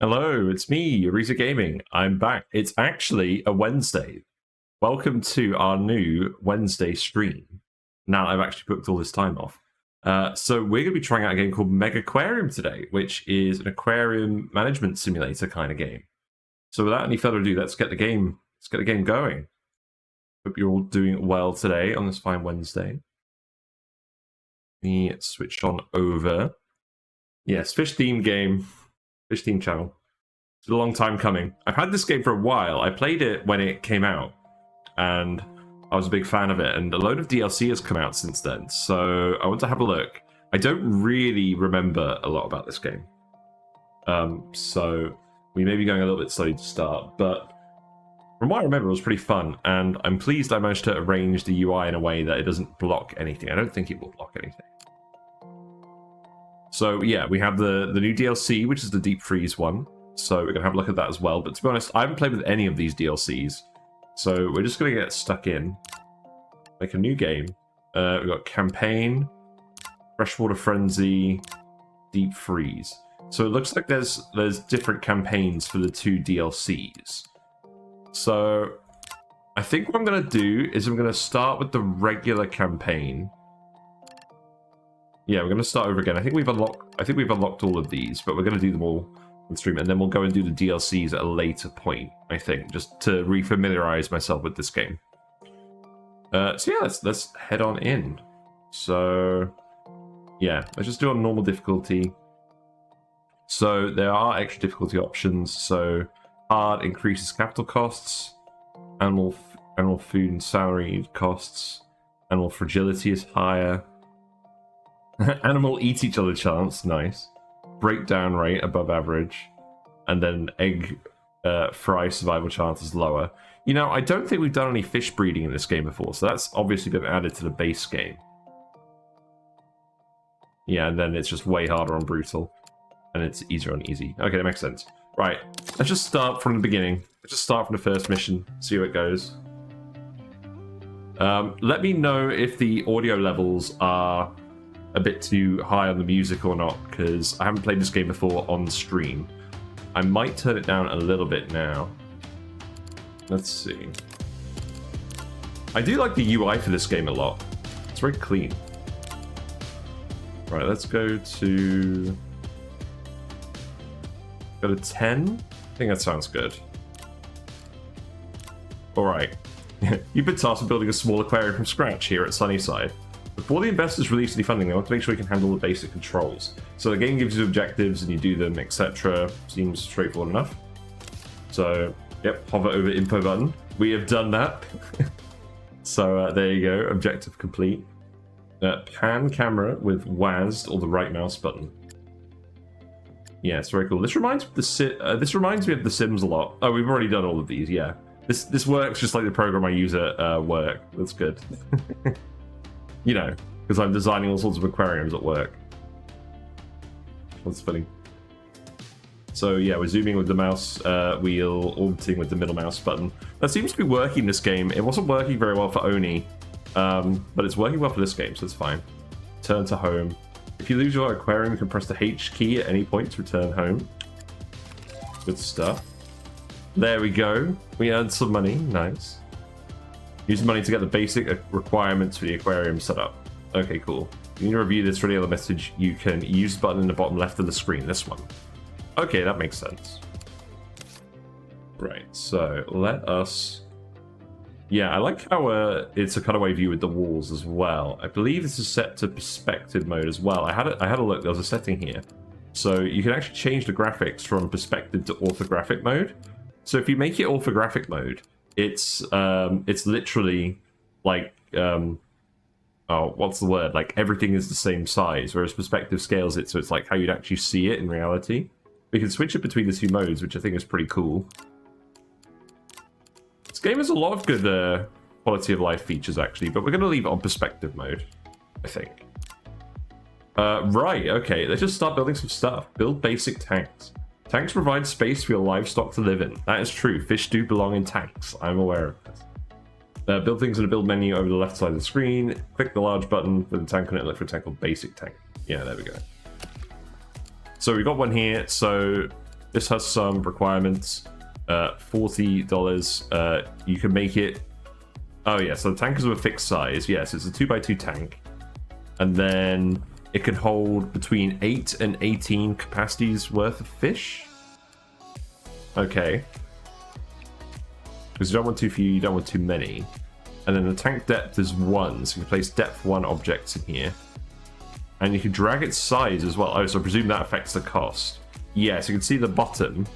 Hello, it's me, Arisa Gaming. I'm back. It's actually a Wednesday. Welcome to our new Wednesday stream. Now I've actually booked all this time off. So we're going to be trying out a game called Megaquarium today, which is an aquarium management simulator kind of game. So without any further ado, let's get the game going. Hope you're all doing well today on this fine Wednesday. Let me switch on over. Yes, fish theme game. Fish Team channel. It's a long time coming. I've had this game for a while. I played it when it came out, and I was a big fan of it, and a load of DLC has come out since then, so I want to have a look. I don't really remember a lot about this game. So we may be going a little bit slow to start, but from what I remember, it was pretty fun, and I'm pleased I managed to arrange the UI in a way that it doesn't block anything. I don't think it will block anything. So yeah, we have the new DLC, which is the deep freeze one. So we're gonna have a look at that as well. But to be honest, I haven't played with any of these DLCs, so we're just gonna get stuck in, make a new game. We've got campaign, freshwater frenzy, deep freeze. So it looks like there's different campaigns for the two DLCs. So I think what I'm gonna do is I'm gonna start with the regular campaign. Yeah, we're going to start over again. I think we've unlocked all of these, but we're going to do them all on stream, and then we'll go and do the DLCs at a later point, I think, just to refamiliarize myself with this game. So yeah, let's head on in. So yeah, let's just do it on normal difficulty. So there are extra difficulty options. So hard increases capital costs, animal food and salary costs, animal fragility is higher. Animal eat each other chance, nice. Breakdown rate above average. And then egg fry survival chance is lower. You know, I don't think we've done any fish breeding in this game before, so that's obviously been added to the base game. Yeah, and then it's just way harder on brutal. And it's easier on easy. Okay, that makes sense. Right, let's just start from the beginning. Let's just start from the first mission, see how it goes. Let me know if the audio levels are a bit too high on the music or not, because I haven't played this game before on stream. I might turn it down a little bit now. Let's see. I do like the UI for this game a lot. It's very clean. Right, let's go to 10. I think that sounds good. Alright. You've been tasked with building a small aquarium from scratch here at Sunnyside. Before the investors release any funding, they want to make sure we can handle the basic controls. So the game gives you objectives and you do them, etc. Seems straightforward enough. So, yep, hover over info button. We have done that. So there you go, objective complete. Pan camera with WASD or the right mouse button. Yeah, it's very cool. This reminds me of The Sims a lot. Oh, we've already done all of these. Yeah, this works just like the program I use at work. That's good. You know, because I'm designing all sorts of aquariums at work. That's funny. So yeah, we're zooming with the mouse wheel, orbiting with the middle mouse button. That seems to be working this game. It wasn't working very well for Oni, but it's working well for this game, so it's fine. Turn to home. If you lose your aquarium, you can press the H key at any point to return home. Good stuff. There we go. We earned some money. Nice. Use the money to get the basic requirements for the aquarium set up. Okay, cool. If you need to review this for any other message, you can use the button in the bottom left of the screen, this one. Okay, that makes sense. Right, so let us... Yeah, I like how it's a cutaway view with the walls as well. I believe this is set to perspective mode as well. I had a look, there was a setting here. So you can actually change the graphics from perspective to orthographic mode. So if you make it orthographic mode, it's literally like oh, what's the word? Like everything is the same size, whereas perspective scales it, so it's like how you'd actually see it in reality. We can switch it between the two modes, which I think is pretty cool. This game has a lot of good quality of life features actually, but we're going to leave it on perspective mode, I think. Right, okay, let's just start building some stuff. Build basic tanks. Tanks provide space for your livestock to live in. That is true. Fish do belong in tanks. I'm aware of this. Build things in the build menu over the left side of the screen. Click the large button with the tank on it. Look for a tank called basic tank. Yeah, there we go. So we've got one here. So This has some requirements. $40. You can make it. Oh yeah, so the tank is of a fixed size. Yes, it's a 2x2 tank, and then it can hold between 8 and 18 capacities worth of fish. Okay. Because you don't want too few, you don't want too many. And then the tank depth is 1, so you can place depth 1 objects in here. And you can drag its size as well. Oh, so I presume that affects the cost. Yeah, so you can see the bottom.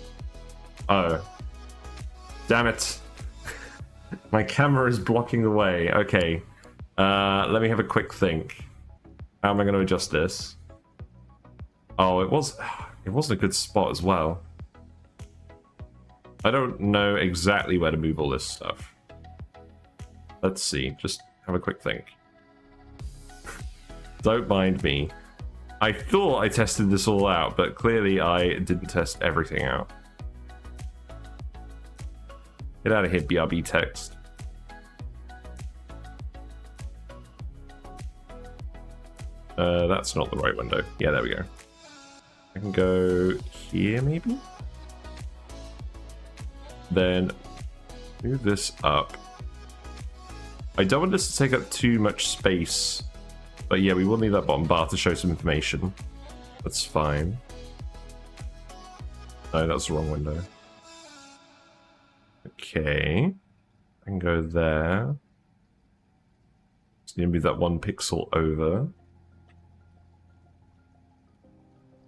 Oh. Damn it. My camera is blocking the way. Okay. Let me have a quick think. How am I going to adjust this? Oh, it wasn't a good spot as well. I don't know exactly where to move all this stuff. Let's see. Just have a quick think. Don't mind me. I thought I tested this all out, but clearly I didn't test everything out. Get out of here, BRB text. That's not the right window. Yeah, there we go. I can go here, maybe? Then move this up. I don't want this to take up too much space, but yeah, we will need that bottom bar to show some information. That's fine. No, that's the wrong window. Okay. I can go there. Just need to move that 1 pixel over.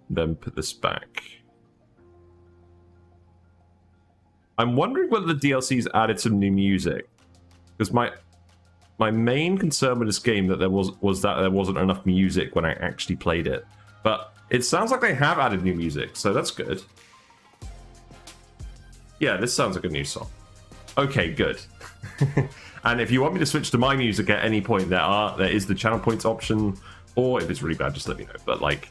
Then put this back. I'm wondering whether the DLC's added some new music. Because my main concern with this game that was that there wasn't enough music when I actually played it. But it sounds like they have added new music, so that's good. Yeah, this sounds like a new song. Okay, good. And if you want me to switch to my music at any point, there is the channel points option, or if it's really bad, just let me know. But like,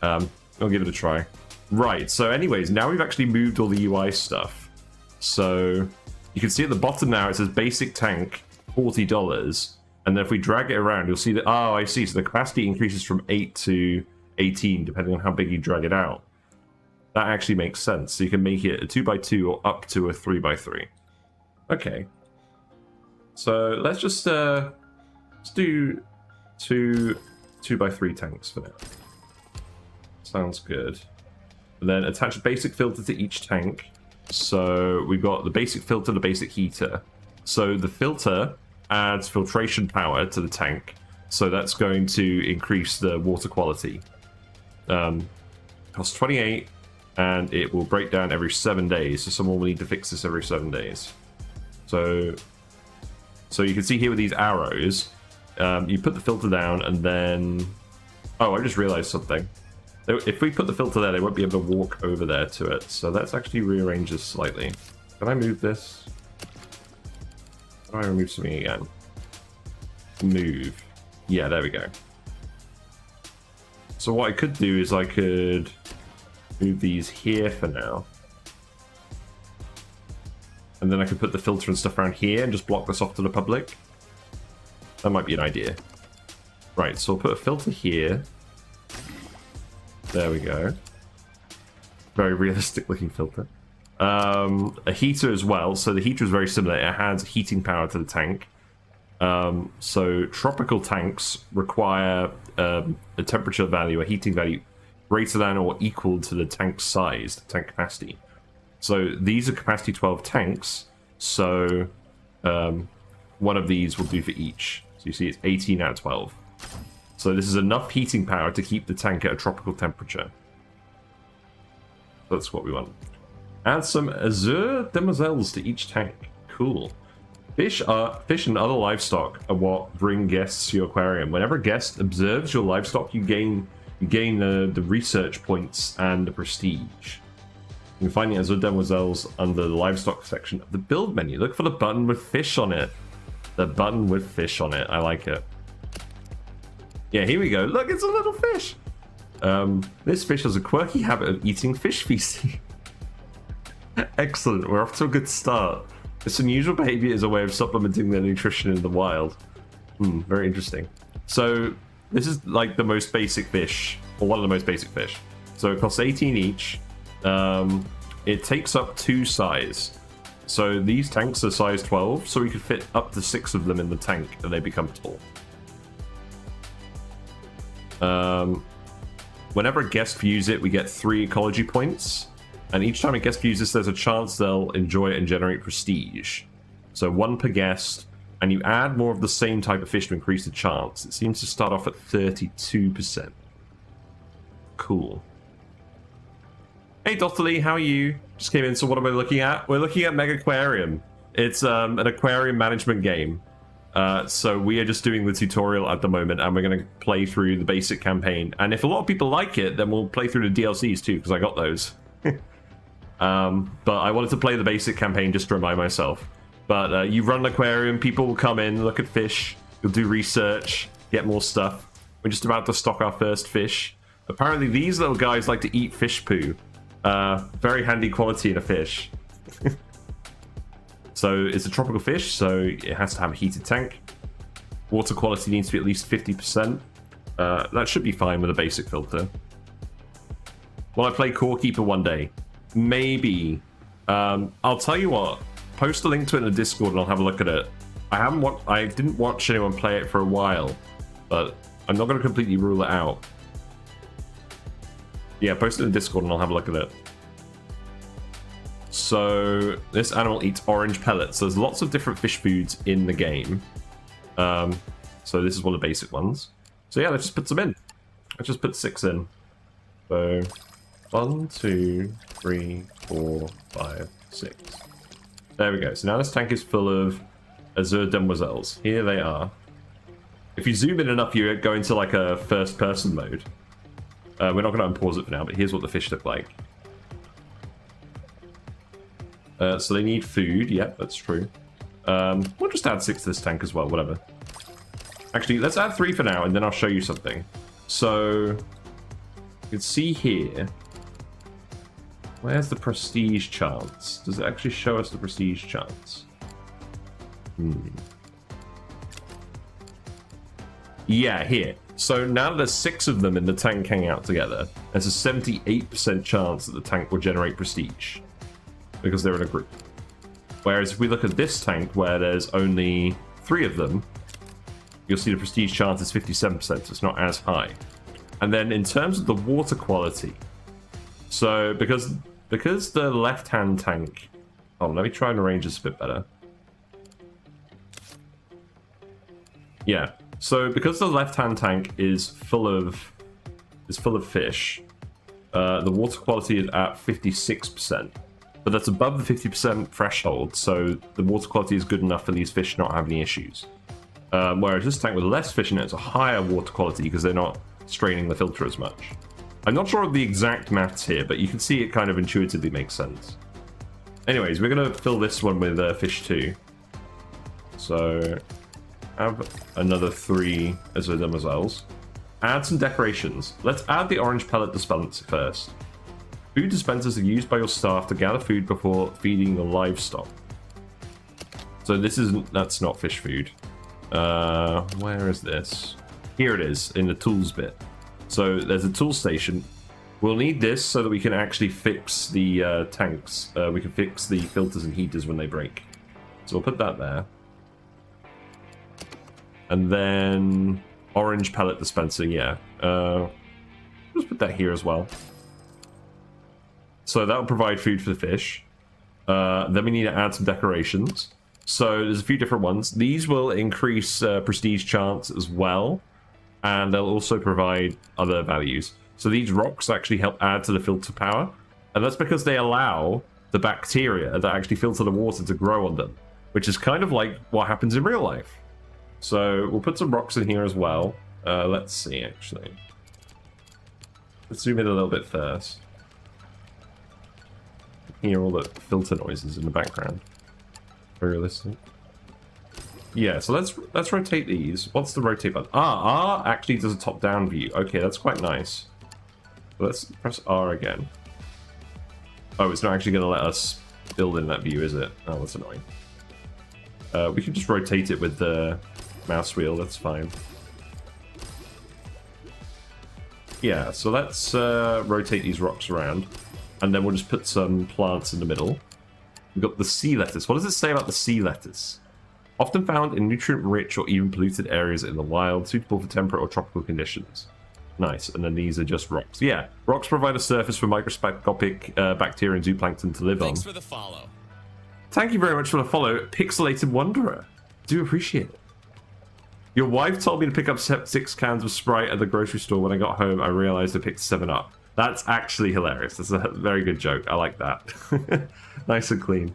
I'll give it a try. Right, so anyways, now we've actually moved all the UI stuff. So you can see at the bottom now it says basic tank, $40. And then if we drag it around, you'll see that, oh, I see. So the capacity increases from 8 to 18, depending on how big you drag it out. That actually makes sense. So you can make it a 2x2 or up to a 3x3. Okay. So let's just let's do two 2x3 tanks for now. Sounds good. And then attach a basic filter to each tank. So we've got the basic filter, the basic heater. So the filter adds filtration power to the tank. So that's going to increase the water quality. Costs 28, and it will break down every 7 days. So someone will need to fix this every 7 days. So you can see here with these arrows, you put the filter down, and then... Oh, I just realized something. If we put the filter there, they won't be able to walk over there to it. So let's actually rearrange this slightly. Can I move this? How do I remove something again? Move. Yeah, there we go. So what I could do is I could move these here for now. And then I could put the filter and stuff around here and just block this off to the public. That might be an idea. Right, so I'll put a filter here. There we go. Very realistic looking filter. A heater as well. So the heater is very similar. It adds heating power to the tank. So tropical tanks require a temperature value, a heating value greater than or equal to the tank size, the tank capacity. So these are capacity 12 tanks. So one of these will do for each. So you see it's 18 out of 12. So this is enough heating power to keep the tank at a tropical temperature. That's what we want. Add some azure demoiselles to each tank. Cool. Fish and other livestock are what bring guests to your aquarium. Whenever a guest observes your livestock, you gain the research points and the prestige. You can find the azure demoiselles under the livestock section of the build menu. Look for the button with fish on it. The button with fish on it. I like it. Yeah, here we go. Look, it's a little fish. This fish has a quirky habit of eating fish feces. Excellent. We're off to a good start. This unusual behavior is a way of supplementing their nutrition in the wild. Very interesting. So this is like the most basic fish, or one of the most basic fish. So it costs 18 each. it takes up 2 size. So these tanks are size 12, so we could fit up to 6 of them in the tank and they become tall. Whenever a guest views it, we get 3 ecology points. And each time a guest views this, there's a chance they'll enjoy it and generate prestige. So 1 per guest, and you add more of the same type of fish to increase the chance. It seems to start off at 32%. Cool. Hey Dr. Lee, how are you? Just came in, so what am I looking at? We're looking at Megaquarium. It's an aquarium management game. So we are just doing the tutorial at the moment, and we're going to play through the basic campaign. And if a lot of people like it, then we'll play through the DLCs too, because I got those. But I wanted to play the basic campaign just to remind myself. But you run an aquarium, people will come in, look at fish, you'll do research, get more stuff. We're just about to stock our first fish. Apparently these little guys like to eat fish poo. Very handy quality in a fish. So it's a tropical fish, so it has to have a heated tank. Water quality needs to be at least 50%. That should be fine with a basic filter. Will I play Core Keeper one day? Maybe. I'll tell you what. Post a link to it in the Discord and I'll have a look at it. I didn't watch anyone play it for a while, but I'm not going to completely rule it out. Yeah, post it in the Discord and I'll have a look at it. So this animal eats orange pellets. So there's lots of different fish foods in the game. So this is one of the basic ones. So yeah, let's just put some in. Let's just put 6 in. So 1, 2, 3, 4, 5, 6. There we go. So now this tank is full of azure demoiselles. Here they are. If you zoom in enough, you go into like a first-person mode. We're not going to unpause it for now, but here's what the fish look like. So they need food. Yeah, that's true. We'll just add 6 to this tank as well, whatever. Actually, let's add 3 for now, and then I'll show you something. So you can see here. Where's the prestige chance? Does it actually show us the prestige chance? Yeah, here. So now that there's 6 of them in the tank hanging out together, there's a 78% chance that the tank will generate prestige. Because they're in a group. Whereas if we look at this tank where there's only 3 of them, you'll see the prestige chance is 57%, so it's not as high. And then in terms of the water quality, so because the left-hand tank... Oh, let me try and arrange this a bit better. Yeah, so because the left-hand tank is full of fish, the water quality is at 56%. But that's above the 50% threshold, so the water quality is good enough for these fish to not have any issues. Whereas this tank with less fish in it has a higher water quality because they're not straining the filter as much. I'm not sure of the exact maths here, but you can see it kind of intuitively makes sense. Anyways, we're going to fill this one with fish too. So, have another 3 azure demoiselles. Add some decorations. Let's add the orange pellet dispenser first. Food dispensers are used by your staff to gather food before feeding the livestock. So that's not fish food. Where is this? Here it is, in the tools bit. So there's a tool station. We'll need this so that we can actually fix the tanks. We can fix the filters and heaters when they break. So we'll put that there. And then orange pellet dispenser, yeah. Let's put that here as well. So that'll provide food for the fish. Then we need to add some decorations. So there's a few different ones. These will increase prestige chance as well. And they'll also provide other values. So these rocks actually help add to the filter power. And that's because they allow the bacteria that actually filter the water to grow on them. Which is kind of like what happens in real life. So we'll put some rocks in here as well. Let's see, actually. Let's zoom in a little bit first. Hear all the filter noises in the background. Very realistic. Yeah, so let's rotate these. What's the rotate button? R actually does a top-down view. Okay, that's quite nice. Let's press R again. Oh, it's not actually going to let us build in that view, is it? Oh, that's annoying. We can just rotate it with the mouse wheel. That's fine. Yeah, so let's rotate these rocks around. And then we'll just put some plants in the middle. We've got the sea lettuce. What does it say about the sea lettuce? Often found in nutrient-rich or even polluted areas in the wild, suitable for temperate or tropical conditions. Nice. And then these are just rocks. Yeah, rocks provide a surface for microscopic bacteria and zooplankton to live on. Thanks for the follow. Thank you very much for the follow, Pixelated Wanderer. Do appreciate it. Your wife told me to pick up 6 cans of Sprite at the grocery store. When I got home, I realized I picked 7 up. That's actually hilarious. That's a very good joke. I like that. Nice and clean.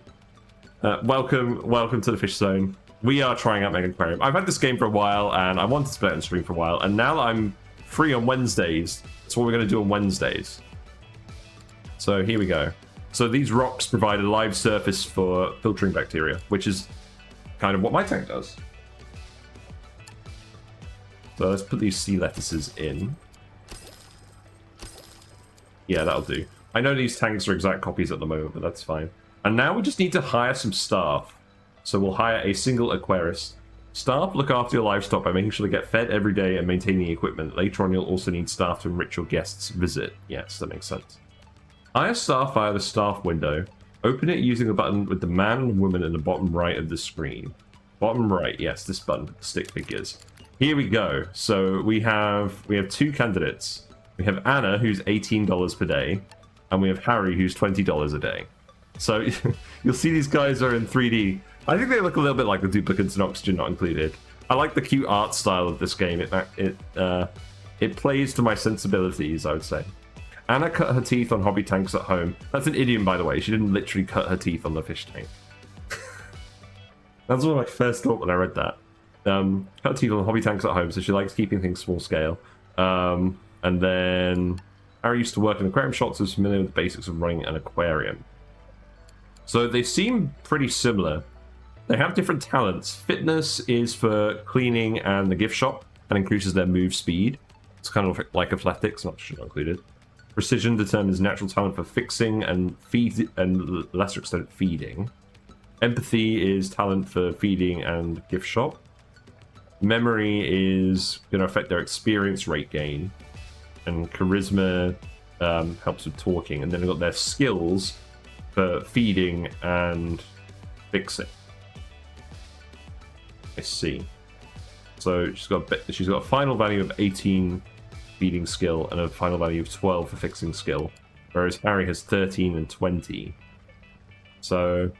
Welcome to the Fish Zone. We are trying out Megaquarium. I've had this game for a while, and I wanted to play it on stream for a while, and now that I'm free on Wednesdays, that's what we're going to do on Wednesdays. So here we go. So these rocks provide a live surface for filtering bacteria, which is kind of what my tank does. So let's put these sea lettuces in. Yeah, that'll do. I know these tanks are exact copies at the moment, but that's fine. And now we just need to hire some staff. So we'll hire a single aquarist. Staff look after your livestock by making sure they get fed every day and maintaining equipment. Later on, you'll also need staff to enrich your guests' visit. Yes, that makes sense. Hire staff via the staff window. Open it using the button with the man and woman in the bottom right of the screen. Bottom right, yes, this button, stick figures. Here we go. So we have 2 candidates. We have Anna, who's $18 per day, and we have Harry, who's $20 a day. So you'll see these guys are in 3D. I think they look a little bit like the duplicates and oxygen not included. I like the cute art style of this game. It plays to my sensibilities, I would say. Anna cut her teeth on hobby tanks at home. That's an idiom, by the way. She didn't literally cut her teeth on the fish tank. That's what I first thought when I read that. Cut teeth on hobby tanks at home, so she likes keeping things small scale. And then Harry used to work in aquarium shops, so is familiar with the basics of running an aquarium. So they seem pretty similar. They have different talents. Fitness is for cleaning and the gift shop, and increases their move speed. It's kind of like athletics, not included. Precision determines natural talent for fixing and lesser extent feeding. Empathy is talent for feeding and gift shop. Memory is going to affect their experience rate gain. And charisma helps with talking. And then they've got their skills for feeding and fixing. I see. So she's got a final value of 18 feeding skill and a final value of 12 for fixing skill. Whereas Harry has 13 and 20. So,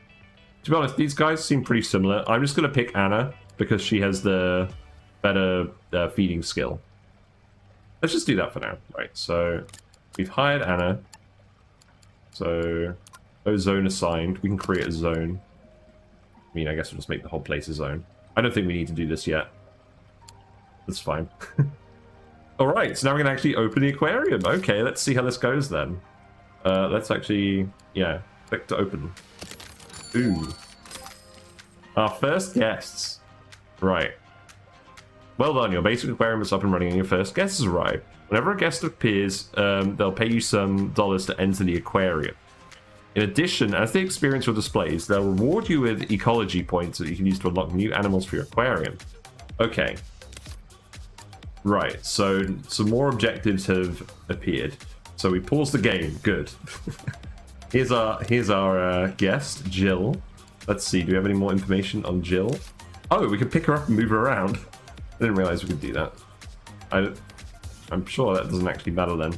to be honest, these guys seem pretty similar. I'm just going to pick Anna because she has the better feeding skill. Let's just do that for now. Right, so we've hired Anna. So, no zone assigned. We can create a zone. I mean, I guess we'll just make the whole place a zone. I don't think we need to do this yet. That's fine. Alright, so now we're going to actually open the aquarium. Okay, let's see how this goes then. Let's actually, yeah, click to open. Ooh. Our first guests. Right. Well done, your basic aquarium is up and running and your first guest has arrived. Whenever a guest appears, they'll pay you some dollars to enter the aquarium. In addition, as they experience your displays, they'll reward you with ecology points that you can use to unlock new animals for your aquarium. Okay. Right, so some more objectives have appeared. So we paused the game. Good. Here's our guest, Jill. Let's see, do we have any more information on Jill? Oh, we can pick her up and move her around. I didn't realize we could do that. I'm sure that doesn't actually matter then.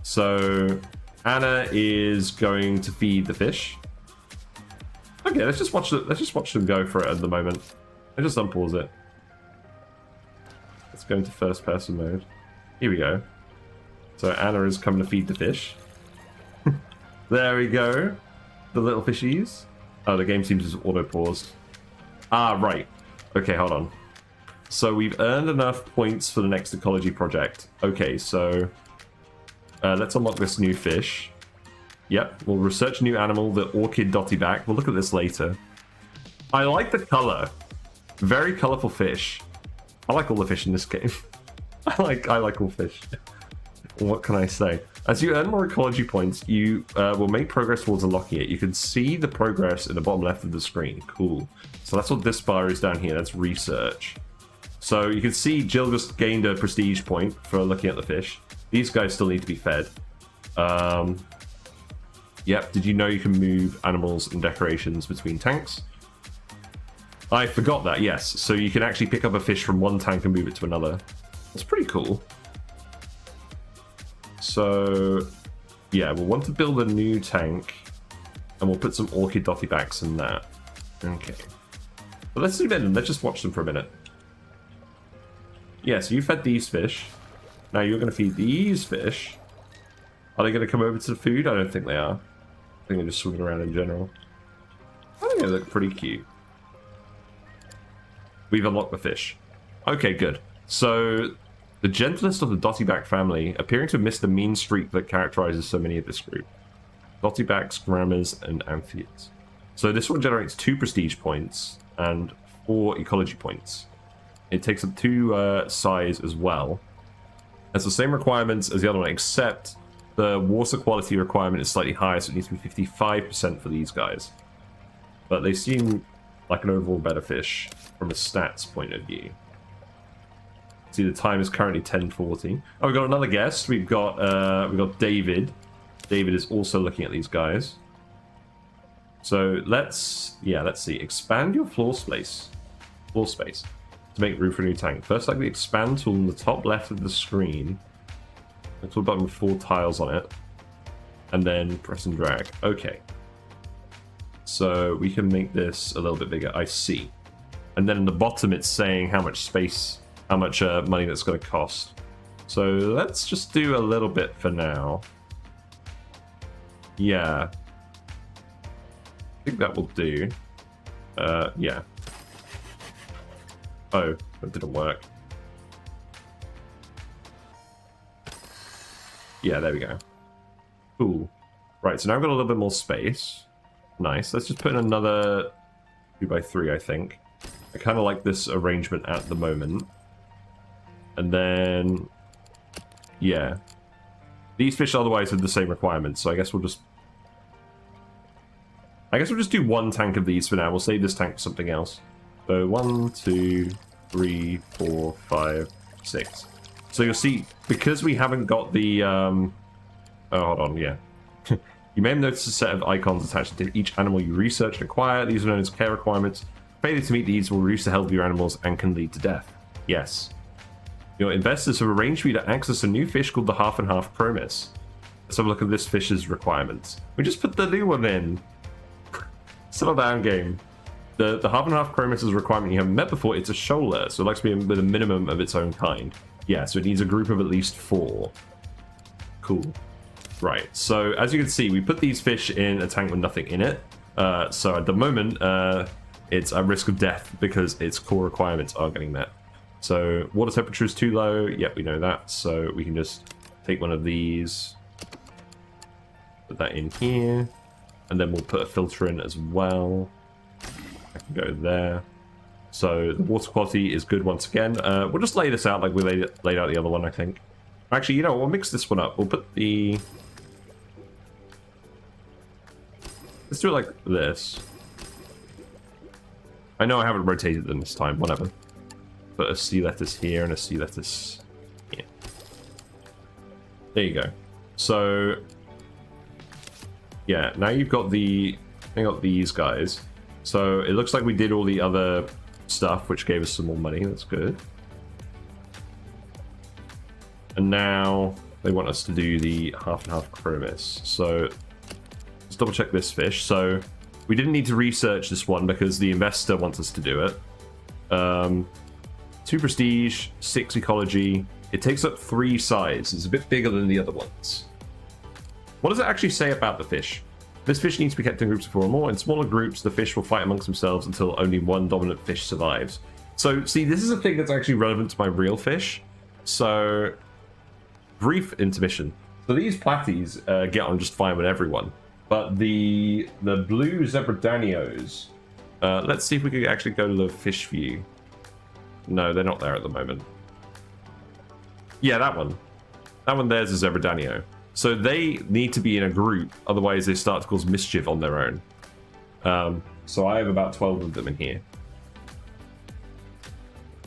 So Anna is going to feed the fish. Okay, let's just watch them go for it at the moment. Let's just unpause it. Let's go into first person mode. Here we go. So Anna is coming to feed the fish. There we go. The little fishies. Oh, the game seems to have auto-paused. Ah, right. Okay, hold on. So we've earned enough points for the next ecology project. Okay, so let's unlock this new fish. Yep, we'll research a new animal, the orchid dottyback. We'll look at this later. I like the color. Very colorful fish. I like all the fish in this game. I like all fish. What can I say? As you earn more ecology points, you will make progress towards unlocking it. You can see the progress in the bottom left of the screen. Cool. So that's what this bar is down here. That's research. So you can see Jill just gained a prestige point for looking at the fish. These guys still need to be fed. Yep, did you know you can move animals and decorations between tanks? I forgot that, yes. So you can actually pick up a fish from one tank and move it to another. That's pretty cool. So, yeah, we'll want to build a new tank, and we'll put some orchid dottybacks in that. Okay. But let's zoom in and let's just watch them for a minute. Yeah, so you fed these fish. Now you're going to feed these fish. Are they going to come over to the food? I don't think they are. I think they're just swimming around in general. I think they look pretty cute. We've unlocked the fish. Okay, good. So, the gentlest of the dottyback family, appearing to have missed the mean streak that characterizes so many of this group. Dottybacks, grammars, and amphibians. So this one generates 2 prestige points and 4 ecology points. It takes up 2 size as well. Has the same requirements as the other one, except the water quality requirement is slightly higher, so it needs to be 55% for these guys. But they seem like an overall better fish from a stats point of view. See, the time is currently 10:40. Oh, we've got another guest. We've got David. David is also looking at these guys. So let's see. Expand your floor space to make room for a new tank. First, like the expand tool in the top left of the screen. Little button with 4 tiles on it, and then press and drag. Okay. So we can make this a little bit bigger. I see. And then in the bottom, it's saying how much space, how much money that's going to cost. So let's just do a little bit for now. Yeah. I think that will do. Yeah. Oh, that didn't work. Yeah, there we go. Cool. Right, so now I've got a little bit more space. Nice. Let's just put in another 2x3, I think. I kind of like this arrangement at the moment. And then... yeah. These fish otherwise have the same requirements, so I guess we'll just... do 1 tank of these for now. We'll save this tank for something else. So 1, 2, 3, 4, 5, 6. So you'll see, because we haven't got the... oh, hold on, yeah. You may have noticed a set of icons attached to each animal you research and acquire. These are known as care requirements. Failure to meet these will reduce the health of your animals and can lead to death. Yes. Your investors have arranged for you to access a new fish called the Half and Half Chromis. Let's have a look at this fish's requirements. We just put the new one in. Settle down, game. The Half and Half Chromis is a requirement you haven't met before. It's a shoaler, so it likes to be with a minimum of its own kind. Yeah, so it needs a group of at least 4. Cool. Right, so as you can see, we put these fish in a tank with nothing in it. So at the moment, it's at risk of death because its core requirements are getting met. So water temperature is too low. Yep, we know that. So we can just take one of these, put that in here, and then we'll put a filter in as well. I can go there. So the water quality is good once again. We'll just lay this out like we laid out the other one, I think. Actually, you know what? We'll mix this one up. We'll put the... let's do it like this. I know I haven't rotated them this time. Whatever. Put a sea lettuce here and a sea lettuce here. There you go. So... yeah, now you've got the... I got these guys. So it looks like we did all the other stuff, which gave us some more money. That's good. And now they want us to do the Half and Half Chromis. So let's double check this fish. So we didn't need to research this one because the investor wants us to do it. 2 prestige, 6 ecology. It takes up 3 size. It's a bit bigger than the other ones. What does it actually say about the fish? This fish needs to be kept in groups of 4 or more. In smaller groups, the fish will fight amongst themselves until only one dominant fish survives. So, see, this is a thing that's actually relevant to my real fish. So, brief intermission. So these platies get on just fine with everyone. But the blue Zebradanios, let's see if we could actually go to the fish view. No, they're not there at the moment. Yeah, that one. That one there's a Zebradanio. So they need to be in a group, otherwise they start to cause mischief on their own. So I have about 12 of them in here.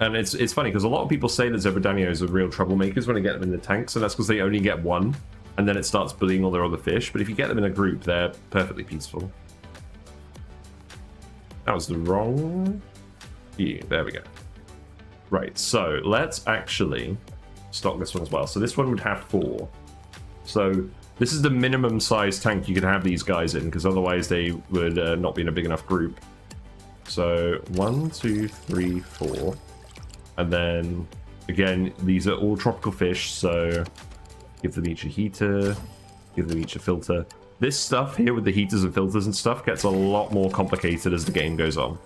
And it's funny, because a lot of people say that Zebradanios are real troublemakers when they get them in the tanks, and that's because they only get 1. and then it starts bullying all their other fish. But if you get them in a group, they're perfectly peaceful. That was the wrong view. There we go. Right, so let's actually stock this one as well. So this one would have 4. So this is the minimum size tank you can have these guys in, because otherwise they would not be in a big enough group. So 1, 2, 3, 4. And then, again, these are all tropical fish, so give them each a heater, give them each a filter. This stuff here with the heaters and filters and stuff gets a lot more complicated as the game goes on.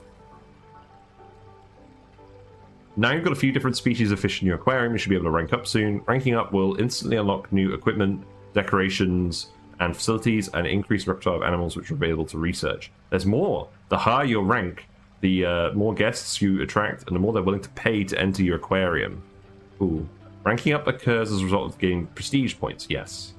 Now you've got a few different species of fish in your aquarium, you should be able to rank up soon. Ranking up will instantly unlock new equipment, decorations, and facilities, and increase the repertoire of animals which are available to research. There's more. The higher your rank, the more guests you attract, and the more they're willing to pay to enter your aquarium. Ooh. Ranking up occurs as a result of gaining prestige points, yes.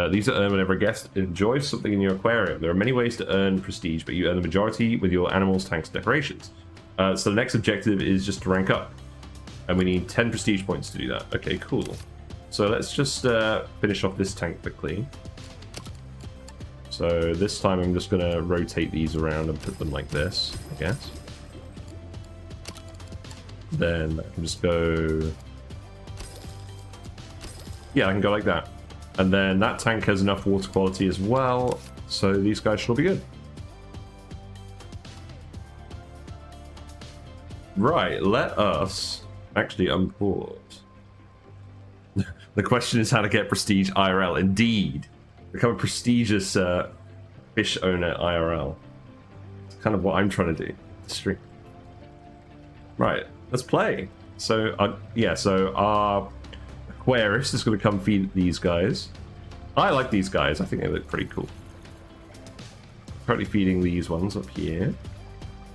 These are earned whenever a guest enjoys something in your aquarium. There are many ways to earn prestige, but you earn the majority with your animals, tanks, decorations. So the next objective is just to rank up. And we need 10 prestige points to do that. Okay, cool. So let's just finish off this tank quickly. So this time I'm just going to rotate these around and put them like this, I guess. Then I can just go... Yeah, I can go like that. And then that tank has enough water quality as well, so these guys should all be good. Right, let us... Actually, I'm bored. The question is how to get prestige IRL. Indeed. Become a prestigious fish owner IRL. It's kind of what I'm trying to do. Stream. Right, let's play. So, yeah, so our Aquarius is going to come feed these guys. I like these guys. I think they look pretty cool. Currently feeding these ones up here.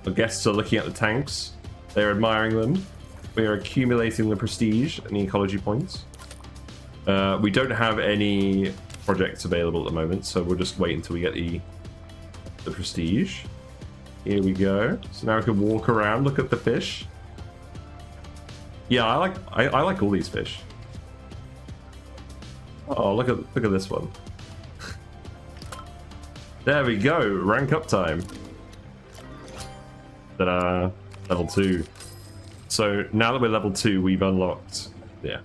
Our guests are looking at the tanks. They're admiring them. We are accumulating the prestige and the ecology points. We don't have any projects available at the moment, so we'll just wait until we get the prestige. Here we go. So now we can walk around, look at the fish. Yeah, I like all these fish. Oh, look at this one. There we go. Rank up time. Ta-da. Level 2. So now that we're level 2, we've unlocked... Yeah.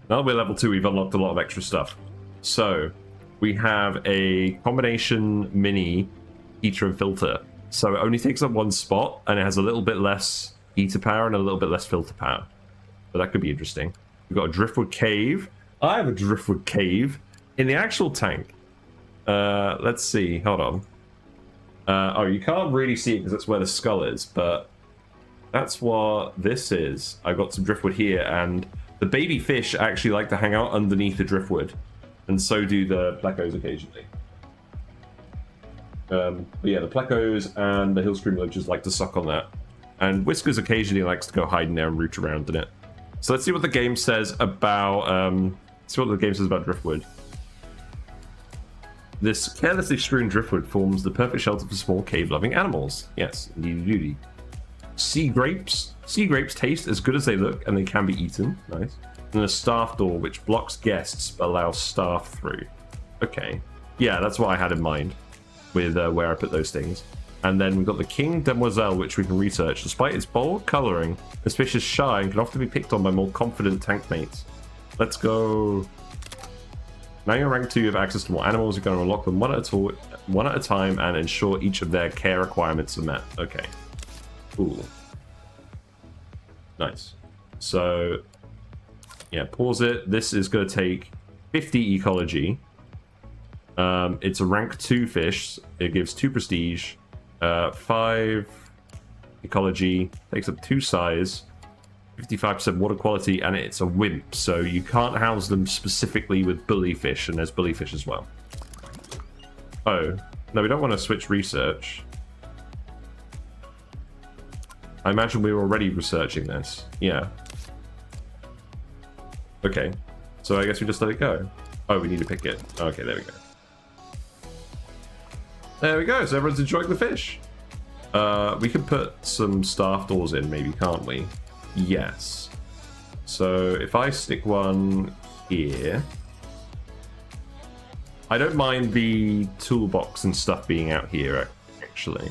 Now that we're level 2, we've unlocked a lot of extra stuff. So we have a combination mini heater and filter. So it only takes up one spot, and it has a little bit less heater power and a little bit less filter power. But that could be interesting. We've got a driftwood cave. I have a driftwood cave in the actual tank. Let's see. Hold on. Oh, you can't really see it because that's where the skull is, but that's what this is. I've got some driftwood here, and the baby fish actually like to hang out underneath the driftwood, and so do the plecos occasionally. But yeah, the plecos and the hill scream loaches like to suck on that, and Whiskers occasionally likes to go hide in there and root around in it. So let's see what the game says about driftwood. This carelessly strewn driftwood forms the perfect shelter for small cave-loving animals. Yes, indeed. Sea grapes. Sea grapes taste as good as they look, and they can be eaten. Nice. And a staff door, which blocks guests but allows staff through. Okay. Yeah, that's what I had in mind with where I put those things. And then we've got the King Demoiselle, which we can research. Despite its bold colouring, this fish is shy and can often be picked on by more confident tank mates. Let's go. Now you're rank 2, you have access to more animals. You're going to unlock them one at a time and ensure each of their care requirements are met. Okay. Cool. Nice. So, yeah, pause it. This is going to take 50 ecology. It's a rank 2 fish. It gives 2 prestige, 5 ecology, takes up 2 size, 55% water quality, and it's a wimp, so you can't house them specifically with bullyfish, and there's bullyfish as well. Oh, no, we don't want to switch research. I imagine we were already researching this. Yeah. Okay, so I guess we just let it go. Oh, we need to pick it. Okay, there we go. There we go, so everyone's enjoying the fish. We can put some staff doors in, maybe, can't we? Yes. So if I stick one here, I don't mind the toolbox and stuff being out here, actually.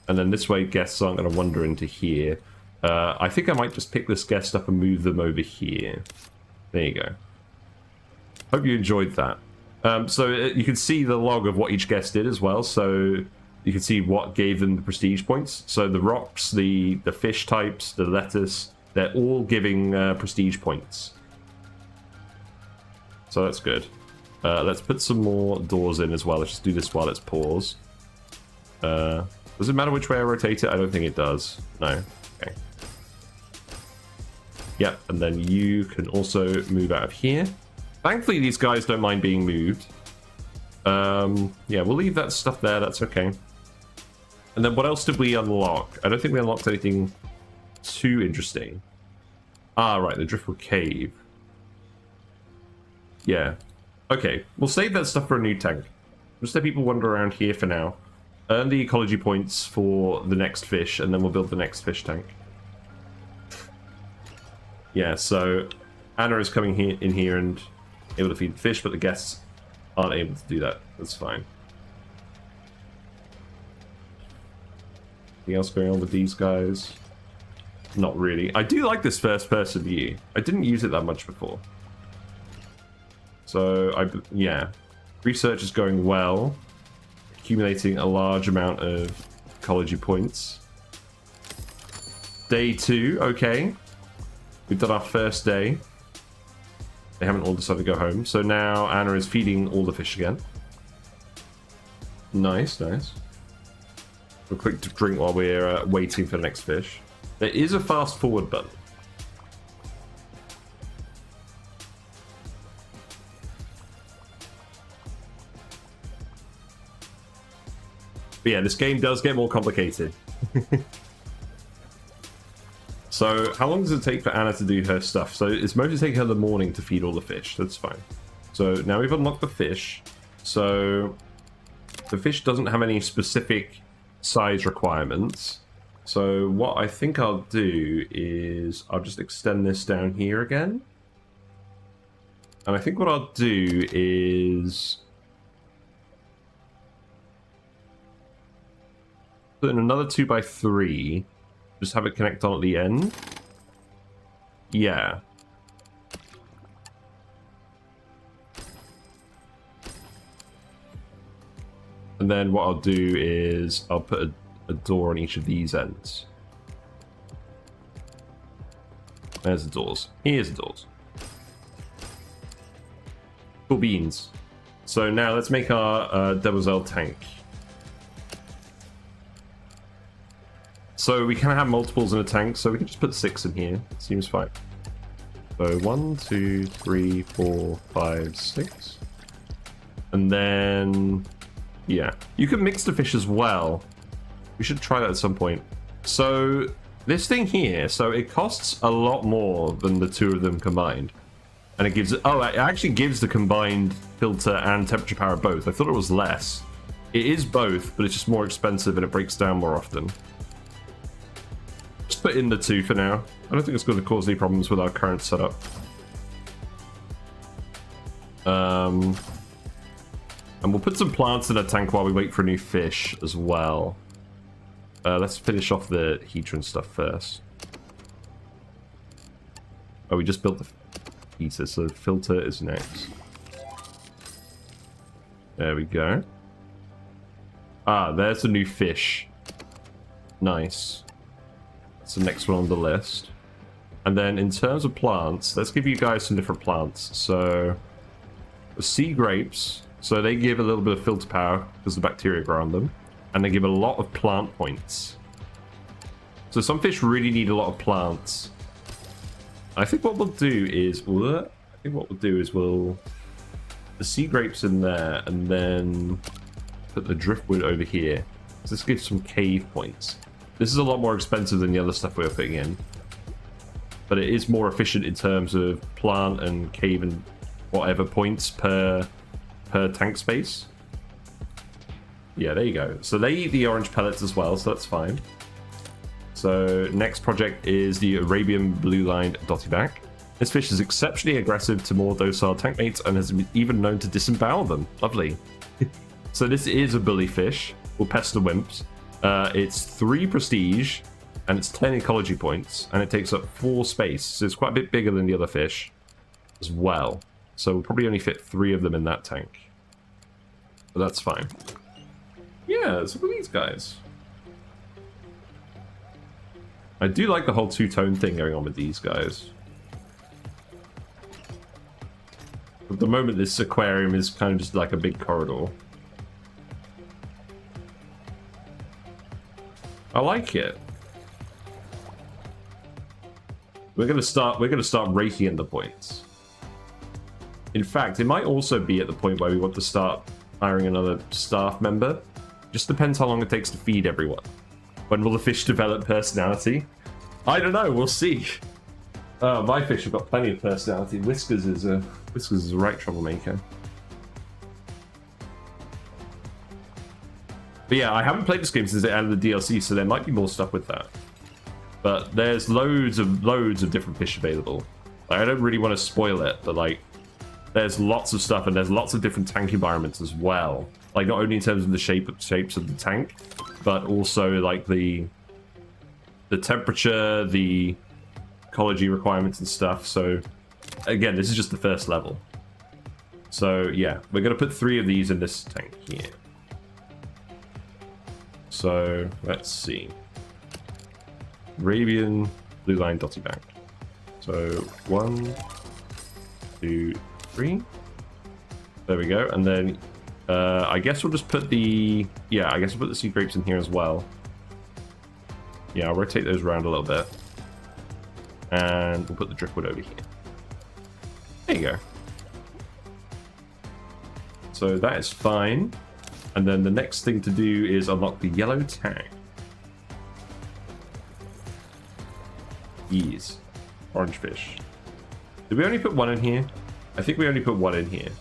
And then this way, guests aren't going to wander into here. I think I might just pick this guest up and move them over here. There you go. Hope you enjoyed that. So you can see the log of what each guest did as well. So you can see what gave them the prestige points. So the rocks, the fish types, the lettuce, they're all giving prestige points. So that's good. Let's put some more doors in as well. Let's just do this while it's pause. Does it matter which way I rotate it? I don't think it does. No. Okay. Yep, and then you can also move out of here. Thankfully, these guys don't mind being moved. Yeah, we'll leave that stuff there. That's okay. And then what else did we unlock? I don't think we unlocked anything too interesting. Ah, right, the Driftwood Cave. Yeah. Okay, we'll save that stuff for a new tank. Just let people wander around here for now. Earn the ecology points for the next fish, and then we'll build the next fish tank. Yeah, so Anna is coming in here and able to feed the fish, but the guests aren't able to do that. That's fine. Anything else going on with these guys? Not really. I do like this first-person view. I didn't use it that much before. So, yeah. Research is going well. Accumulating a large amount of ecology points. Day 2, okay. We've done our first day. They haven't all decided to go home. So now Anna is feeding all the fish again. Nice, nice. We'll quick to drink while we're waiting for the next fish. There is a fast forward button. But yeah, this game does get more complicated. So, how long does it take for Anna to do her stuff? So, it's mostly taking her the morning to feed all the fish. That's fine. So, now we've unlocked the fish. So, the fish doesn't have any specific size requirements. So, what I think I'll do is I'll just extend this down here again. And I think what I'll do is put in another 2x3. Just have it connect on at the end. Yeah. And then what I'll do is I'll put a door on each of these ends. There's the doors. Here's the doors. Cool beans. So now let's make our Demoiselle tank. So we can have multiples in a tank, so we can just put 6 in here. Seems fine. So 1, 2, 3, 4, 5, 6. And then, yeah. You can mix the fish as well. We should try that at some point. So this thing here, so it costs a lot more than the two of them combined. And it gives, oh, it actually gives the combined filter and temperature power both. I thought it was less. It is both, but it's just more expensive and it breaks down more often. Just put in the 2 for now. I don't think it's going to cause any problems with our current setup. And we'll put some plants in a tank while we wait for a new fish as well. Let's finish off the heater and stuff first. Oh, we just built the heater, so filter is next. There we go. Ah, there's a new fish. Nice. That's the next one on the list. And then in terms of plants, let's give you guys some different plants. So, the sea grapes. So they give a little bit of filter power because the bacteria grow on them. And they give a lot of plant points. So some fish really need a lot of plants. I think what we'll do is we'll the sea grapes in there and then put the driftwood over here. So this gives some cave points. This is a lot more expensive than the other stuff we were putting in. But it is more efficient in terms of plant and cave and whatever points per tank space. Yeah, there you go. So they eat the orange pellets as well, so that's fine. So next project is the Arabian blue-lined dotty back. This fish is exceptionally aggressive to more docile tank mates and has been even known to disembowel them. Lovely. So this is a bully fish, or pest and wimps. It's 3 prestige, and it's 10 ecology points, and it takes up 4 space. So it's quite a bit bigger than the other fish as well. So we'll probably only fit 3 of them in that tank. But that's fine. Yeah, so look at these guys. I do like the whole two-tone thing going on with these guys. At the moment, this aquarium is kind of just like a big corridor. I like it. We're gonna start raking in the points. In fact, it might also be at the point where we want to start hiring another staff member. Just depends how long it takes to feed everyone. When will the fish develop personality? I don't know, we'll see. My fish have got plenty of personality. Whiskers is a right troublemaker. But yeah, I haven't played this game since it added the DLC, so there might be more stuff with that. But there's loads of different fish available. Like, I don't really want to spoil it, but like, there's lots of stuff, and there's lots of different tank environments as well. Like, not only in terms of the shapes of the tank, but also like the temperature, the ecology requirements and stuff. So again, this is just the first level. So yeah, we're gonna put 3 of these in this tank here. So let's see. Arabian blue line dotty bank. So 1, 2, 3. There we go. And then I guess we'll just put the sea grapes in here as well. Yeah, I'll rotate those around a little bit. And we'll put the driftwood over here. There you go. So that is fine. And then the next thing to do is unlock the yellow tang. These. Orange fish. Did we only put 1 in here? I think we only put 1 in here.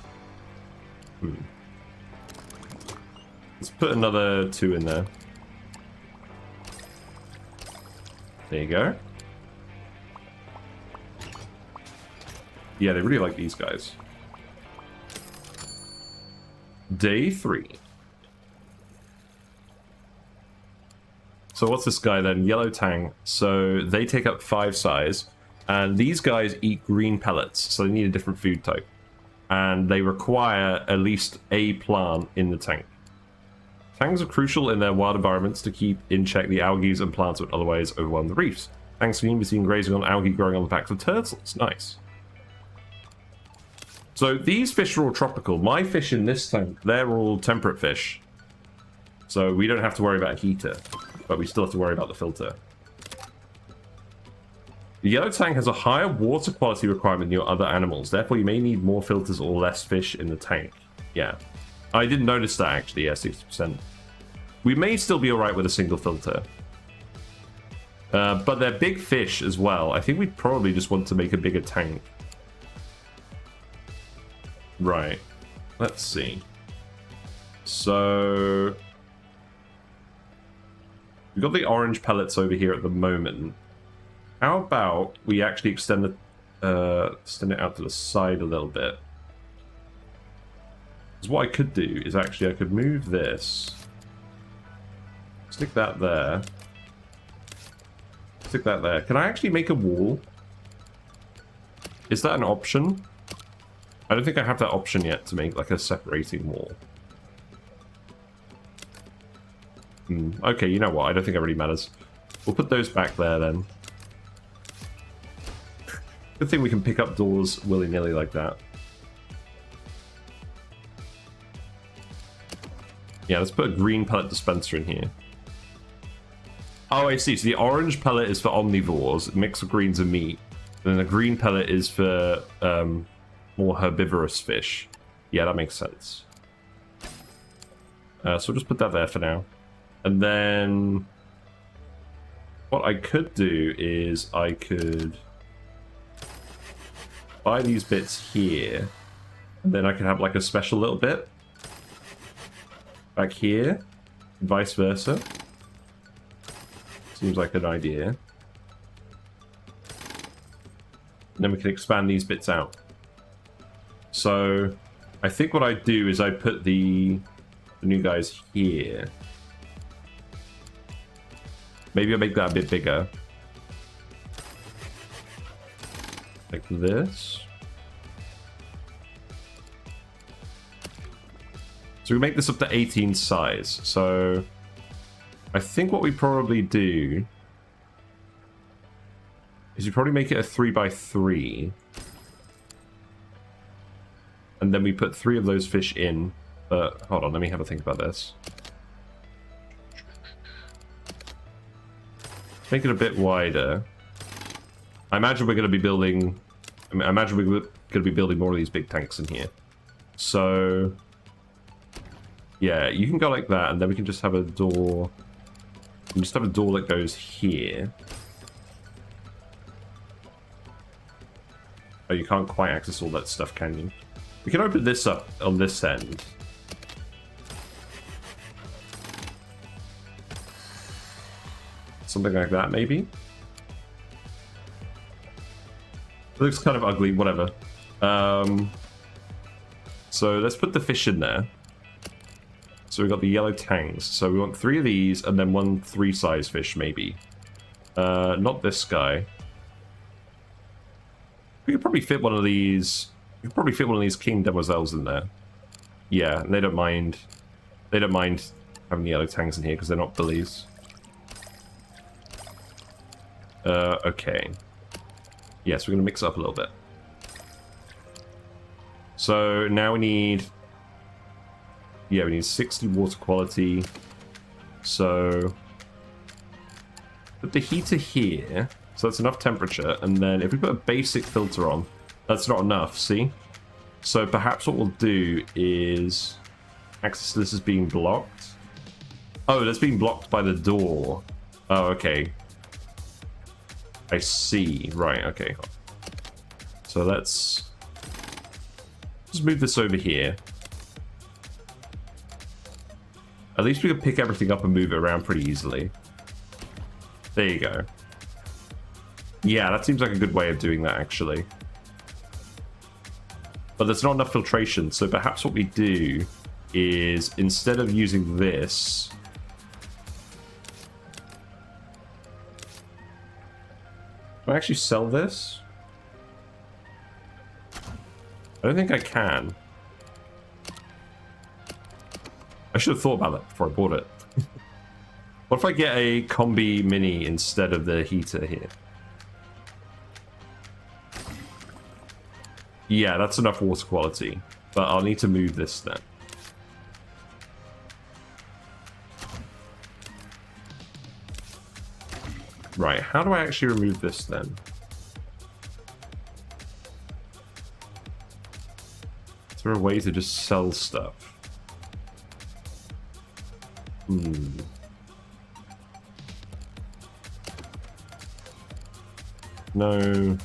Let's put another 2 in there. There you go. Yeah, they really like these guys. Day 3. So what's this guy then? Yellow tang. So they take up 5 size. And these guys eat green pellets. So they need a different food type. And they require at least a plant in the tank. Tangs are crucial in their wild environments to keep in check the algae and plants that would otherwise overwhelm the reefs. Tangs can be seen grazing on algae growing on the backs of turtles. Nice. So these fish are all tropical. My fish in this tank, they're all temperate fish. So we don't have to worry about a heater. But we still have to worry about the filter. The yellow tang has a higher water quality requirement than your other animals. Therefore, you may need more filters or less fish in the tank. Yeah. I didn't notice that, actually. Yeah, 60%. We may still be alright with a single filter. But they're big fish as well. I think we'd probably just want to make a bigger tank. Right. Let's see. So we've got the orange pellets over here at the moment. How about we actually extend it out to the side a little bit? Because what I could do is actually I could move this, stick that there, stick that there. Can I actually make a wall? Is that an option? I don't think I have that option yet to make like a separating wall. Okay, you know what? I don't think it really matters. We'll put those back there then. Good thing we can pick up doors willy-nilly like that. Yeah, let's put a green pellet dispenser in here. Oh, I see. So the orange pellet is for omnivores, mixed with greens and meat. And then the green pellet is for more herbivorous fish. Yeah, that makes sense. So we'll just put that there for now. And then what I could do is I could buy these bits here, and then I could have like a special little bit back here, and vice versa. Seems like an idea. and then we can expand these bits out. So I think what I do is I put the new guys here. Maybe I'll make that a bit bigger. Like this. So we make this up to 18 size. So I think what we probably do is you probably make it a 3x3. And then we put 3 of those fish in. But hold on, let me have a think about this. Make it a bit wider. I imagine we're going to be building... I imagine we're going to be building more of these big tanks in here. So... yeah, you can go like that, and then we can just have a door... we can just have a door that goes here. Oh, you can't quite access all that stuff, can you? We can open this up on this end. Something like that, maybe? It looks kind of ugly, whatever. So let's put the fish in there. So we've got the yellow tangs. So we want 3 of these, and then 1 3-size fish, maybe. Not this guy. We could probably fit one of these... we could probably fit one of these king demoiselles in there. Yeah, and they don't mind... they don't mind having the yellow tangs in here, because they're not bullies. Okay. Yes, we're going to mix it up a little bit. So now we need... yeah, we need 60 water quality. So put the heater here. So that's enough temperature. And then if we put a basic filter on, that's not enough, see? So perhaps what we'll do is... access to this is being blocked. Oh, that's being blocked by the door. Oh, okay. I see. Right, okay. So let's just move this over here. At least we can pick everything up and move it around pretty easily. There you go. Yeah, that seems like a good way of doing that, actually. But there's not enough filtration, so perhaps what we do is, instead of using this... can I actually sell this? I don't think I can. I should have thought about that before I bought it. What if I get a combi mini instead of the heater here? Yeah, that's enough water quality. But I'll need to move this then. Right, how do I actually remove this then? Is there a way to just sell stuff? No.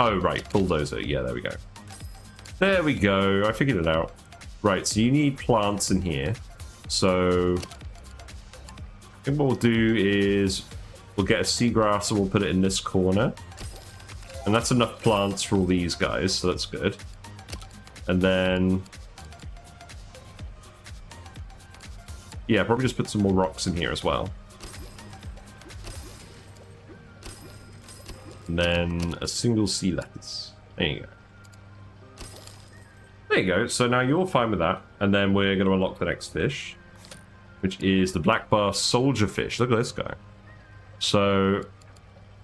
Oh, right, bulldozer. Yeah, there we go. There we go. I figured it out. Right, so you need plants in here. So I think what we'll do is we'll get a seagrass and we'll put it in this corner. And that's enough plants for all these guys, so that's good. And then... yeah, probably just put some more rocks in here as well. And then a single sea lettuce. There you go. There you go. So now you're fine with that. And then we're going to unlock the next fish, which is the black bar soldier fish. Look at this guy. So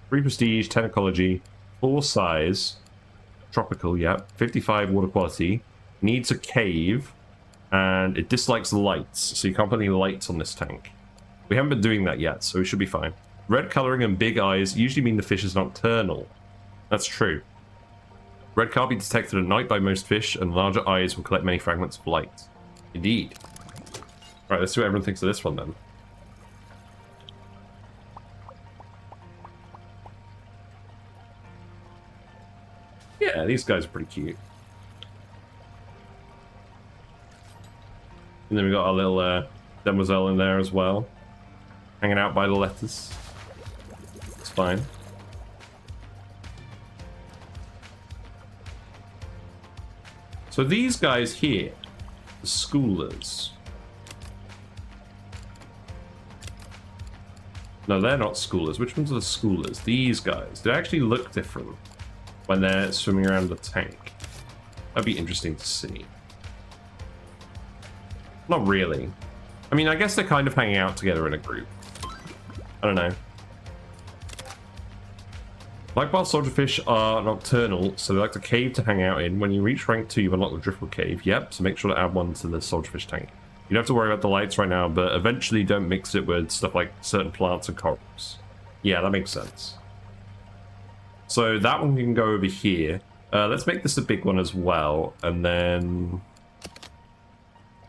3 prestige, 10 ecology, 4 size, tropical, yeah, 55 water quality, needs a cave, and it dislikes lights, so you can't put any lights on this tank. We haven't been doing that yet, so we should be fine. Red coloring and big eyes usually mean the fish is nocturnal. That's true. Red can't be detected at night by most fish, and larger eyes will collect many fragments of light. Indeed. Right, let's see what everyone thinks of this one then. Yeah, these guys are pretty cute. And then we got our little demoiselle in there as well. Hanging out by the lettuce. It's fine. So these guys here, the schoolers. No, they're not schoolers. Which ones are the schoolers? These guys. They actually look different when they're swimming around the tank. That'd be interesting to see. Not really. I mean, I guess they're kind of hanging out together in a group. I don't know. Like while soldierfish are nocturnal, so they like to cave to hang out in. When you reach rank 2, you unlock the driftwood cave. Yep, so make sure to add one to the soldierfish tank. You don't have to worry about the lights right now, but eventually don't mix it with stuff like certain plants and corals. Yeah, that makes sense. So that one can go over here. Let's make this a big one as well, and then...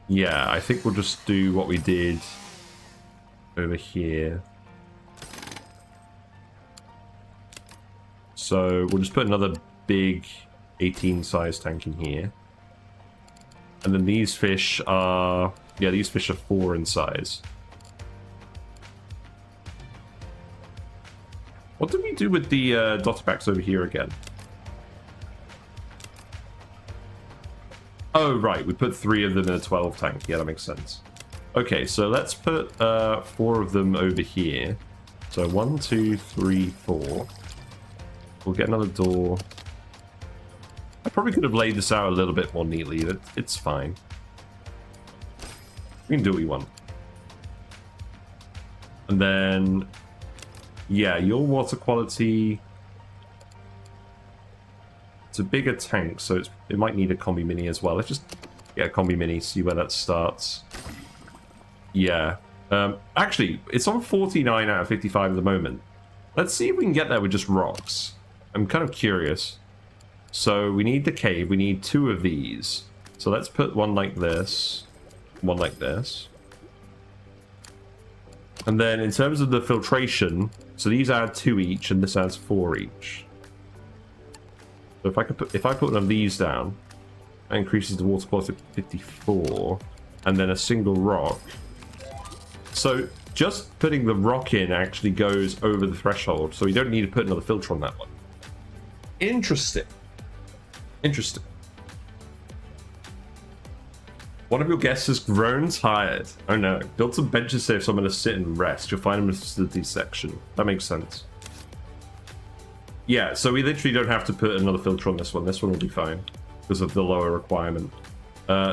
yeah, I think we'll just do what we did over here. So we'll just put another big 18 size tank in here. And then these fish are... yeah, these fish are 4 in size. What did we do with the dotterbacks over here again? Oh, right. We put 3 of them in a 12 tank. Yeah, that makes sense. Okay, so let's put 4 of them over here. So 1, 2, 3, 4. We'll get another door. I probably could have laid this out a little bit more neatly. It's fine. We can do what we want. And then... yeah, your water quality... it's a bigger tank, so it might need a combi mini as well. Let's just get a combi mini, see where that starts. Yeah. Actually, it's on 49 out of 55 at the moment. Let's see if we can get there with just rocks. I'm kind of curious. So we need the cave. We need 2 of these. So let's put one like this. One like this. And then in terms of the filtration, so these add 2 each, and this adds 4 each. So if I put one of these down, that increases the water quality to 54, and then a single rock. So just putting the rock in actually goes over the threshold, so you don't need to put another filter on that one. Interesting. Interesting. One of your guests has grown tired. Oh no. Build some benches safe so I'm going to sit and rest. You'll find them in the facilities section. That makes sense. Yeah, so we literally don't have to put another filter on this one. This one will be fine because of the lower requirement.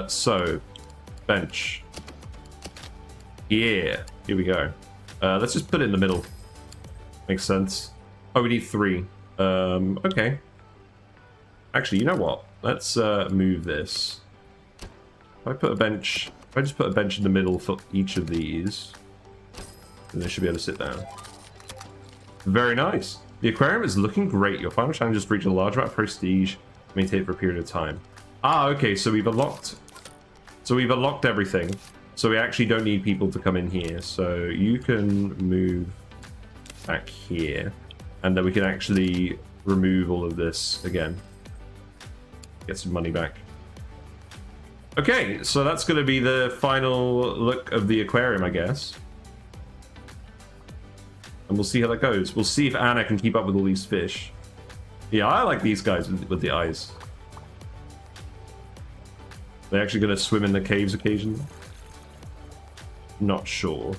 So, bench. Yeah, here we go. Let's just put it in the middle. Makes sense. Oh, we need 3. Okay. Actually, you know what? Let's move this. If I just put a bench in the middle for each of these, then they should be able to sit down. Very nice. The aquarium is looking great. Your final challenge is to reach a large amount of prestige, maintain it for a period of time. Ah, okay, so we've unlocked everything. So we actually don't need people to come in here. So you can move back here, and then we can actually remove all of this again. Get some money back. Okay, so that's going to be the final look of the aquarium, I guess. And we'll see how that goes. We'll see if Anna can keep up with all these fish. Yeah, I like these guys with the eyes. They're actually going to swim in the caves occasionally? Not sure.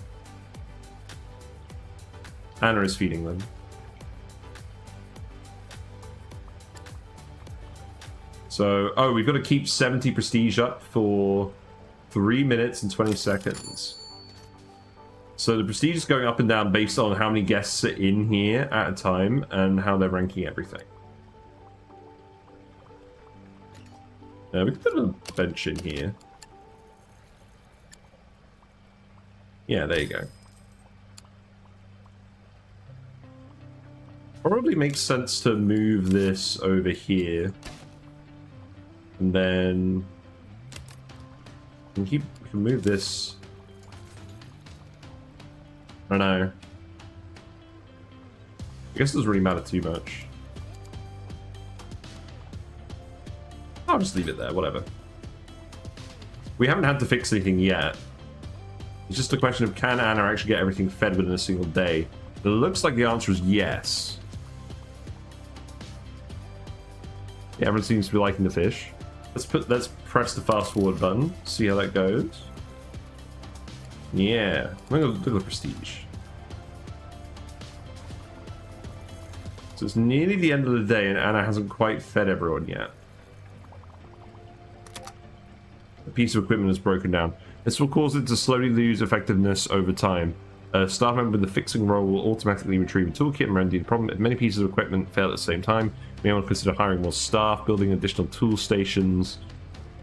Anna is feeding them. So, oh, we've got to keep 70 prestige up for 3 minutes and 20 seconds. So the prestige is going up and down based on how many guests are in here at a time and how they're ranking everything. We can put a bench in here. Yeah, there you go. Probably makes sense to move this over here. And then we can move this. I don't know. I guess it doesn't really matter too much. I'll just leave it there, whatever. We haven't had to fix anything yet. It's just a question of can Anna actually get everything fed within a single day? It looks like the answer is yes. Yeah, everyone seems to be liking the fish. Let's press the fast forward button. See how that goes. Yeah, look at the prestige. So it's nearly the end of the day, and Anna hasn't quite fed everyone yet. A piece of equipment is broken down. This will cause it to slowly lose effectiveness over time. A staff member with the fixing role will automatically retrieve a toolkit and remedy the problem. If many pieces of equipment fail at the same time, you may want to consider hiring more staff, building additional tool stations,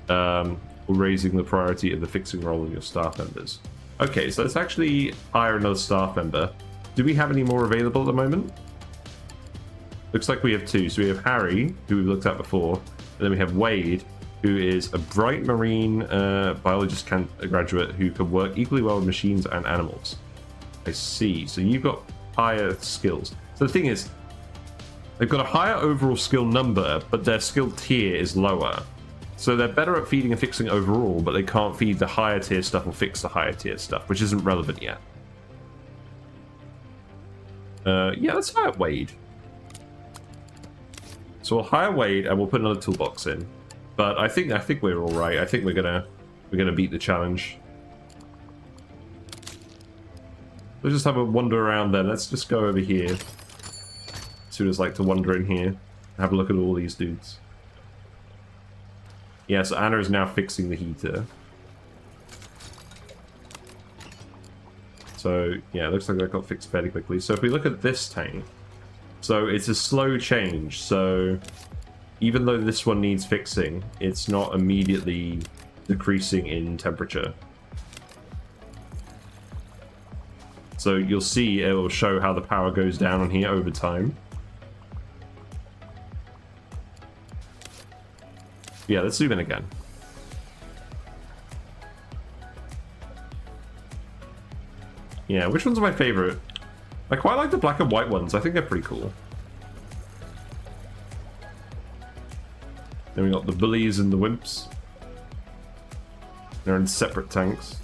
or raising the priority of the fixing role of your staff members. Okay, so let's actually hire another staff member. Do we have any more available at the moment? Looks like we have two. So we have Harry, who we've looked at before, and then we have Wade, who is a bright marine biologist graduate who can work equally well with machines and animals. I see. So you've got higher skills. So the thing is, they've got a higher overall skill number, but their skill tier is lower. So they're better at feeding and fixing overall, but they can't feed the higher tier stuff or fix the higher tier stuff, which isn't relevant yet. Yeah, let's hire Wade. So we'll hire Wade and we'll put another toolbox in. But I think we're all right. I think we're gonna beat the challenge. Let's just have a wander around then. Let's just go over here. Sudas like to wander in here. Have a look at all these dudes. Yeah, so Anna is now fixing the heater. So yeah, it looks like that got fixed fairly quickly. So if we look at this tank, so it's a slow change. So even though this one needs fixing, it's not immediately decreasing in temperature. So you'll see it will show how the power goes down on here over time. Yeah, let's zoom in again. Yeah, which one's my favorite? I quite like the black and white ones. I think they're pretty cool. Then we got the bullies and the wimps. They're in separate tanks.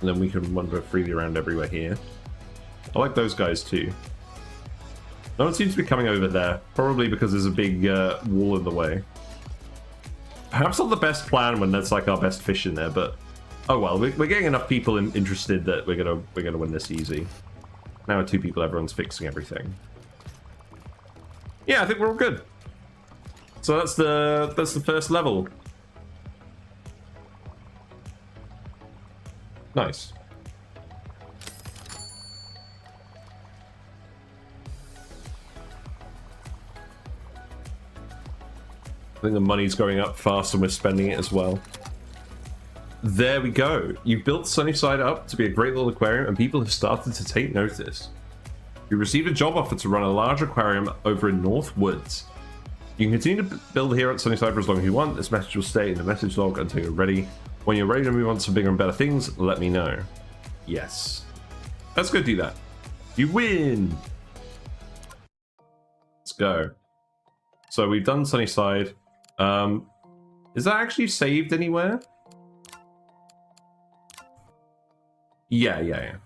And then we can wander freely around everywhere here. I like those guys too. No one seems to be coming over there. Probably because there's a big wall in the way. Perhaps not the best plan when that's like our best fish in there, but oh well. We're getting enough people interested that we're gonna win this easy. Now with two people, everyone's fixing everything. Yeah, I think we're all good. So that's the first level. Nice. I think the money's going up fast and we're spending it as well. There we go. You've built Sunnyside up to be a great little aquarium and people have started to take notice. You received a job offer to run a large aquarium over in North Woods. You can continue to build here at Sunnyside for as long as you want. This message will stay in the message log until you're ready. When you're ready to move on to some bigger and better things, let me know. Yes. Let's go do that. You win! Let's go. So we've done Sunnyside. Is that actually saved anywhere? Yeah.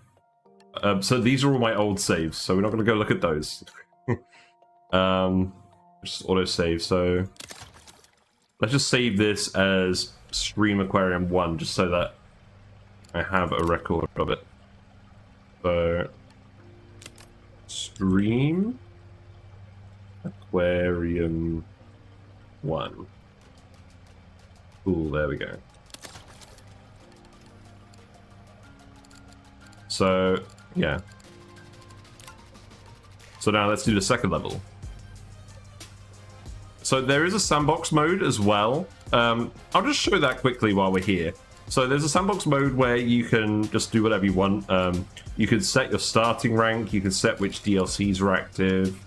So these are all my old saves, so we're not going to go look at those. Just auto save. So let's just save this as Stream Aquarium 1, just so that I have a record of it. So Stream Aquarium 1. Cool, there we go. So, yeah. So now let's do the second level. So there is a sandbox mode as well. I'll just show that quickly while we're here. So there's a sandbox mode where you can just do whatever you want. You can set your starting rank, you can set which DLCs are active.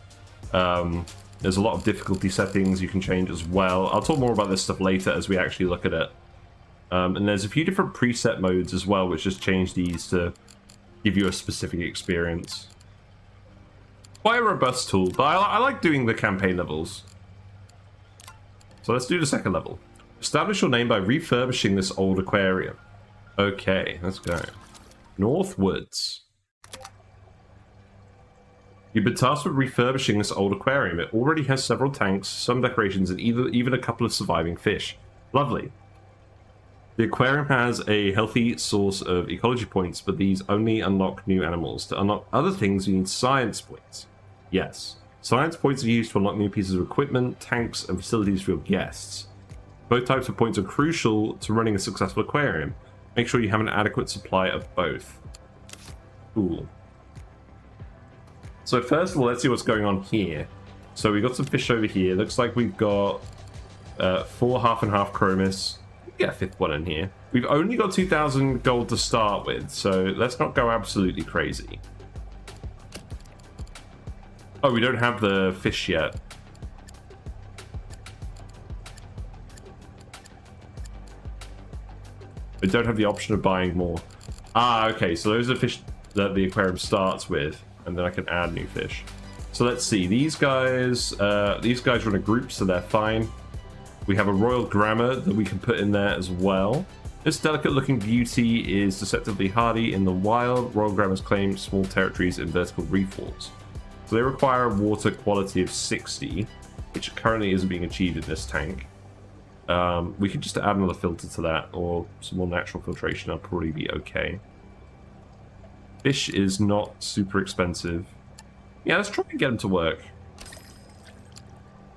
There's a lot of difficulty settings you can change as well. I'll talk more about this stuff later as we actually look at it. And there's a few different preset modes as well, which just change these to give you a specific experience. Quite a robust tool, but I like doing the campaign levels. So let's do the second level. Establish your name by refurbishing this old aquarium. Okay, let's go. North Woods. You've been tasked with refurbishing this old aquarium. It already has several tanks, some decorations, and even a couple of surviving fish. Lovely. The aquarium has a healthy source of ecology points, but these only unlock new animals. To unlock other things, you need science points. Yes. Science points are used to unlock new pieces of equipment, tanks, and facilities for your guests. Both types of points are crucial to running a successful aquarium. Make sure you have an adequate supply of both. Cool. So first of all, let's see what's going on here. So we've got some fish over here. Looks like we've got 4 half and half chromis. Get a 5th one in here. We've only got 2,000 gold to start with, so let's not go absolutely crazy. Oh, we don't have the fish yet. We don't have the option of buying more. Ah, okay, so those are fish that the aquarium starts with, and then I can add new fish. So let's see, these guys run a group, so they're fine. We have a royal grammar that we can put in there as well. This delicate-looking beauty is deceptively hardy in the wild. Royal grammars claim small territories in vertical reef walls. So they require a water quality of 60, which currently isn't being achieved in this tank. We could just add another filter to that, or some more natural filtration. I'll probably be okay. Fish is not super expensive. Yeah, let's try and get them to work.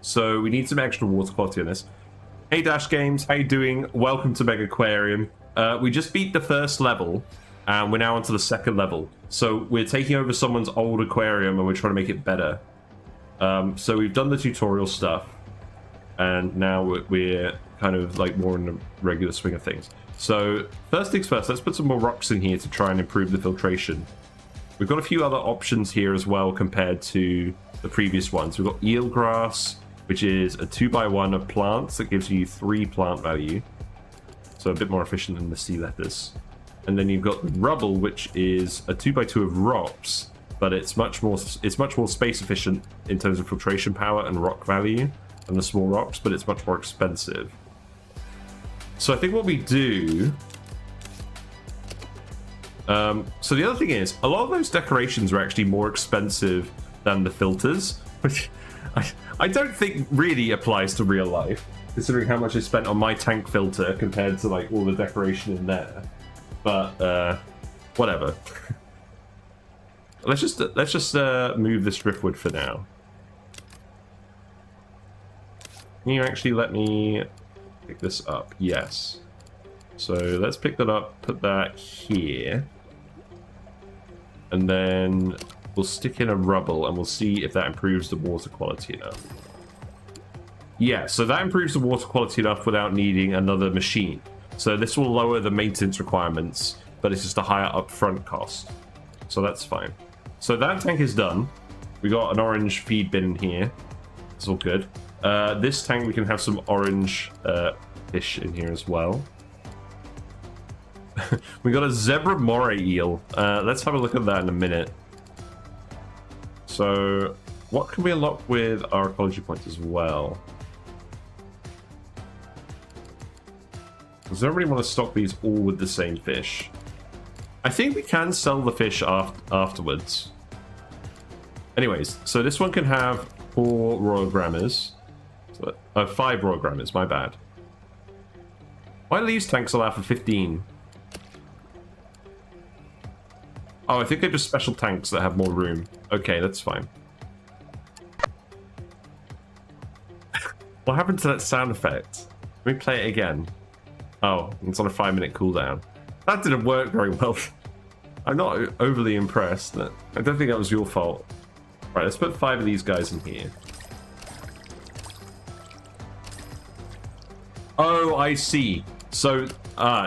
So we need some extra water quality on this. Hey Dash Games, how you doing? Welcome to Megaquarium. We just beat the first level, and we're now onto the second level. So we're taking over someone's old aquarium, and we're trying to make it better. So we've done the tutorial stuff, and now we're kind of like more in the regular swing of things. So first things first, let's put some more rocks in here to try and improve the filtration. We've got a few other options here as well compared to the previous ones. We've got eelgrass, which is a 2x1 of plants that gives you 3 plant value. So a bit more efficient than the sea lettuce. And then you've got the rubble, which is a 2x2 of rocks, but it's much more space efficient in terms of filtration power and rock value than the small rocks, but it's much more expensive. So I think what we do... so the other thing is, a lot of those decorations are actually more expensive than the filters, which I don't think really applies to real life, considering how much I spent on my tank filter compared to like all the decoration in there. But whatever. let's just move this driftwood for now. Can you actually let me pick this up? Yes. So let's pick that up, put that here, and then we'll stick in a rubble and we'll see if that improves the water quality enough. Yeah, so that improves the water quality enough without needing another machine. So this will lower the maintenance requirements, but it's just a higher upfront cost. So that's fine. So that tank is done. We got an orange feed bin in here. It's all good. This tank, we can have some orange fish in here as well. We got a zebra moray eel. Let's have a look at that in a minute. So, what can we unlock with our ecology points as well? Does everybody want to stock these all with the same fish? I think we can sell the fish afterwards. Anyways, so this one can have 4 royal grammars. So, 5 royal grammars, my bad. Why do these tanks allow for 15? Oh, I think they're just special tanks that have more room. Okay, that's fine. What happened to that sound effect? Let me play it again. Oh, it's on a 5-minute cooldown. That didn't work very well. I'm not overly impressed. I don't think that was your fault. Right, let's put 5 of these guys in here. Oh, I see. So,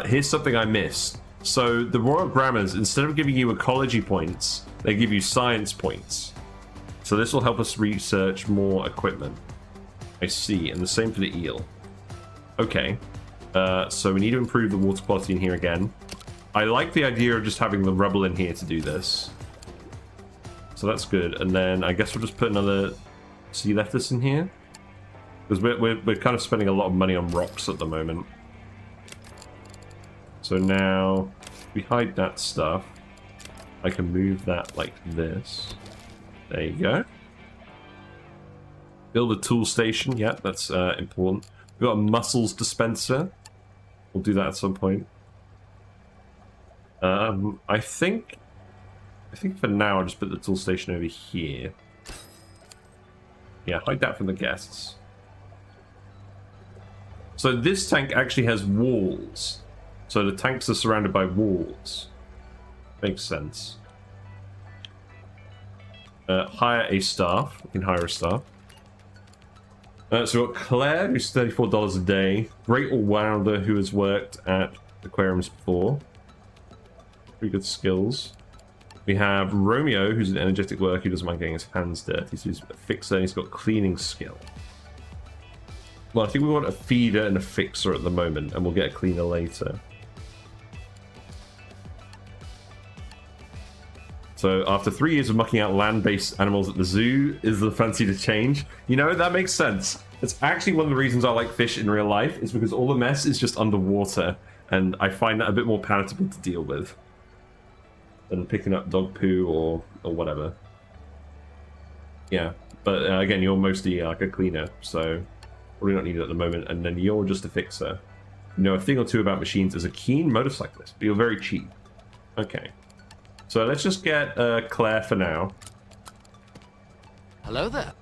here's something I missed. So, the royal grammars, instead of giving you ecology points, they give you science points. So this will help us research more equipment. I see, and the same for the eel. Okay. So we need to improve the water quality in here again. I like the idea of just having the rubble in here to do this. So that's good. And then I guess we'll just put another sea lettuce in here. Because we're kind of spending a lot of money on rocks at the moment. So now, if we hide that stuff, I can move that like this. There you go. Build a tool station. Yeah, that's important. We've got a mussels dispenser. We'll do that at some point. I think for now I'll just put the tool station over here. Yeah, hide that from the guests. So this tank actually has walls. So the tanks are surrounded by walls. Makes sense. Hire a staff. We can hire a staff. So we've got Claire, who's $34 a day. Great all-rounder who has worked at aquariums before. Pretty good skills. We have Romeo, who's an energetic worker who doesn't mind getting his hands dirty. So he's a fixer and he's got cleaning skill. Well, I think we want a feeder and a fixer at the moment, and we'll get a cleaner later. So after 3 years of mucking out land-based animals at the zoo, is the fancy to change? You know, that makes sense. It's actually one of the reasons I like fish in real life, is because all the mess is just underwater, and I find that a bit more palatable to deal with than picking up dog poo or whatever. Yeah, but again, you're mostly like a cleaner, so probably not needed at the moment, and then you're just a fixer. You know a thing or two about machines as a keen motorcyclist, but you're very cheap. Okay. So let's just get Claire for now. Hello there.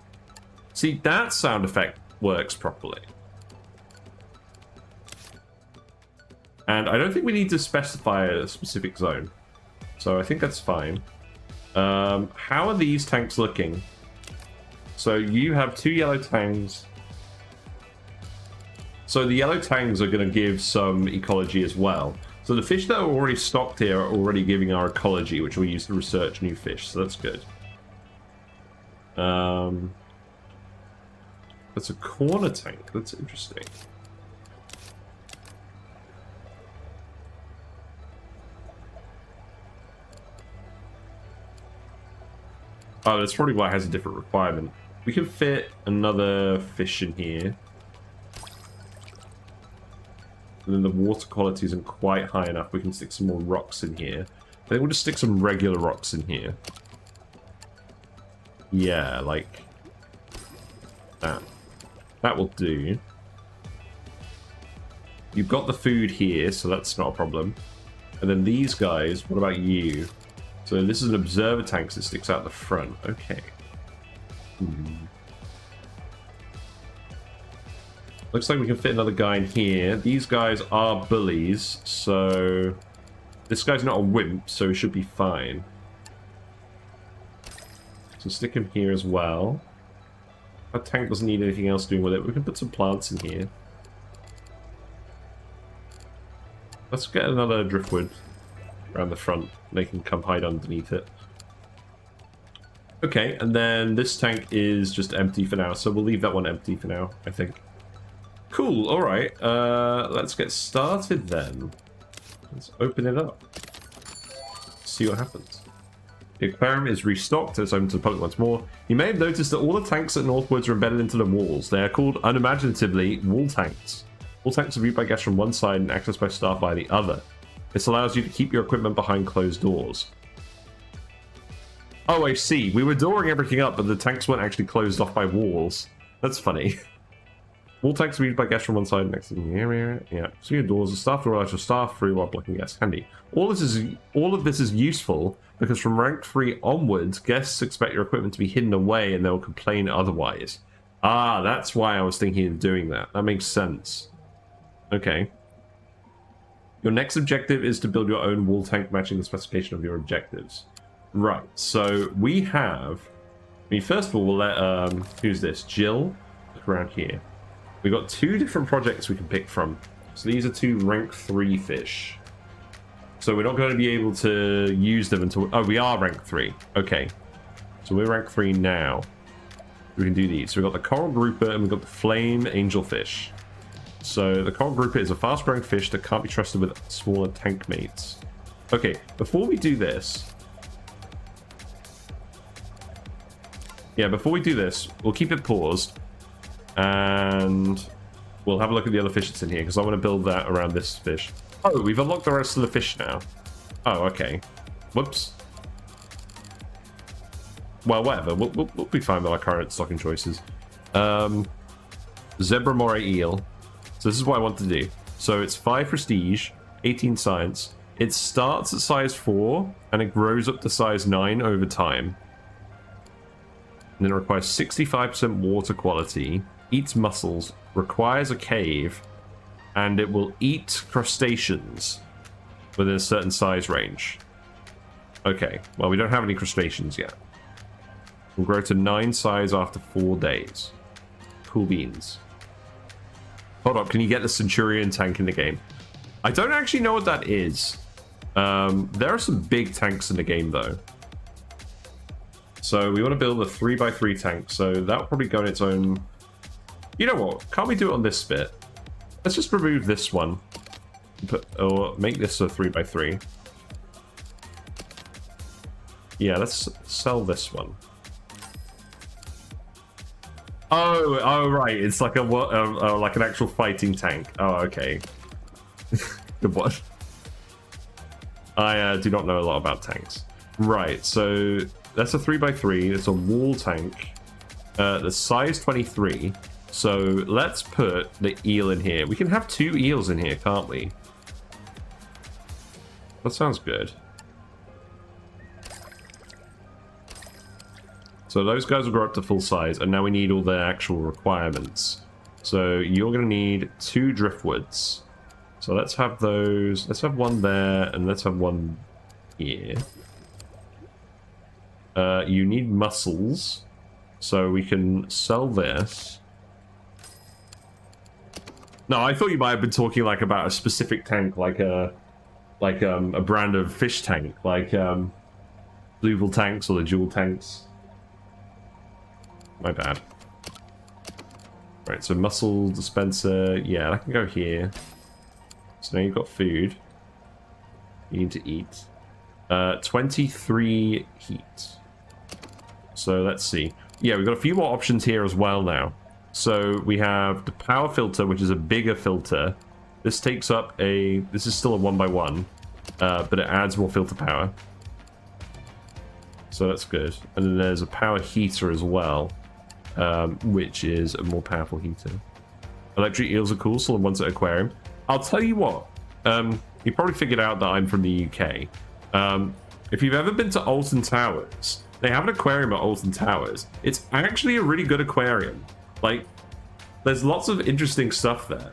See, that sound effect works properly. And I don't think we need to specify a specific zone. So I think that's fine. How are these tanks looking? So you have 2 yellow tangs. So the yellow tangs are going to give some ecology as well. So the fish that are already stocked here are already giving our ecology, which we'll use to research new fish. So that's good. That's a corner tank. That's interesting. Oh, that's probably why it has a different requirement. We can fit another fish in here. And then the water quality isn't quite high enough. We can stick some more rocks in here. I think we'll just stick some regular rocks in here. Yeah, like that. That will do. You've got the food here, so that's not a problem. And then these guys, what about you? So this is an observer tank that sticks out the front. Okay. Looks like we can fit another guy in here. These guys are bullies, so this guy's not a wimp, so he should be fine. So stick him here as well. Our tank doesn't need anything else doing with it. We can put some plants in here. Let's get another driftwood around the front. They can come hide underneath it. Okay, and then this tank is just empty for now, so we'll leave that one empty for now, I think. Cool, alright. Let's get started then. Let's open it up. See what happens. The aquarium is restocked, it's open to the public once more. You may have noticed that all the tanks at Northwoods are embedded into the walls. They are called, unimaginatively, wall tanks. Wall tanks are viewed by guests from one side and accessed by staff by the other. This allows you to keep your equipment behind closed doors. Oh, I see. We were dooring everything up, but the tanks weren't actually closed off by walls. That's funny. Wall tanks are viewed by guests from one side and next to the area. Yeah. So your doors, the staff door allows your staff through while blocking guests. Handy. All of this is useful because from rank 3 onwards, guests expect your equipment to be hidden away and they'll complain otherwise. Ah, that's why I was thinking of doing that. That makes sense. Okay. Your next objective is to build your own wall tank matching the specification of your objectives. Right, so we have... I mean, first of all, we'll let... who's this? Jill? Look around here. We've got 2 different projects we can pick from. So these are 2 rank 3 fish. So we're not going to be able to use them until... Oh, we are rank 3. Okay. So we're rank 3 now. We can do these. So we've got the coral grouper and we've got the flame angelfish. So the coral grouper is a fast-growing fish that can't be trusted with smaller tank mates. Okay, before we do this... Yeah, before we do this, we'll keep it paused. And we'll have a look at the other fish that's in here, because I want to build that around this fish. Oh, we've unlocked the rest of the fish now. Oh, okay. Whoops. Well, whatever. We'll be fine with our current stocking choices. Zebra moray eel. So this is what I want to do. So it's 5 prestige, 18 science. It starts at size 4 and it grows up to size 9 over time. And then it requires 65% water quality, eats mussels, requires a cave, and it will eat crustaceans within a certain size range. Okay, well, we don't have any crustaceans yet. We'll grow to 9 size after 4 days. Cool beans. Hold up, can you get the Centurion tank in the game? I don't actually know what that is. There are some big tanks in the game, though. So we want to build a 3x3 tank, so that will probably go in its own... You know what? Can't we do it on this bit? Let's just remove this one. Or make this a 3x3. Yeah, let's sell this one. Oh, right. It's like like an actual fighting tank. Oh, okay. Good one. I do not know a lot about tanks. Right, so that's a 3x3. It's a wall tank. The size 23. So let's put the eel in here. We can have 2 eels in here, can't we? That sounds good. So those guys will grow up to full size, and now we need all their actual requirements. So you're going to need 2 driftwoods. So let's have those. Let's have one there, and let's have one here. You need mussels, so we can sell this. No, I thought you might have been talking like about a specific tank, like a brand of fish tank, like Blueville tanks or the jewel tanks. My bad. Right, so mussel dispenser. Yeah, that can go here. So now you've got food. You need to eat. 23 heat. So let's see. Yeah, we've got a few more options here as well now. So we have the power filter, which is a bigger filter. This takes up a... This is still a 1x1. But it adds more filter power. So that's good. And then there's a power heater as well. Which is a more powerful heater. Electric eels are cool, so the ones at aquarium. I'll tell you what. You probably figured out that I'm from the UK. If you've ever been to Alton Towers, they have an aquarium at Alton Towers. It's actually a really good aquarium. Like, there's lots of interesting stuff there.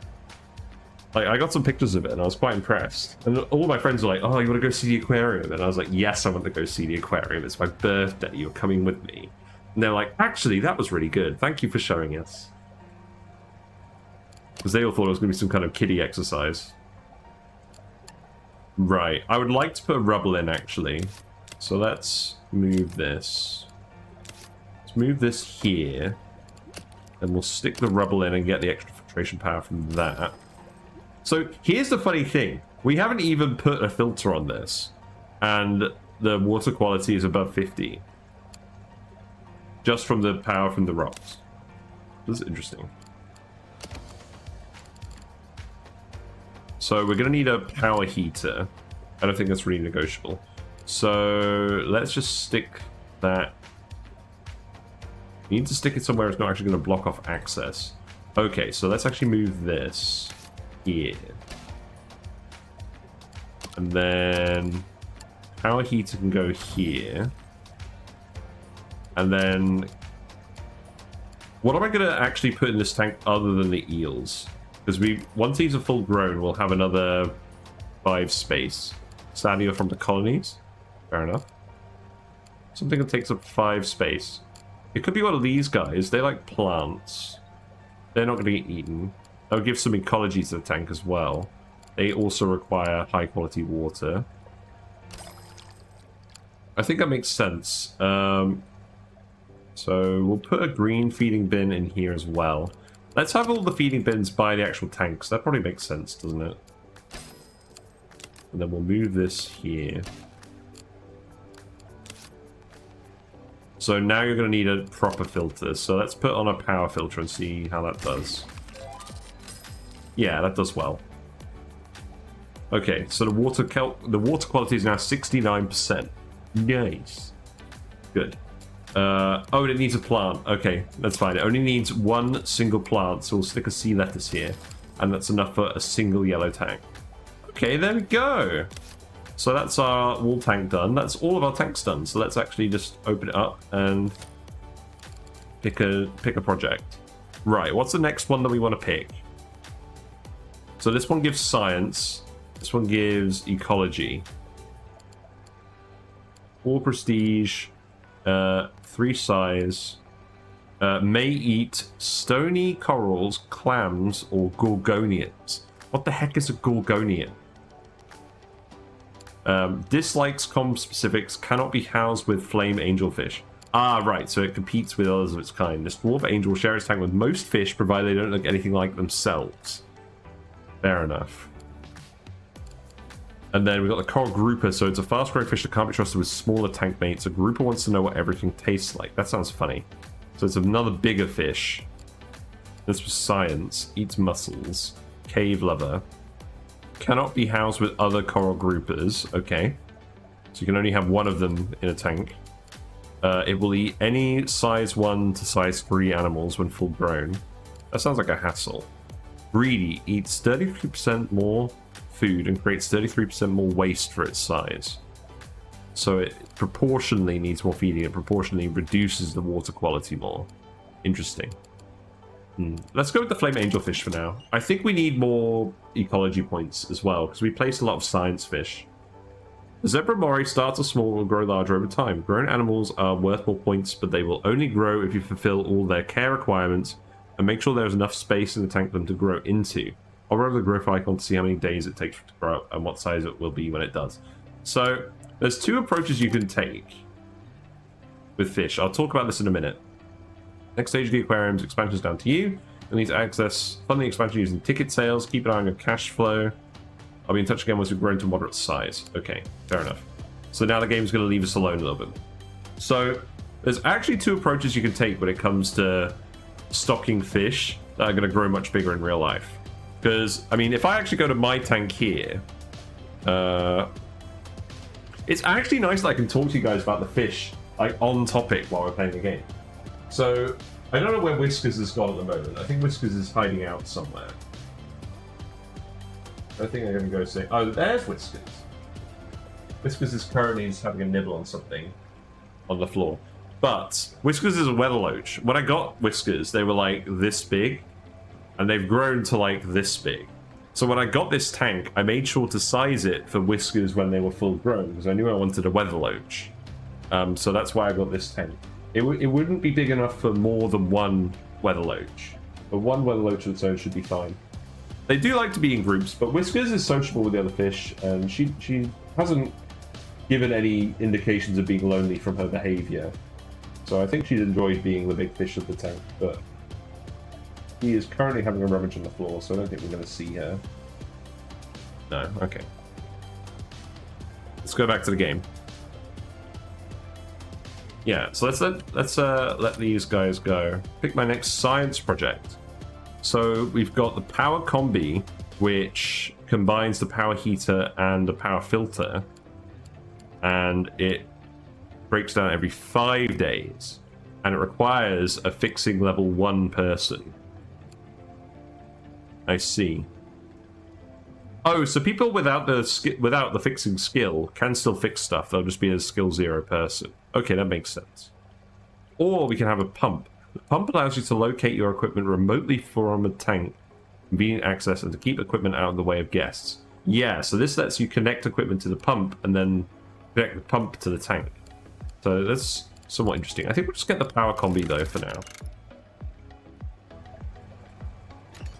Like, I got some pictures of it and I was quite impressed. And all my friends were like, oh, you want to go see the aquarium? And I was like, yes, I want to go see the aquarium. It's my birthday. You're coming with me. And they're like, actually, that was really good. Thank you for showing us. Because they all thought it was going to be some kind of kiddie exercise. Right. I would like to put a rubble in, actually. So let's move this. Let's move this here. And we'll stick the rubble in and get the extra filtration power from that. So here's the funny thing. We haven't even put a filter on this. And the water quality is above 50. Just from the power from the rocks. This is interesting. So we're going to need a power heater. I don't think that's really negotiable. So let's just stick that. We need to stick it somewhere it's not actually going to block off access. Okay, so let's actually move this here. And then power heater can go here. And then what am I going to actually put in this tank other than the eels? Because once these are full grown, we'll have another 5 space. Sadly, from the colonies. Fair enough. Something that takes up 5 space. It could be one of these guys. They like plants. They're not going to get eaten. I'll give some ecology to the tank as well. They also require high quality water. I think that makes sense. So we'll put a green feeding bin in here as well. Let's have all the feeding bins by the actual tanks. That probably makes sense, doesn't it? And then we'll move this here. So now you're going to need a proper filter. So let's put on a power filter and see how that does. Yeah, that does well. Okay, so the water quality is now 69%. Nice. Good. Oh, it needs a plant. Okay, that's fine. It only needs one single plant, so we'll stick a sea lettuce here. And that's enough for a single yellow tank. Okay, there we go. So that's our wall tank done. That's all of our tanks done. So let's actually just open it up and pick a project. Right, what's the next one that we want to pick? So this one gives science. This one gives ecology. 4 prestige. 3 size. May eat stony corals, clams, or gorgonians. What the heck is a gorgonian? Dislikes comb specifics, cannot be housed with flame angelfish. Ah, right, so it competes with others of its kind. This dwarf angel will share its tank with most fish, provided they don't look anything like themselves. Fair enough. And then we've got the coral grouper, so it's a fast-growing fish that can't be trusted with smaller tank mates. A grouper wants to know what everything tastes like. That sounds funny. So it's another bigger fish. This was science. Eats mussels. Cave lover. Cannot be housed with other coral groupers. Okay. So you can only have one of them in a tank. It will eat any size 1 to size 3 animals when full grown. That sounds like a hassle. Greedy. Eats 33% more food and creates 33% more waste for its size. So it proportionally needs more feeding. It proportionally reduces the water quality more. Interesting. Let's go with the flame angelfish for now. I think we need more ecology points as well, because we placed a lot of science fish. The zebra moray starts off small and will grow larger over time. Grown animals are worth more points, but they will only grow if you fulfill all their care requirements and make sure there is enough space in the tank for them to grow into. I'll run over the growth icon to see how many days it takes to grow up and what size it will be when it does. So there's 2 approaches you can take with fish. I'll talk about this in a minute. Next stage of the aquarium's expansion is down to you. You'll need to fund the expansion using ticket sales. Keep an eye on your cash flow. I'll be in touch again once we've grown to moderate size. Okay, fair enough. So now the game's going to leave us alone a little bit. So there's actually 2 approaches you can take when it comes to stocking fish that are going to grow much bigger in real life. Because, I mean, if I actually go to my tank here, it's actually nice that I can talk to you guys about the fish, like, on topic while we're playing the game. So, I don't know where Whiskers has gone at the moment. I think Whiskers is hiding out somewhere. I think I'm going to go say... Oh, there's Whiskers. Whiskers is currently just having a nibble on something on the floor. But, Whiskers is a weather loach. When I got Whiskers, they were, like, this big. And they've grown to, like, this big. So when I got this tank, I made sure to size it for Whiskers when they were full grown, because I knew I wanted a weather loach. So that's why I got this tank. It wouldn't be big enough for more than one weather loach. But one weather loach on its own should be fine. They do like to be in groups, but Whiskers is sociable with the other fish, and she hasn't given any indications of being lonely from her behavior. So I think she'd enjoyed being the big fish of the tank, but he is currently having a rummage on the floor, so I don't think we're going to see her. No, okay. Let's go back to the game. Yeah, so let's let these guys go. Pick my next science project. So we've got the power combi, which combines the power heater and the power filter, and it breaks down every 5 days, and it requires a fixing level 1 person. I see. Oh, so people without the fixing skill can still fix stuff. They'll just be a skill 0 person. Okay, that makes sense. Or we can have a pump. The pump allows you to locate your equipment remotely from a tank, convenient access, and to keep equipment out of the way of guests. Yeah, so this lets you connect equipment to the pump and then connect the pump to the tank. So that's somewhat interesting. I think we'll just get the power combi though for now.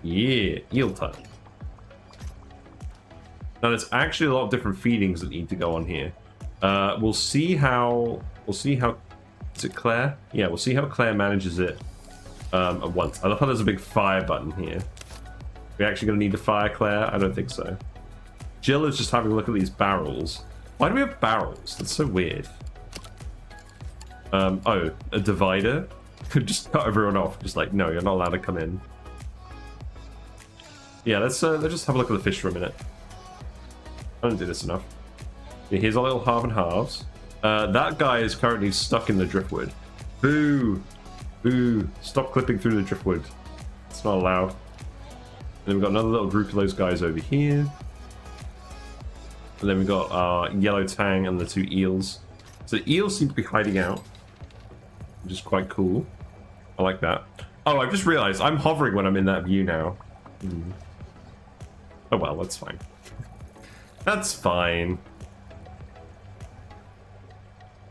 Yeah, yield time. Now there's actually a lot of different feedings that need to go on here. We'll see how is it Claire? Yeah, we'll see how Claire manages it at once. I love how there's a big fire button here. We're actually going to need to fire Claire? I don't think so. Jill is just having a look at these barrels. Why do we have barrels? That's so weird. Oh, a divider? Could just cut everyone off. Just like, no, you're not allowed to come in. Yeah, let's just have a look at the fish for a minute. I don't do this enough. Yeah, here's our little half and halves. That guy is currently stuck in the driftwood. Boo! Boo! Stop clipping through the driftwood. It's not allowed. And then we've got another little group of those guys over here. And then we've got our yellow tang and the 2 eels. So the eels seem to be hiding out, which is quite cool. I like that. Oh, I've just realized I'm hovering when I'm in that view now. Oh well, that's fine. That's fine.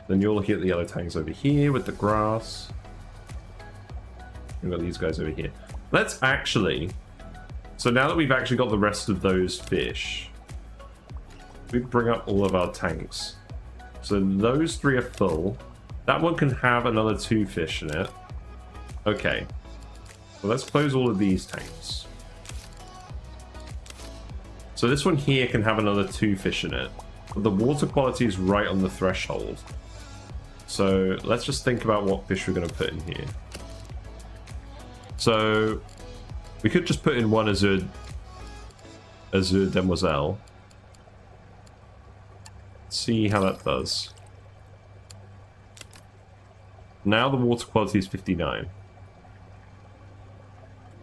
Then you're looking at the yellow tangs over here with the grass. We've got these guys over here. Let's actually... So now that we've actually got the rest of those fish, we bring up all of our tanks. So those 3 are full. That one can have another 2 fish in it. Okay. So let's close all of these tanks. So this one here can have another 2 fish in it. But the water quality is right on the threshold. So let's just think about what fish we're going to put in here. So we could just put in one Azure Demoiselle. See how that does. Now the water quality is 59.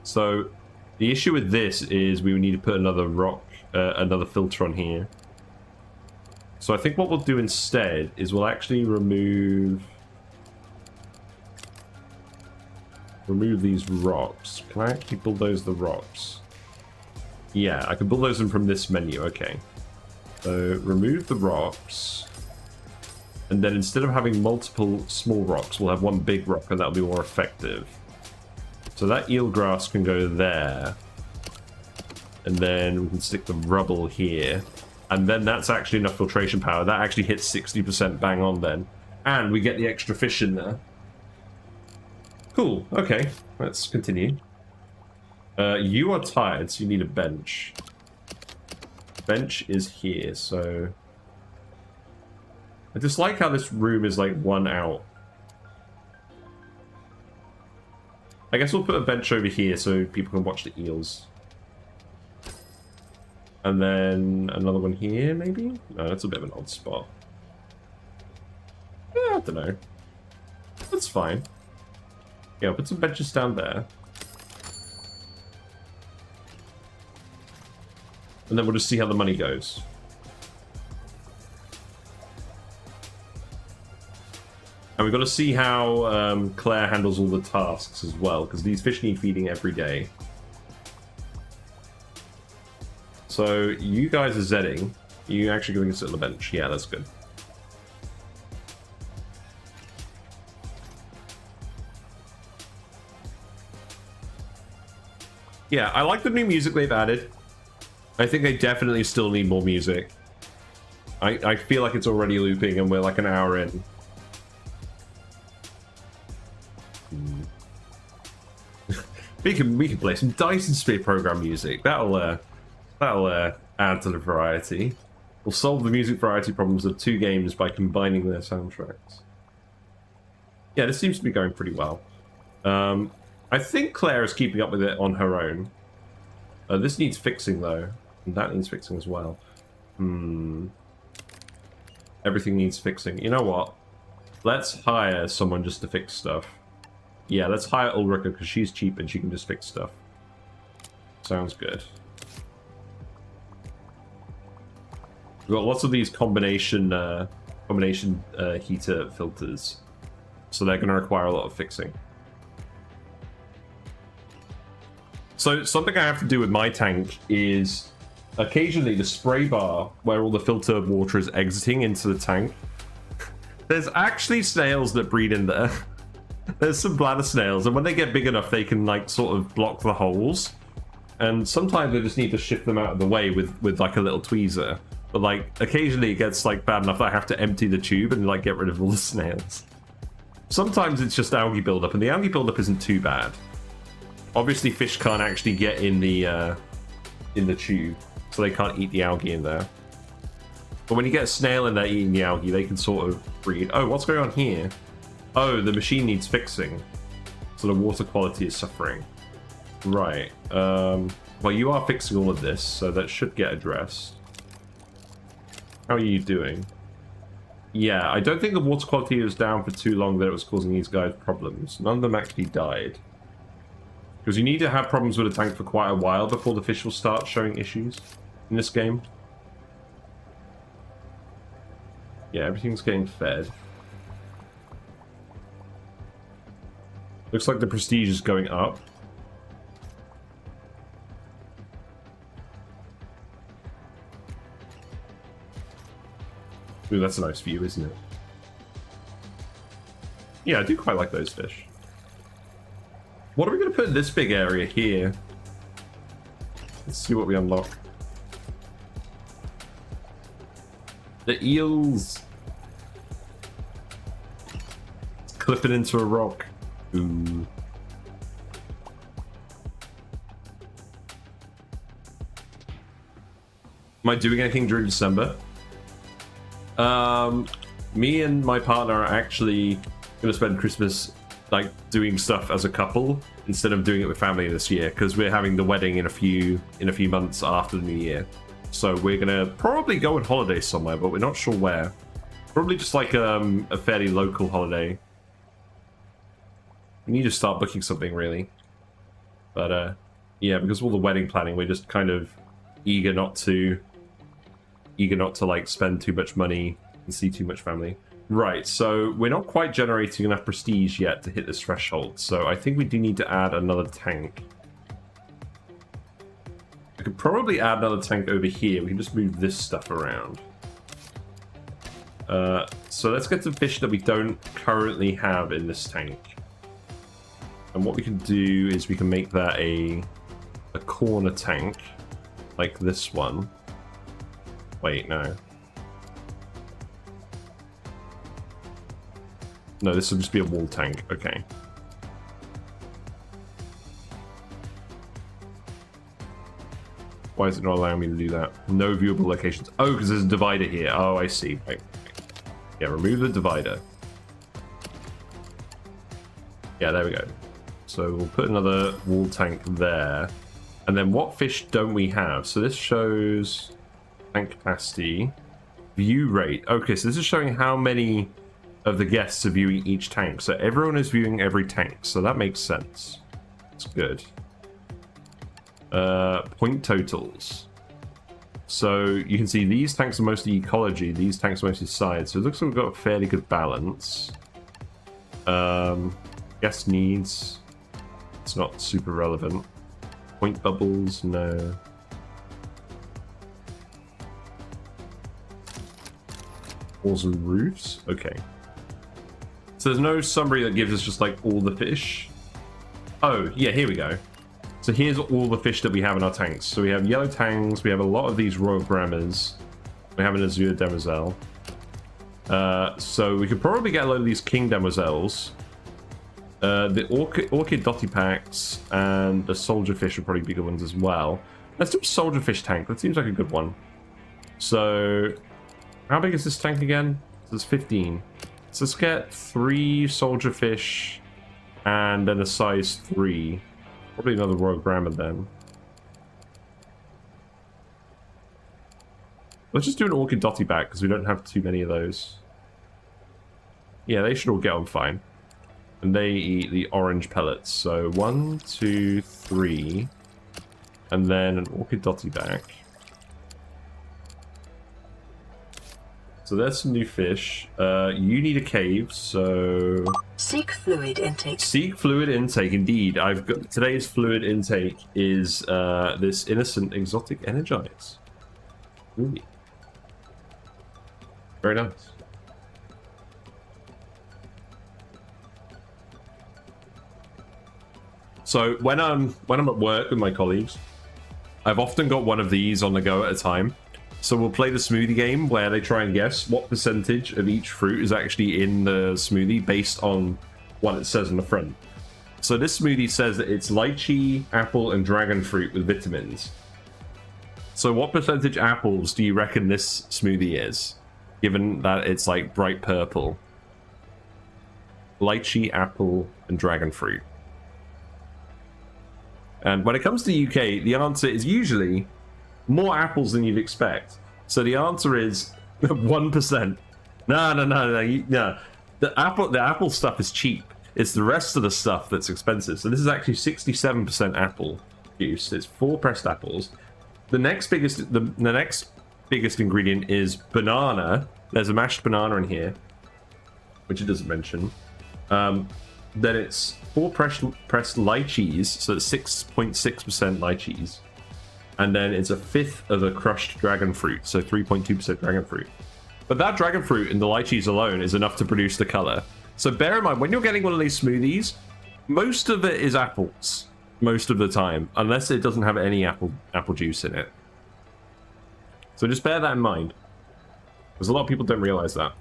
So the issue with this is we would need to put another rock, another filter on here. So I think what we'll do instead is we'll actually remove these rocks. Can I actually bulldoze the rocks? Yeah, I can bulldoze them from this menu. Okay. So remove the rocks. And then instead of having multiple small rocks, we'll have one big rock, and that'll be more effective. So that eelgrass can go there. And then we can stick the rubble here. And then that's actually enough filtration power. That actually hits 60% bang on then. And we get the extra fish in there. Cool. Okay. Let's continue. You are tired, so you need a bench. Bench is here, so... I just like how this room is like one out. I guess we'll put a bench over here so people can watch the eels. And then another one here, maybe? No, that's a bit of an odd spot. Yeah, I don't know. That's fine. Yeah, I'll put some benches down there. And then we'll just see how the money goes. And we've got to see how Claire handles all the tasks as well, because these fish need feeding every day. So you guys are Zedding. You actually going to sit on the bench? Yeah, that's good. Yeah, I like the new music they've added. I think they definitely still need more music. I feel like it's already looping and we're like an hour in. We can play some Dyson Sphere program music. That'll add to the variety. We'll solve the music variety problems of 2 games by combining their soundtracks. Yeah, this seems to be going pretty well. I think Claire is keeping up with it on her own. This needs fixing though, and that needs fixing as well. Everything needs fixing. You know what? Let's hire someone just to fix stuff. Yeah, let's hire Ulrika because she's cheap and she can just fix stuff. Sounds good. We've got lots of these combination heater filters, so they're going to require a lot of fixing. So something I have to do with my tank is occasionally the spray bar where all the filtered water is exiting into the tank. There's actually snails that breed in there. There's some bladder snails, and when they get big enough, they can like sort of block the holes. And sometimes I just need to shift them out of the way with like a little tweezer. But like occasionally it gets like bad enough that I have to empty the tube and like get rid of all the snails. Sometimes it's just algae buildup, and the algae buildup isn't too bad. Obviously, fish can't actually get in the tube, so they can't eat the algae in there. But when you get a snail in there eating the algae, they can sort of breed. Oh, what's going on here? Oh, the machine needs fixing, so the water quality is suffering. Right. Well, you are fixing all of this, so that should get addressed. How are you doing? Yeah, I don't think the water quality was down for too long that it was causing these guys problems. None of them actually died. Because you need to have problems with a tank for quite a while before the fish will start showing issues in this game. Yeah, everything's getting fed. Looks like the prestige is going up. Ooh, that's a nice view, isn't it? Yeah, I do quite like those fish. What are we going to put in this big area here? Let's see what we unlock. The eels. Let's clip it into a rock. Ooh. Am I doing anything during December? Me and my partner are actually going to spend Christmas like doing stuff as a couple instead of doing it with family this year, because we're having the wedding in a few months after the new year. So we're gonna probably go on holiday somewhere, but we're not sure where. Probably just like a fairly local holiday. We need to start booking something really, but yeah, because of all the wedding planning, we're just kind of eager not to like spend too much money and see too much family. Right, so we're not quite generating enough prestige yet to hit this threshold, so I think we do need to add another tank. I could probably add another tank over here. We can just move this stuff around. So let's get to fish that we don't currently have in this tank. And what we can do is we can make that a corner tank, like this one. Wait, no. No, this will just be a wall tank. Okay. Why is it not allowing me to do that? No viewable locations. Oh, because there's a divider here. Oh, I see. Right. Yeah, remove the divider. Yeah, there we go. So we'll put another wall tank there. And then what fish don't we have? So this shows tank capacity, view rate. Okay, so this is showing how many of the guests are viewing each tank. So everyone is viewing every tank. So that makes sense. It's good. Point totals. So you can see these tanks are mostly ecology. These tanks are mostly science. So it looks like we've got a fairly good balance. Guest needs. It's not super relevant. Point bubbles, no. Walls and roofs, okay. So there's no summary that gives us just like all the fish. Oh, yeah, here we go. So here's all the fish that we have in our tanks. So we have yellow tangs, we have a lot of these royal grammars, we have an azure demoiselle. So we could probably get a load of these king demoiselles. The orchid dotty packs and the soldier fish would probably be good ones as well. Let's do a soldier fish tank, that seems like a good one. So how big is this tank again? So it's 15. So let's get 3 soldier fish and then a size 3. Probably another royal grammar then. Let's just do an orchid dotty back because we don't have too many of those. Yeah, they should all get on fine. And they eat the orange pellets. So 1, 2, 3. And then an orchid dotty back. So there's some new fish. You need a cave, so... Seek fluid intake. Seek fluid intake, indeed. I've got today's fluid intake is this innocent exotic energize. Ooh. Very nice. So when I'm at work with my colleagues, I've often got one of these on the go at a time. So we'll play the smoothie game where they try and guess what percentage of each fruit is actually in the smoothie based on what it says on the front. So this smoothie says that it's lychee, apple, and dragon fruit with vitamins. So what percentage apples do you reckon this smoothie is, given that it's like bright purple? Lychee, apple, and dragon fruit. And when it comes to the UK, the answer is usually more apples than you'd expect. So the answer is 1%. No. The apple stuff is cheap. It's the rest of the stuff that's expensive. So this is actually 67% apple juice. It's 4 pressed apples. The next biggest ingredient is banana. There's a mashed banana in here, which it doesn't mention. Then it's 4 pressed lychees, so it's 6.6% lychees. And then it's a 1/5 of a crushed dragon fruit, so 3.2% dragon fruit. But that dragon fruit and the lychees alone is enough to produce the color. So bear in mind, when you're getting one of these smoothies, most of it is apples, most of the time, unless it doesn't have any apple juice in it. So just bear that in mind, because a lot of people don't realize that.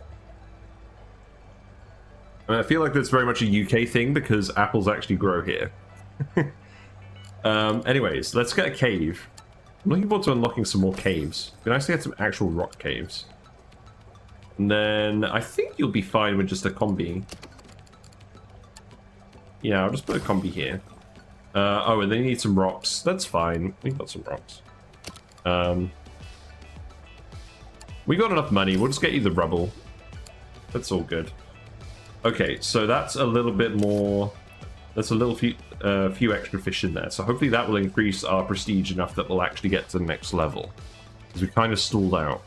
And I feel like that's very much a UK thing, because apples actually grow here. Anyways, let's get a cave. I'm looking forward to unlocking some more caves. It'd be nice to get some actual rock caves. And then I think you'll be fine with just a combi. Yeah, I'll just put a combi here. Oh, and then you need some rocks. That's fine. We've got some rocks. We got enough money. We'll just get you the rubble. That's all good. Okay, so that's a little bit more. That's a few extra fish in there. So hopefully that will increase our prestige enough that we'll actually get to the next level. Because we kind of stalled out.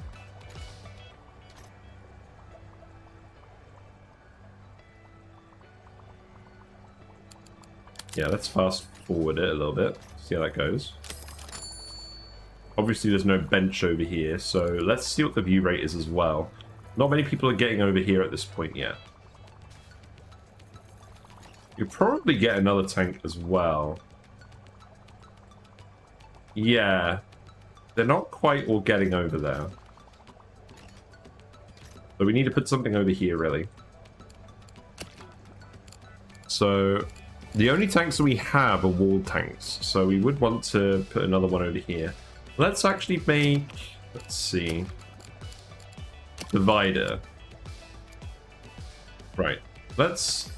Yeah, let's fast forward it a little bit. See how that goes. Obviously, there's no bench over here, so let's see what the view rate is as well. Not many people are getting over here at this point yet. You'll probably get another tank as well. Yeah. They're not quite all getting over there. So we need to put something over here, really. So the only tanks that we have are wall tanks. So we would want to put another one over here. Let's actually make... Let's see. Divider. Right. Let's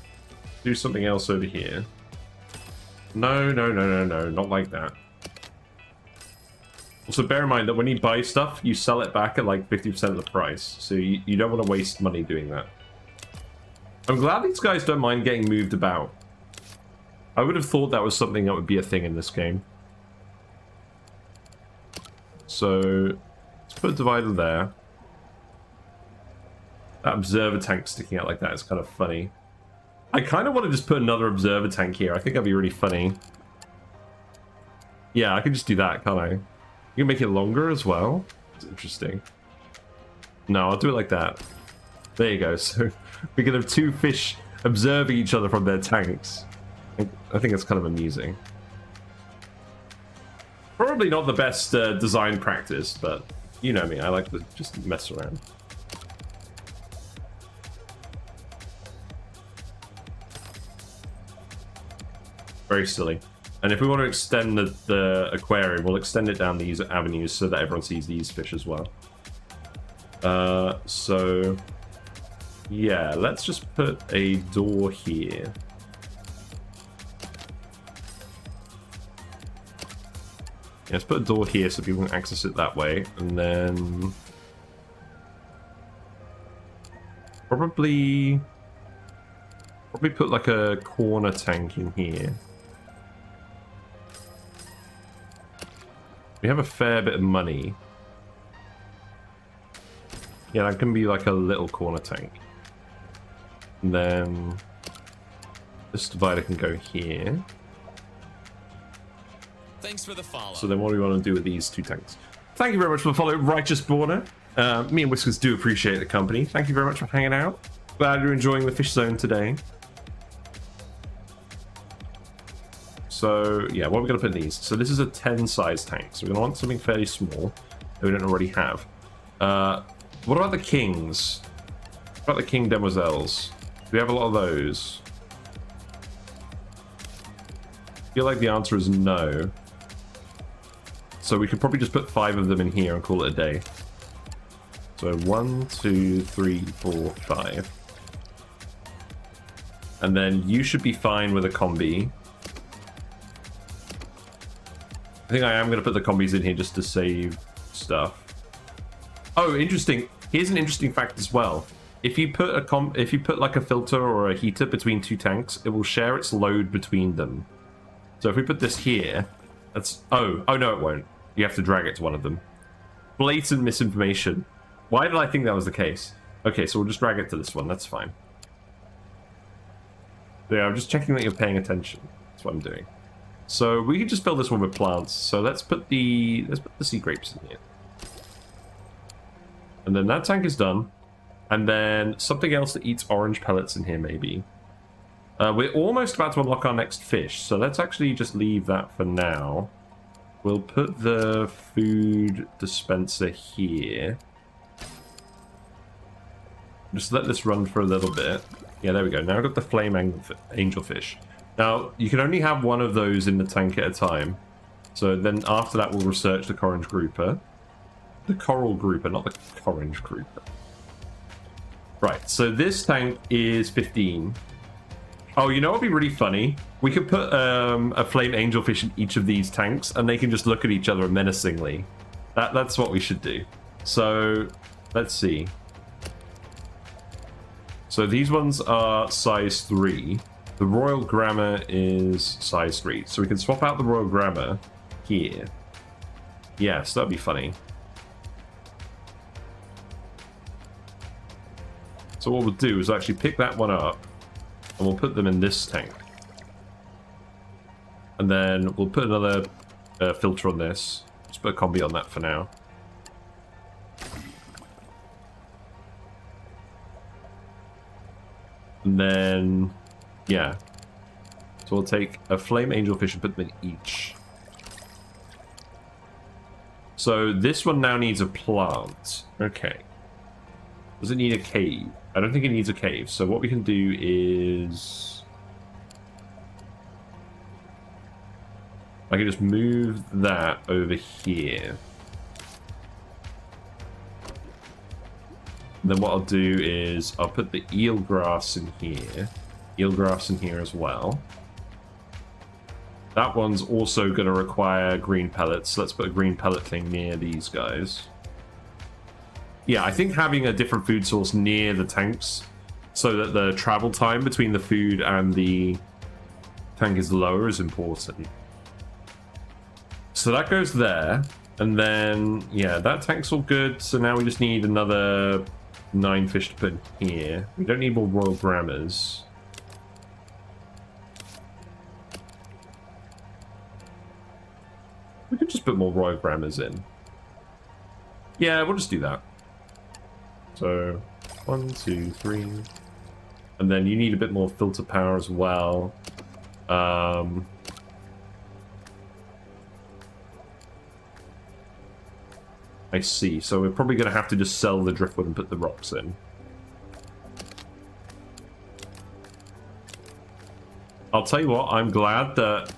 do something else over here. No. Not like that. Also, bear in mind that when you buy stuff, you sell it back at like 50% of the price. So you don't want to waste money doing that. I'm glad these guys don't mind getting moved about. I would have thought that was something that would be a thing in this game. So let's put a divider there. That observer tank sticking out like that is kind of funny. I kind of want to just put another observer tank here. I think that'd be really funny. Yeah, I can just do that, can't I? You can make it longer as well. It's interesting. No, I'll do it like that. There you go. So we can have 2 fish observing each other from their tanks. I think it's kind of amusing. Probably not the best design practice, but you know me. I like to just mess around. Very silly. And if we want to extend the aquarium, we'll extend it down these avenues so that everyone sees these fish as well. So yeah, let's just put a door here. Yeah, let's put a door here so people can access it that way, and then probably put like a corner tank in here. We have a fair bit of money. Yeah, that can be like a little corner tank. And then this divider can go here. Thanks for the follow. So then what do we want to do with these 2 tanks? Thank you very much for the follow, Righteous Border. Me and Whiskers do appreciate the company. Thank you very much for hanging out. Glad you're enjoying the fish zone today. So yeah, what are we going to put in these? So this is a 10 size tank. So we're going to want something fairly small that we don't already have. What about the kings? What about the king demoiselles? Do we have a lot of those? I feel like the answer is no. So we could probably just put 5 of them in here and call it a day. So 1, 2, 3, 4, 5. And then you should be fine with a combi. I think I am going to put the combis in here just to save stuff. Oh, interesting. Here's an interesting fact as well. if you put like a filter or a heater between two tanks, it will share its load between them. So if we put this here, that's oh no, it won't. You have to drag it to one of them. Blatant misinformation. Why did I think that was the case? Okay, so we'll just drag it to this one. That's fine. Yeah, I'm just checking that you're paying attention. That's what I'm doing. So we can just fill this one with plants. So let's put the sea grapes in here. And then that tank is done. And then something else that eats orange pellets in here, maybe. We're almost about to unlock our next fish, so let's actually just leave that for now. We'll put the food dispenser here. Just let this run for a little bit. Yeah, there we go. Now I've got the flame angelfish. Now, you can only have one of those in the tank at a time. So then after that, we'll research the orange grouper. The coral grouper, not the orange grouper. Right, so this tank is 15. Oh, you know what would be really funny? We could put a flame angelfish in each of these tanks, and they can just look at each other menacingly. That's what we should do. So, let's see. So these ones are size 3. The Royal Grammar is size 3. So we can swap out the Royal Grammar here. Yes, that'd be funny. So what we'll do is actually pick that one up, and we'll put them in this tank. And then we'll put another filter on this. Just put a combi on that for now. And then, yeah. So we'll take a flame angelfish and put them in each. So this one now needs a plant. Okay. Does it need a cave? I don't think it needs a cave. So what we can do is... I can just move that over here. And then what I'll do is I'll put the eelgrass in here. Eelgrass in here as well. That one's also going to require green pellets. Let's put a green pellet thing near these guys. Yeah, I think having a different food source near the tanks so that the travel time between the food and the tank is lower is important. So that goes there. And then, yeah, that tank's all good. So now we just need another 9 fish to put in here. We don't need more Royal Grammars. We could just put more Royal Grammars in. Yeah, we'll just do that. So, 1, 2, 3. And then you need a bit more filter power as well. I see. So we're probably going to have to just sell the driftwood and put the rocks in. I'll tell you what, I'm glad that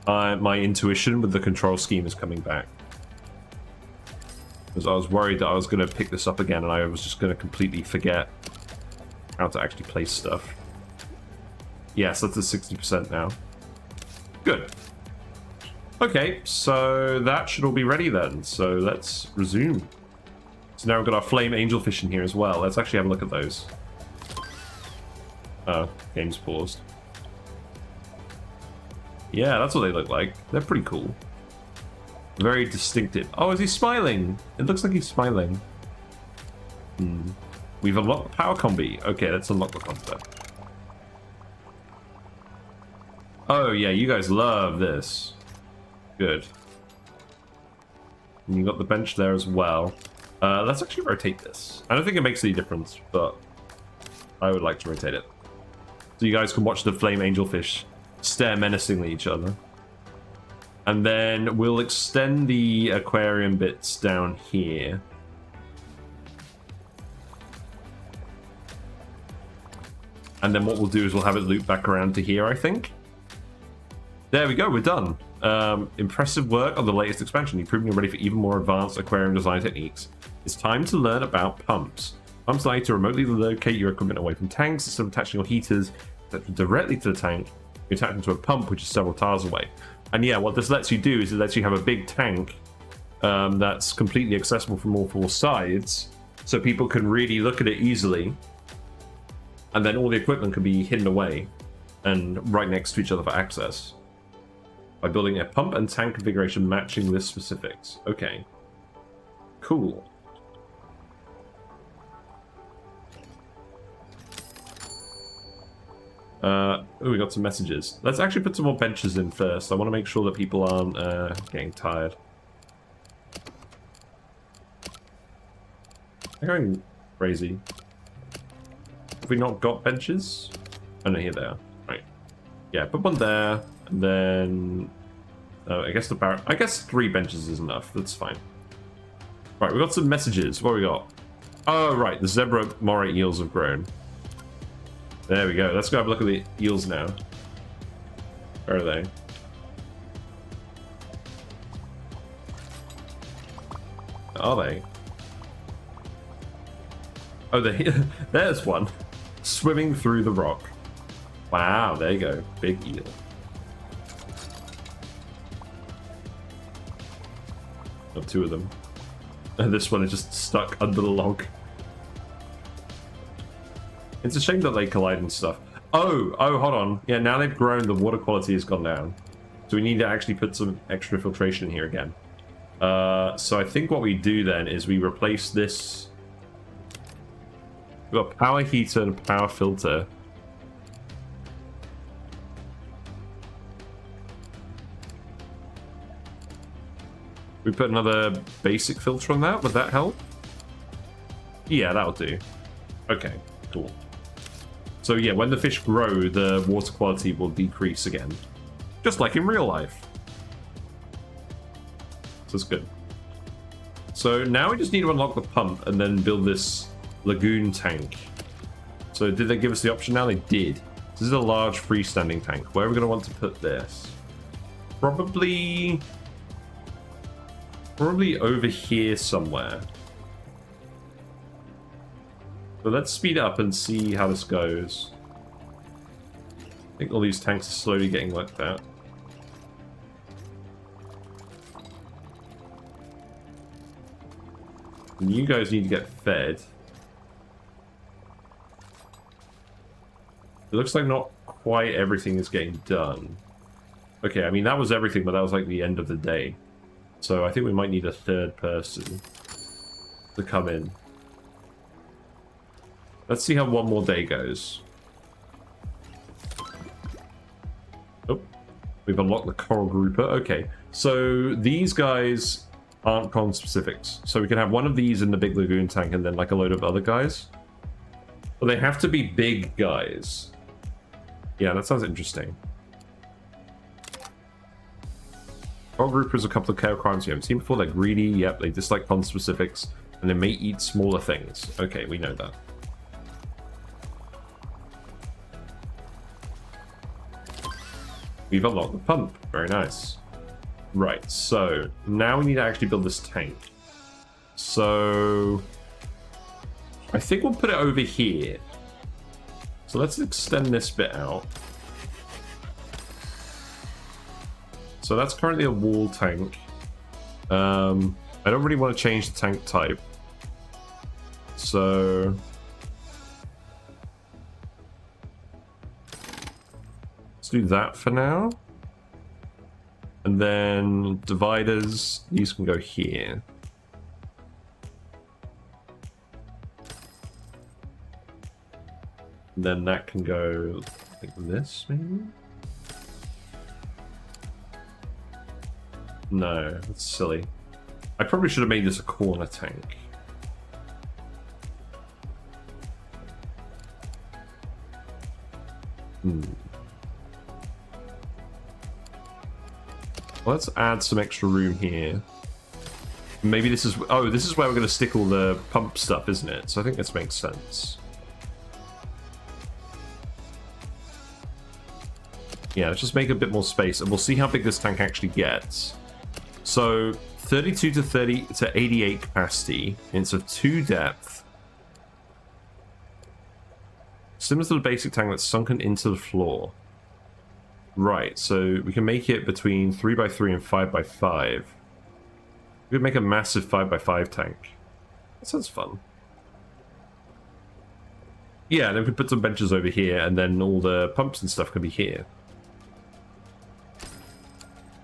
my intuition with the control scheme is coming back. Because I was worried that I was going to pick this up again and I was just going to completely forget how to actually place stuff. Yes, that's at 60% now. Good. Okay, so that should all be ready then. So let's resume. So now we've got our flame angelfish in here as well. Let's actually have a look at those. Oh, game's paused. Yeah, that's what they look like. They're pretty cool. Very distinctive. Oh, is he smiling? It looks like he's smiling. We've unlocked the power combi. Okay, let's unlock the concept. Oh, yeah, you guys love this. Good. And you got the bench there as well. Let's actually rotate this. I don't think it makes any difference, but I would like to rotate it. So you guys can watch the flame angelfish stare menacingly at each other. And then we'll extend the aquarium bits down here. And then what we'll do is we'll have it loop back around to here, I think. There we go, we're done. Impressive work on the latest expansion. You've proven you're ready for even more advanced aquarium design techniques. It's time to learn about pumps. Pumps allow you to remotely locate your equipment away from tanks instead of attaching your heaters directly to the tank. You attach them to a pump which is several tiles away. And yeah, what this lets you do is it lets you have a big tank that's completely accessible from all 4 sides, so people can really look at it easily And then all the equipment can be hidden away and right next to each other for access. By building a pump and tank configuration matching this specifics. Okay. Cool. Oh, we got some messages. Let's actually put some more benches in first. I want to make sure that people aren't getting tired. They're going crazy. Have we not got benches? Oh no, here they are. Right. Yeah, put one there, and then I guess I guess 3 benches is enough. That's fine. Right, we got some messages. What we got? Oh right, the zebra moray eels have grown. There we go. Let's go have a look at the eels now. Where are they? Are they? Oh, there's one. Swimming through the rock. Wow, there you go. Big eel. Got 2 of them. And this one is just stuck under the log. It's a shame that they collide and stuff. Oh, hold on. Yeah, now they've grown, the water quality has gone down. So we need to actually put some extra filtration in here again. So I think what we do then is we replace this. We've got power heater and power filter. We put another basic filter on that. Would that help? Yeah, that'll do. Okay, cool. So yeah, when the fish grow, the water quality will decrease again. Just like in real life. So it's good. So now we just need to unlock the pump and then build this lagoon tank. So did they give us the option now? They did. This is a large freestanding tank. Where are we going to want to put this? Probably over here somewhere. But let's speed up and see how this goes. I think all these tanks are slowly getting worked out. And you guys need to get fed. It looks like not quite everything is getting done. Okay, I mean, that was everything, but that was like the end of the day. So I think we might need a 3rd person to come in. Let's see how one more day goes. Oh, we've unlocked the coral grouper. Okay, so these guys aren't con specifics. So we can have one of these in the big lagoon tank and then like a load of other guys. But they have to be big guys. Yeah, that sounds interesting. Coral groupers, a couple of chaos crimes you haven't seen before. They're greedy. Yep, they dislike con specifics. And they may eat smaller things. Okay, we know that. We've unlocked the pump. Very nice. Right, so now we need to actually build this tank. So I think we'll put it over here. So let's extend this bit out. So that's currently a wall tank. I don't really want to change the tank type. So let's do that for now. And then dividers, these can go here. And then that can go like this, maybe? No, that's silly. I probably should have made this a corner tank. Let's add some extra room here. Maybe this is... Oh, this is where we're going to stick all the pump stuff, isn't it? So I think this makes sense. Yeah, let's just make a bit more space, and we'll see how big this tank actually gets. So, 32 to 88 capacity. It's of 2 depth. Similar to the basic tank that's sunken into the floor. Right, so we can make it between 3x3 and 5x5. We could make a massive 5x5 tank. That sounds fun. Yeah, and then we could put some benches over here, and then all the pumps and stuff could be here.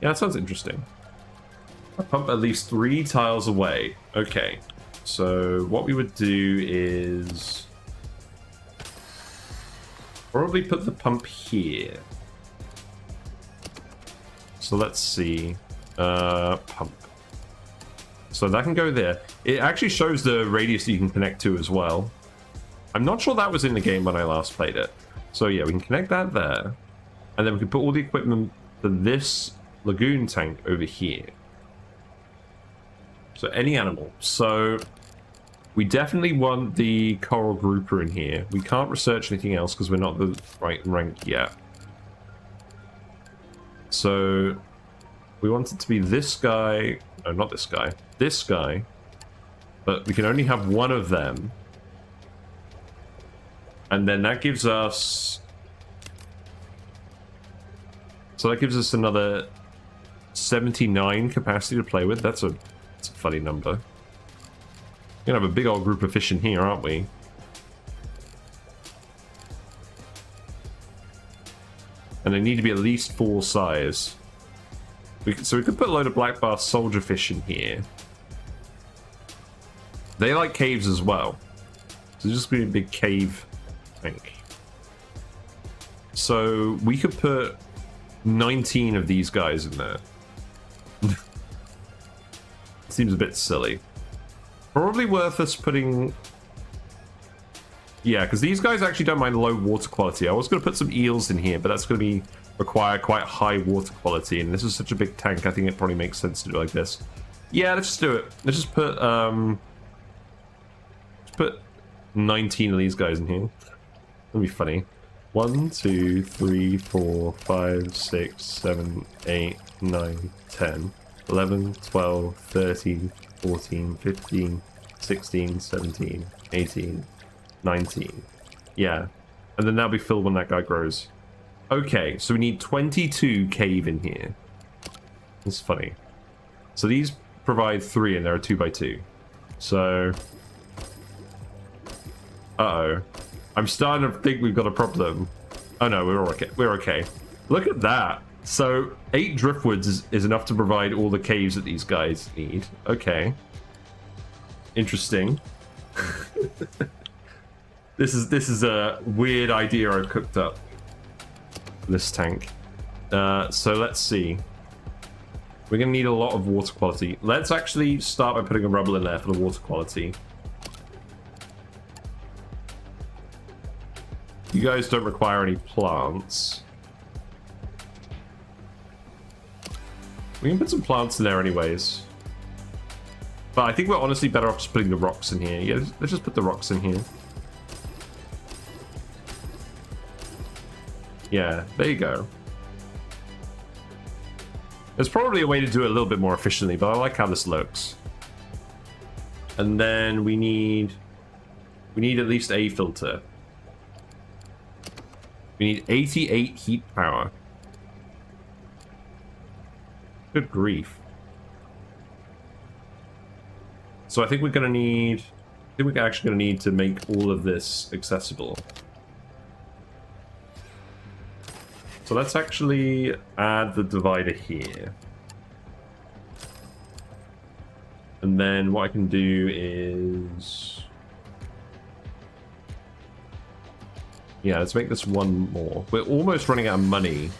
Yeah, that sounds interesting. A pump at least 3 tiles away. Okay, so what we would do is probably put the pump here. So let's see. Pump. So that can go there. It actually shows the radius that you can connect to as well. I'm not sure that was in the game when I last played it. So yeah, we can connect that there. And then we can put all the equipment for this lagoon tank over here. So any animal. So we definitely want the coral grouper in here. We can't research anything else because we're not the right rank yet. So we want it to be this guy. No, not this guy. This guy. But we can only have one of them. And then that gives us... So that gives us another 79 capacity to play with. That's a funny number. We're gonna have a big old group of fish in here, aren't we? And they need to be at least 4 size. So we could put a load of black bar soldier fish in here. They like caves as well. So just be a big cave tank. So we could put 19 of these guys in there. Seems a bit silly. Probably worth us putting... Yeah, because these guys actually don't mind low water quality. I was going to put some eels in here, but that's going to require quite high water quality, and this is such a big tank, I think it probably makes sense to do it like this. Yeah, let's just do it. Let's just put 19 of these guys in here. That'll be funny. 1, 2, 3, 4, 5, 6, 7, 8, 9, 10, 11, 12, 13, 14, 15, 16, 17, 18, 19. Yeah. And then that'll be filled when that guy grows. Okay, so we need 22 cave in here. That's funny. So these provide 3 and they're a 2x2. So... Uh-oh. I'm starting to think we've got a problem. Oh no, we're okay. We're okay. Look at that. So 8 driftwoods is enough to provide all the caves that these guys need. Okay. Interesting. This is a weird idea I've cooked up. This tank. So let's see. We're gonna need a lot of water quality. Let's actually start by putting a rubble in there for the water quality. You guys don't require any plants. We can put some plants in there anyways. But I think we're honestly better off just putting the rocks in here. Yeah, let's just put the rocks in here. Yeah, there you go. There's probably a way to do it a little bit more efficiently, but I like how this looks. And then we need at least a filter. We need 88 heat power. Good grief. So I think we're gonna need... I think we're actually gonna need to make all of this accessible. So let's actually add the divider here. And then what I can do is... Yeah, let's make this one more. We're almost running out of money.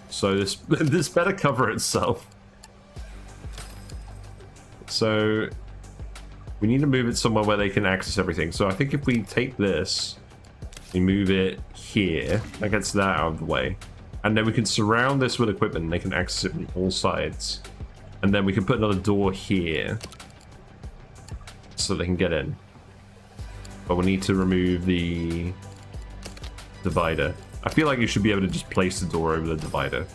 So this this better cover itself. So we need to move it somewhere where they can access everything. So I think if we take this, we move it here, that gets that out of the way. And then we can surround this with equipment and they can access it from all sides. And then we can put another door here so they can get in. But we need to remove the divider. I feel like you should be able to just place the door over the divider.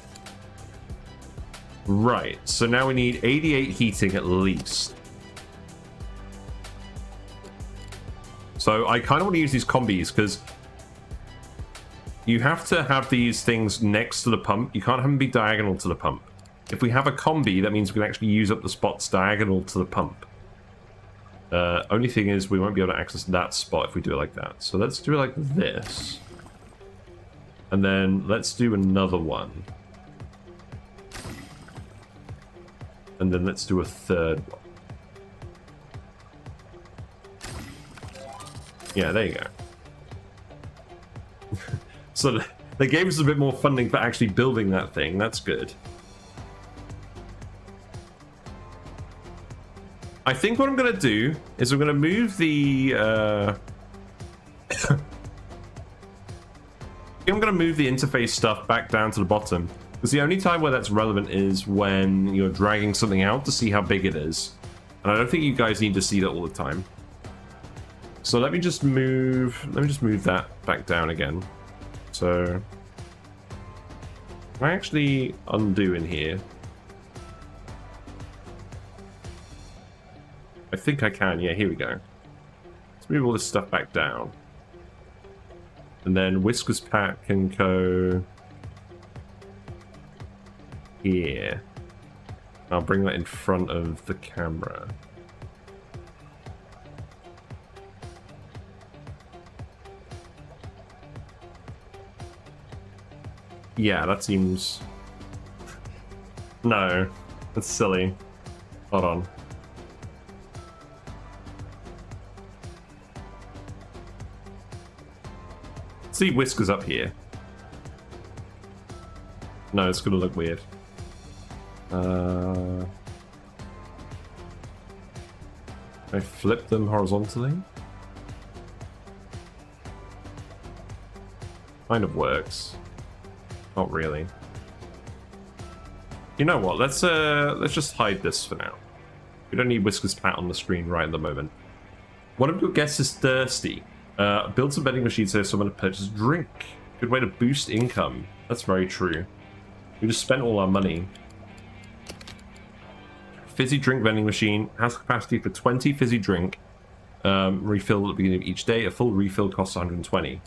Right, so now we need 88 heating at least. So I kind of want to use these combis because you have to have these things next to the pump. You can't have them be diagonal to the pump. If we have a combi, that means we can actually use up the spots diagonal to the pump. Only thing is we won't be able to access that spot if we do it like that. So let's do it like this. And then let's do another one. And then let's do a third one. Yeah, there you go. So they gave us a bit more funding for actually building that thing. That's good. I think what I'm going to do is I'm going to move the... I'm going to move the interface stuff back down to the bottom. Because the only time where that's relevant is when you're dragging something out to see how big it is. And I don't think you guys need to see that all the time. So let me just move that back down again. So I actually undo in here. I think I can. Yeah, here we go. Let's move all this stuff back down. And then Whiskers Pat can go here. I'll bring that in front of the camera. Yeah, that seems... No, that's silly. Hold on. See Whiskers up here. No, it's gonna look weird. I flip them horizontally. Kind of works. Not really. You know what? Let's just hide this for now. We don't need Whiskers Pat on the screen right at the moment. One of your guests is thirsty. Build some vending machines so someone to purchase a drink. Good way to boost income. That's very true. We just spent all our money. Fizzy drink vending machine has capacity for 20 fizzy drink. Refill at the beginning of each day. A full refill costs 120.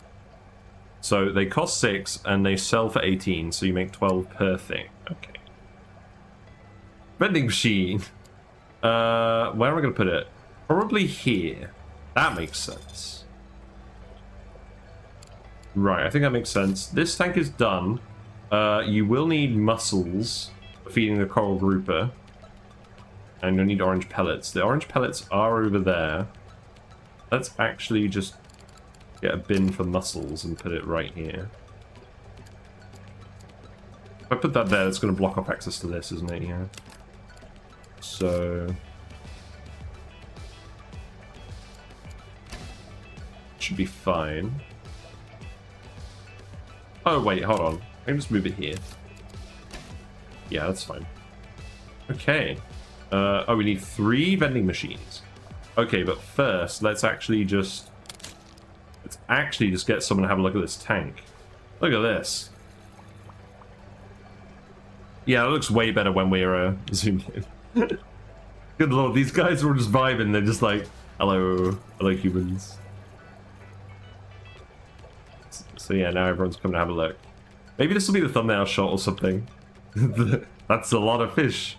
So they cost 6 and they sell for 18, so you make 12 per thing. Okay. Vending machine. Where am I going to put it? Probably here. That makes sense. Right, I think that makes sense. This tank is done. You will need mussels for feeding the coral grouper. And you'll need orange pellets. The orange pellets are over there. Let's actually just get a bin for mussels and put it right here. If I put that there, it's going to block off access to this, isn't it? Yeah. So... should be fine. Oh, wait, hold on. I can just move it here. Yeah, that's fine. Okay. Oh, we need 3 vending machines. Okay, but first, let's actually just get someone to have a look at this tank. Look at this. Yeah, it looks way better when we're zoomed in. Good lord, these guys are all just vibing. They're just like, hello humans. So yeah, now everyone's coming to have a look. Maybe this will be the thumbnail shot or something. That's a lot of fish.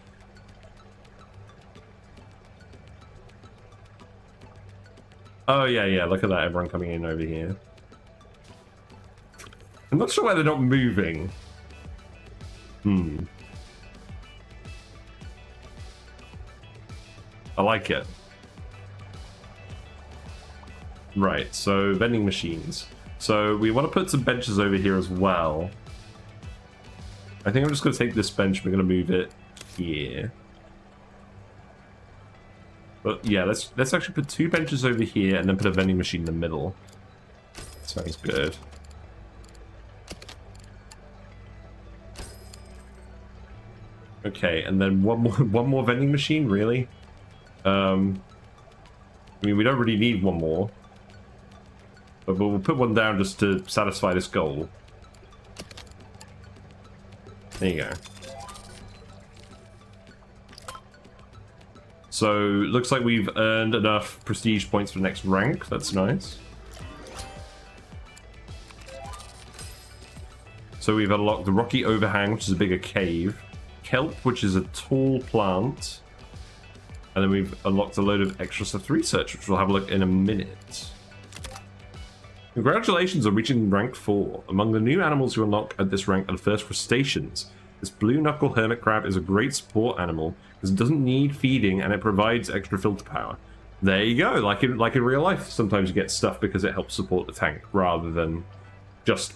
Oh yeah, look at that, everyone coming in over here. I'm not sure why they're not moving. I like it. Right, so vending machines. So we want to put some benches over here as well. I think I'm just going to take this bench, we're going to move it here. But yeah, let's actually put 2 benches over here and then put a vending machine in the middle. Sounds good. Okay, and then one more vending machine, really? I mean, we don't really need one more. But we'll put one down just to satisfy this goal. There you go. So, looks like we've earned enough prestige points for the next rank. That's nice. So we've unlocked the rocky overhang, which is a bigger cave. Kelp, which is a tall plant. And then we've unlocked a load of extra stuff to research, which we'll have a look in a minute. Congratulations on reaching rank 4. Among the new animals you unlock at this rank are the first crustaceans. This blue knuckle hermit crab is a great support animal because it doesn't need feeding and it provides extra filter power. There you go, like in real life, sometimes you get stuff because it helps support the tank rather than just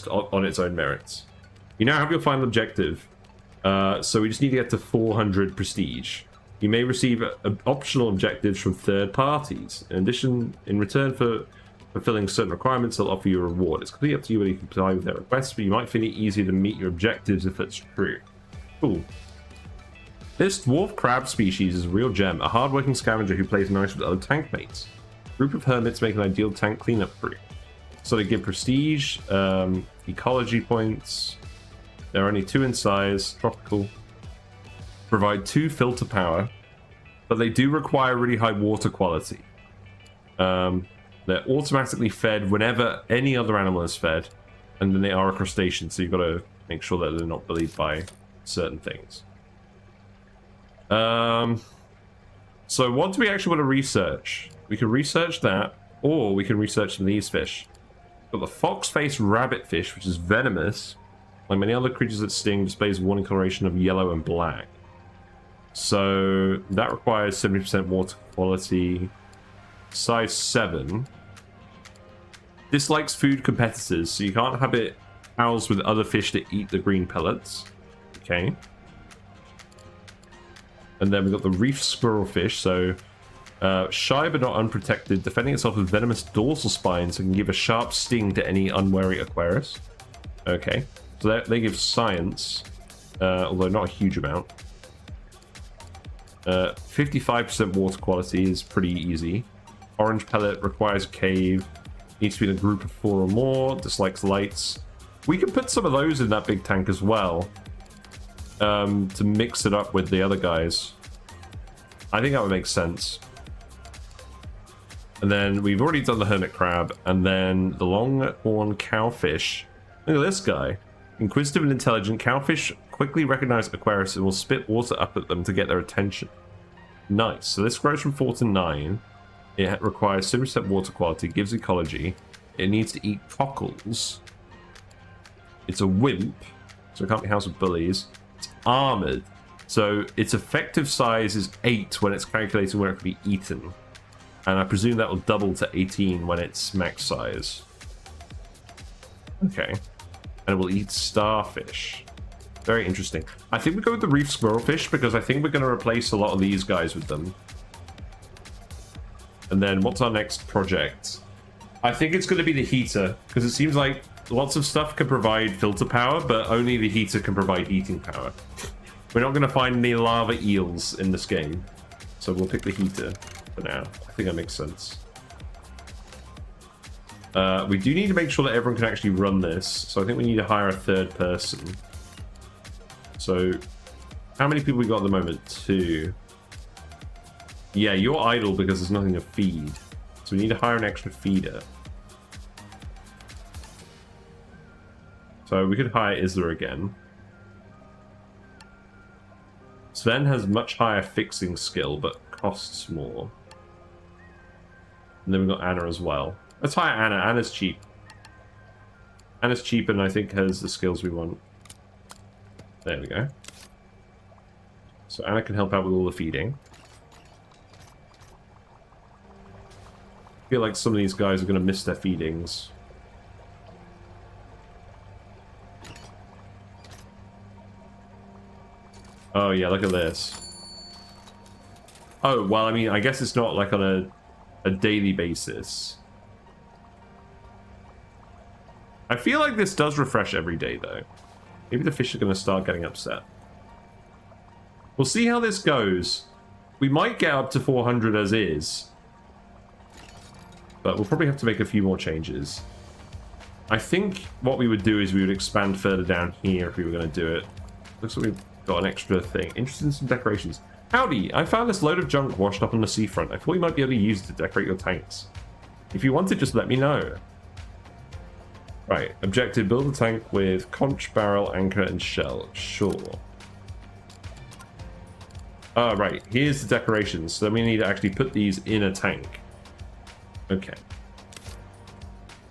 on its own merits. You now have your final objective, so we just need to get to 400 prestige. You may receive optional objectives from third parties. In addition, in return for fulfilling certain requirements, they'll offer you a reward. It's completely up to you whether you comply with their requests, but you might find it easier to meet your objectives if it's true. Cool. This dwarf crab species is a real gem, a hard-working scavenger who plays nice with other tank mates. A group of hermits make an ideal tank cleanup crew. So they give prestige, ecology points. There are only 2 in size, tropical. Provide 2 filter power, but they do require really high water quality. They're automatically fed whenever any other animal is fed, and then they are a crustacean, so you've got to make sure that they're not bullied by certain things. So what do we actually want to research? We can research that, or we can research these fish. We've got the fox-faced rabbitfish, which is venomous. Like many other creatures that sting, displays warning coloration of yellow and black. So that requires 70% water quality. Size 7. Dislikes food competitors, so you can't have it housed with other fish that eat the green pellets. Okay. And then we've got the reef squirrelfish, so shy but not unprotected, defending itself with venomous dorsal spines and can give a sharp sting to any unwary Aquarius. Okay, so they give science, although not a huge amount. 55% water quality is pretty easy. Orange pellet requires cave, needs to be in a group of 4 or more, dislikes lights. We can put some of those in that big tank as well, to mix it up with the other guys. I think that would make sense. And then we've already done the hermit crab, and then the longhorn cowfish. Look at this guy. Inquisitive and intelligent, cowfish quickly recognize Aquarius and will spit water up at them to get their attention. Nice. So this grows from 4 to 9. It requires 70% water quality, gives ecology. It needs to eat cockles. It's a wimp, so it can't be housed with bullies. It's armored, so its effective size is 8 when it's calculated where it can be eaten. And I presume that will double to 18 when it's max size. Okay. And it will eat starfish. Very interesting. I think we go with the reef squirrelfish because I think we're going to replace a lot of these guys with them. And then what's our next project? I think it's going to be the heater, because it seems like lots of stuff can provide filter power, but only the heater can provide heating power. We're not going to find any lava eels in this game, so we'll pick the heater for now. I think that makes sense. We do need to make sure that everyone can actually run this, so I think we need to hire a 3rd person. So, how many people we got at the moment? 2. Yeah, you're idle because there's nothing to feed. So we need to hire an extra feeder. So we could hire Isla again. Sven has much higher fixing skill, but costs more. And then we've got Anna as well. Let's hire Anna. Anna's cheap. Anna's cheap and I think has the skills we want. There we go. So Anna can help out with all the feeding. I feel like some of these guys are going to miss their feedings. Oh yeah, look at this. Oh, well, I mean, I guess it's not like on a daily basis. I feel like this does refresh every day, though. Maybe the fish are going to start getting upset. We'll see how this goes. We might get up to 400 as is. But we'll probably have to make a few more changes. I think what we would do is we would expand further down here if we were going to do it. Looks like we've got an extra thing. Interested in some decorations. Howdy, I found this load of junk washed up on the seafront. I thought you might be able to use it to decorate your tanks. If you want it, just let me know. Right, objective, build a tank with conch, barrel, anchor, and shell. Sure. Oh, right. Here's the decorations. So then we need to actually put these in a tank. Okay.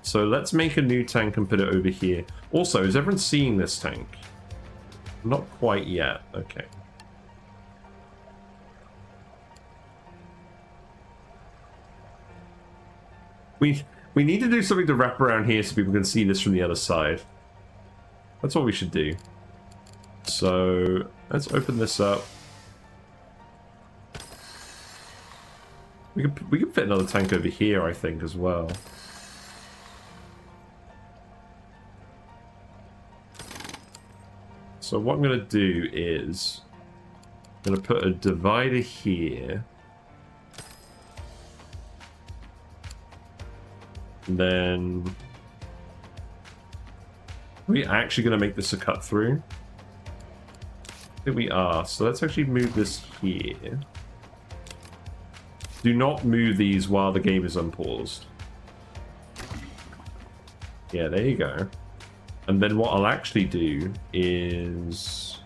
So let's make a new tank and put it over here. Also, is everyone seeing this tank? Not quite yet. Okay. We need to do something to wrap around here so people can see this from the other side. That's what we should do. So let's open this up. We could fit another tank over here, I think, as well. So what I'm going to do is I'm going to put a divider here. And then we're actually going to make this a cut through. I think we are. So let's actually move this here. Do not move these while the game is unpaused. Yeah, there you go. And then what I'll actually do is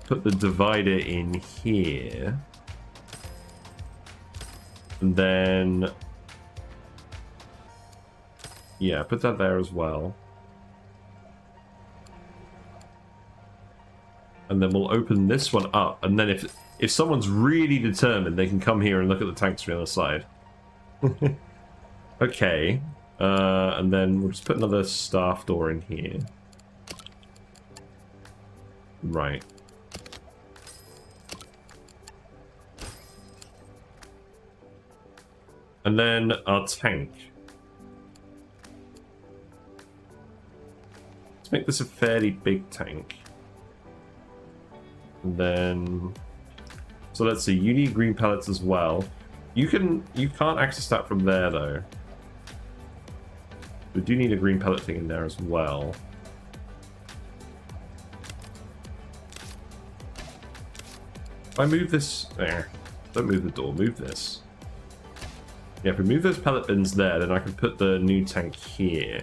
put the divider in here. And then, yeah, put that there as well. And then we'll open this one up. And then if someone's really determined, they can come here and look at the tanks from the other side. Okay. And then we'll just put another staff door in here. Right. And then our tank. Let's make this a fairly big tank. And then, so let's see, you need green pellets as well. You can't access that from there though. We do need a green pellet thing in there as well. If I move this there, don't move the door, move this. Yeah, if we move those pellet bins there, then I can put the new tank here.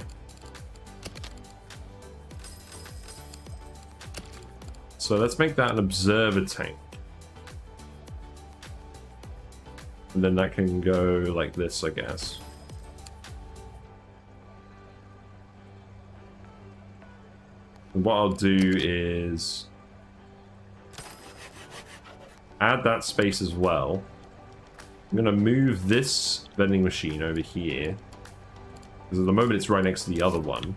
So let's make that an observer tank. And then that can go like this, I guess. And what I'll do is add that space as well. I'm going to move this vending machine over here, because at the moment it's right next to the other one.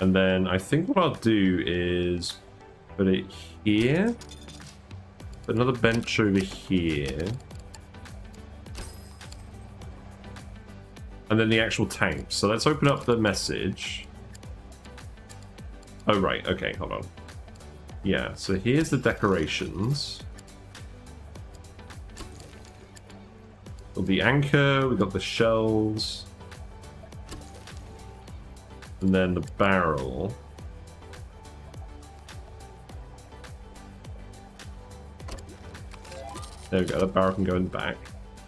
And then I think what I'll do is put it here, put another bench over here, and then the actual tank. So let's open up the message. Oh, right. Okay, hold on. Yeah, so here's the decorations. Got the anchor, we got the shells, and then the barrel. There we go, the barrel can go in the back.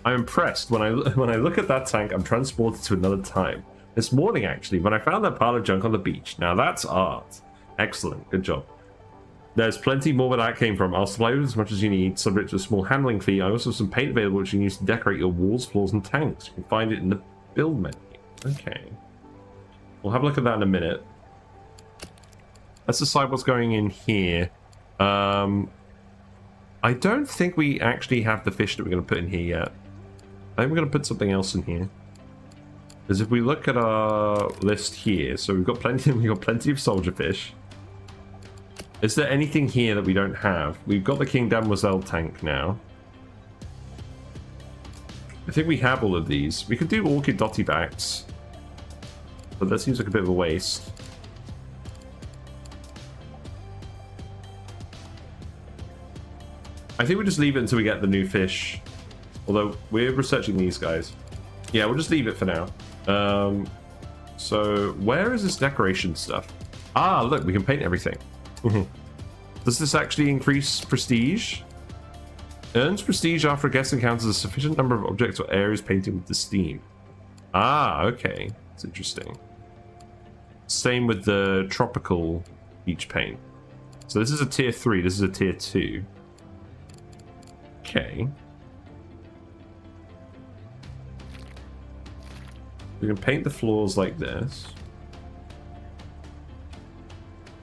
I'm impressed. When I look at that tank, I'm transported to another time. This morning, actually, when I found that pile of junk on the beach. Now that's art. Excellent, good job. There's plenty more where that came from. I'll supply you with as much as you need, subject to a small handling fee. I also have some paint available which you can use to decorate your walls, floors, and tanks. You can find it in the build menu. Okay. We'll have a look at that in a minute. Let's decide what's going in here. I don't think we actually have the fish that we're going to put in here yet. I think we're going to put something else in here. Because if we look at our list here, so we've got plenty of soldier fish. Is there anything here that we don't have? We've got the King Damoiselle tank now. I think we have all of these. We could do orchid dotty backs, but that seems like a bit of a waste. I think we'll just leave it until we get the new fish. Although we're researching these guys. Yeah, we'll just leave it for now. So where is this decoration stuff? Ah, look, we can paint everything. Does this actually increase prestige? Earns prestige after a guest encounters a sufficient number of objects or areas painted with the steam. Ah, okay. That's interesting. Same with the tropical beach paint. So this is a tier 3, this is a tier 2. Okay. We can paint the floors like this.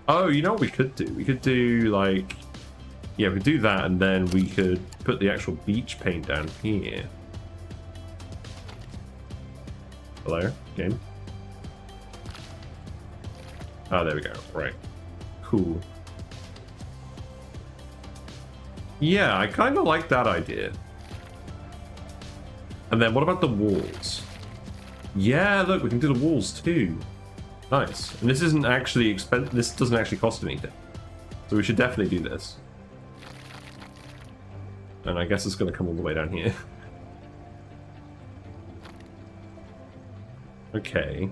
Oh, you know what we could do? We could do like... Yeah, we could do that, and then we could put the actual beach paint down here. Hello? Game? Oh, there we go. Right. Cool. Yeah, I kind of like that idea. And then what about the walls? Yeah, look, we can do the walls too. Nice. And this isn't actually expensive. This doesn't actually cost anything. So we should definitely do this. And I guess it's going to come all the way down here. Okay.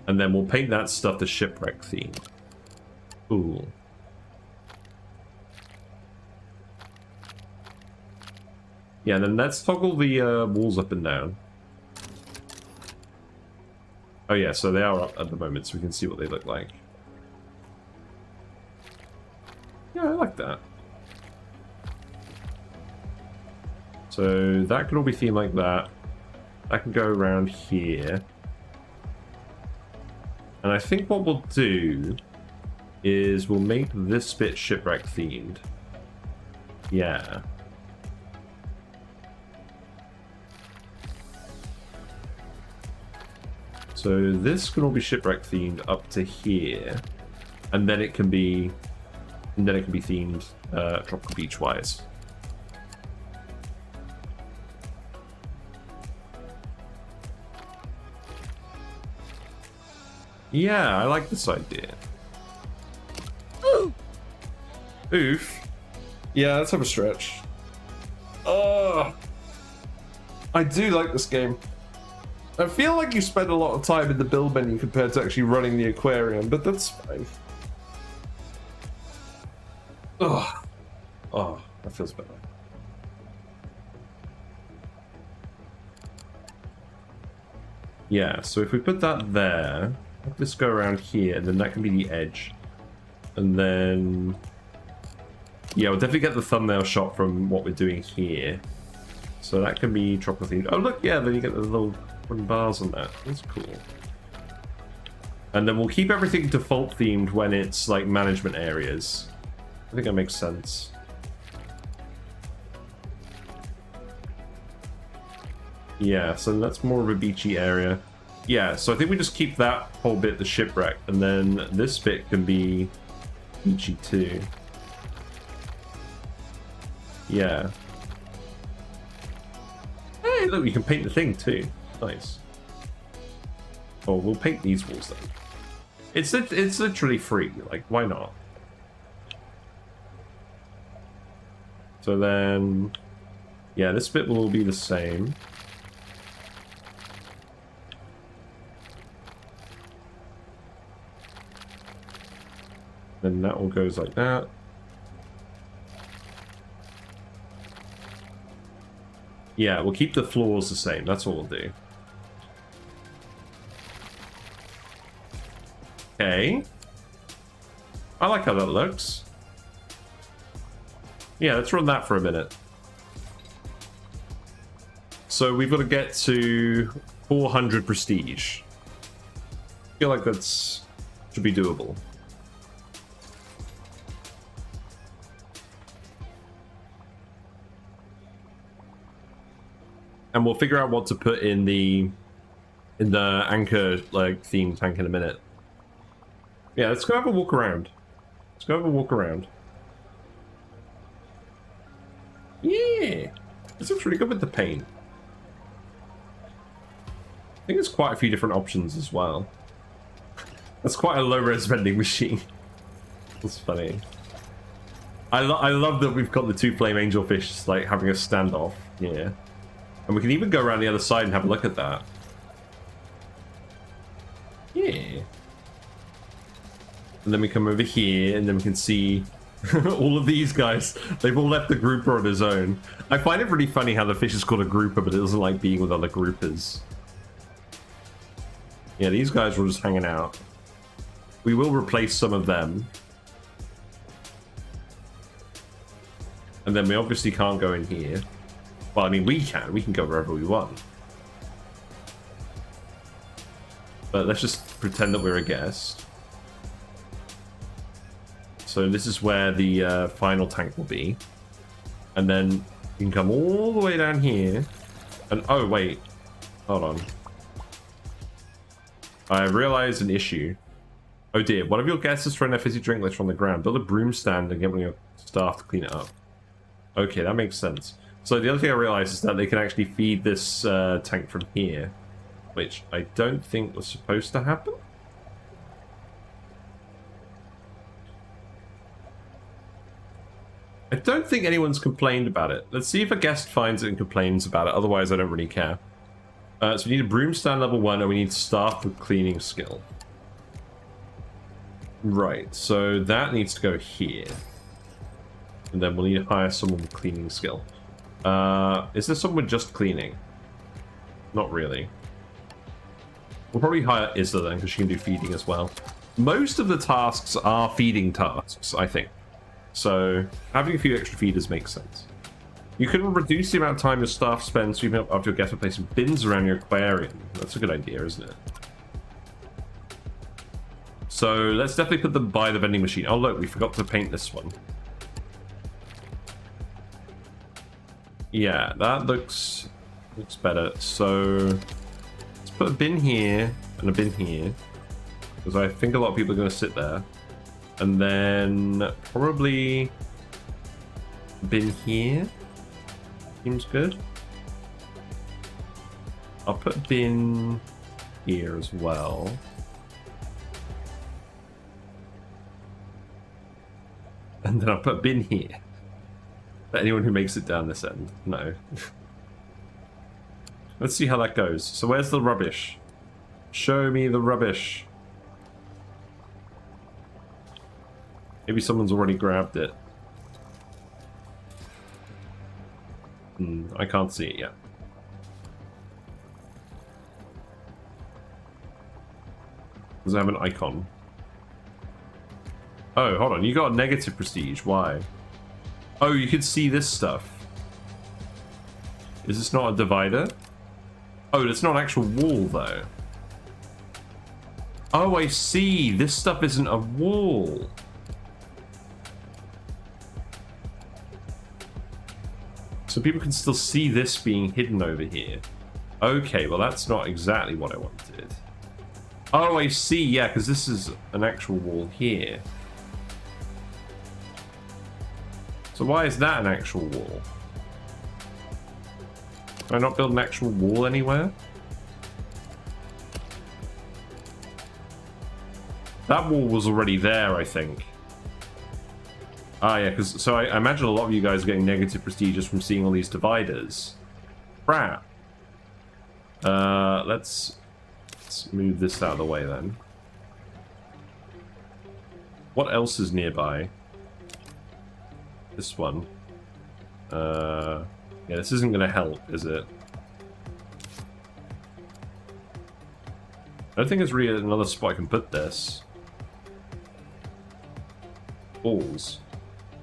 And then we'll paint that stuff the shipwreck theme. Cool. Yeah, and then let's toggle the walls up and down. Oh yeah, so they are up at the moment, so we can see what they look like. Yeah, I like that. So that can all be themed like that. That can go around here. And I think what we'll do is we'll make this bit shipwreck themed. Yeah. So this can all be shipwreck themed up to here, and then it can be, themed tropical beach wise. Yeah, I like this idea. Oof. Yeah, let's have a stretch. I do like this game. I feel like you spend a lot of time in the build menu compared to actually running the aquarium, but that's fine. Ugh. Oh, that feels better. Yeah, so if we put that there, let this go around here, and then that can be the edge. And then... Yeah, we'll definitely get the thumbnail shot from what we're doing here. So that can be tropical themed. Oh look, yeah, then you get the little wooden bars on that. That's cool. And then we'll keep everything default themed when it's like management areas. I think that makes sense. Yeah, so that's more of a beachy area. Yeah, so I think we just keep that whole bit the shipwreck, and then this bit can be beachy too. Yeah. Hey, look, we can paint the thing too. Nice. Oh, we'll paint these walls then. It's literally free. Like, why not? So then, yeah, this bit will be the same. Then that all goes like that. Yeah, we'll keep the floors the same. That's what we'll do. Okay. I like how that looks. Yeah, let's run that for a minute. So we've got to get to 400 prestige. I feel like that's should be doable. And we'll figure out what to put in the anchor like theme tank in a minute. Yeah, let's go have a walk around. Let's go have a walk around. Yeah, this looks really good with the paint. I think there's quite a few different options as well. That's quite a low-res vending machine. That's funny. I love that we've got the two flame angelfish like having a standoff. Yeah. And we can even go around the other side and have a look at that. Yeah. And then we come over here, and then we can see All of these guys, they've all left the grouper on his own. I find it really funny how the fish is called a grouper, but it doesn't like being with other groupers. Yeah, these guys were just hanging out. We will replace some of them. And then we obviously can't go in here. Well, I mean, we can. We can go wherever we want. But let's just pretend that we're a guest. So this is where the final tank will be. And then you can come all the way down here. And, oh, wait. Hold on. I realized an issue. Oh dear, one of your guests is throwing their fizzy drink litter on the ground. Build a broom stand and get one of your staff to clean it up. Okay, that makes sense. So the other thing I realized is that they can actually feed this tank from here. Which I don't think was supposed to happen. I don't think anyone's complained about it. Let's see if a guest finds it and complains about it. Otherwise, I don't really care. So we need a broom stand level 1 and we need staff with cleaning skill. Right, so that needs to go here. And then we'll need to hire someone with cleaning skill. Is there someone with just cleaning? Not really. We'll probably hire Isla then, because she can do feeding as well. Most of the tasks are feeding tasks, I think. So having a few extra feeders makes sense. You can reduce the amount of time your staff spend sweeping up after your guests are placing bins around your aquarium. That's a good idea, isn't it? So let's definitely put them by the vending machine. Oh look, we forgot to paint this one. Yeah, that looks better. So let's put a bin here and a bin here, because I think a lot of people are going to sit there. And then probably a bin here. Seems good. I'll put a bin here as well. And then I'll put a bin here. For anyone who makes it down this end. No. Let's see how that goes. So where's the rubbish? Show me the rubbish. Maybe someone's already grabbed it. I can't see it yet. Does it have an icon? Oh, hold on. You got a negative prestige. Why? Oh, you can see this stuff. Is this not a divider? Oh, it's not an actual wall, though. Oh, I see. This stuff isn't a wall. So people can still see this being hidden over here. Okay, well that's not exactly what I wanted. Oh, I see, yeah, because this is an actual wall here. So why is that an actual wall? Can I not build an actual wall anywhere? That wall was already there, I think. Ah, yeah, because so I imagine a lot of you guys are getting negative prestige just from seeing all these dividers. Crap. Let's move this out of the way then. What else is nearby? This one. Yeah, this isn't going to help, is it? I don't think there's really another spot I can put this. Balls.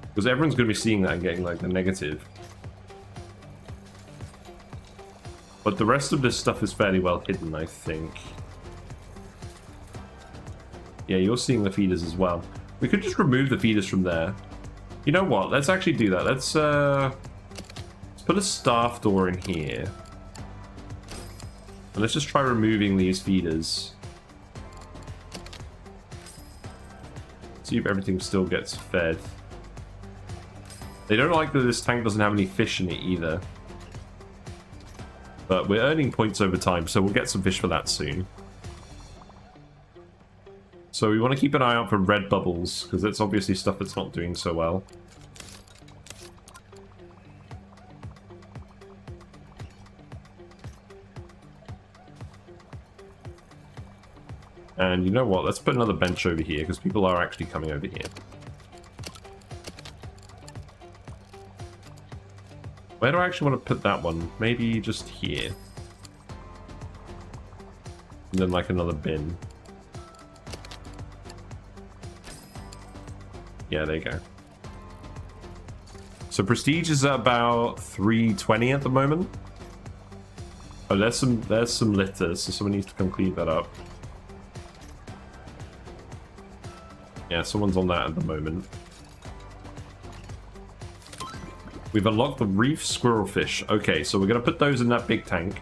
Because everyone's going to be seeing that and getting, like, the negative. But the rest of this stuff is fairly well hidden, I think. Yeah, you're seeing the feeders as well. We could just remove the feeders from there. You know what? Let's actually do that. Let's put a staff door in here. And let's just try removing these feeders. See if everything still gets fed. They don't like that this tank doesn't have any fish in it either. But we're earning points over time, so we'll get some fish for that soon. So we want to keep an eye out for red bubbles, because that's obviously stuff that's not doing so well. And you know what? Let's put another bench over here, because people are actually coming over here. Where do I actually want to put that one? Maybe just here. And then like another bin. Yeah, there you go. So prestige is at about 320 at the moment. Oh, there's some litter, so someone needs to come clean that up. Yeah, someone's on that at the moment. We've unlocked the reef squirrelfish. Okay, so we're going to put those in that big tank.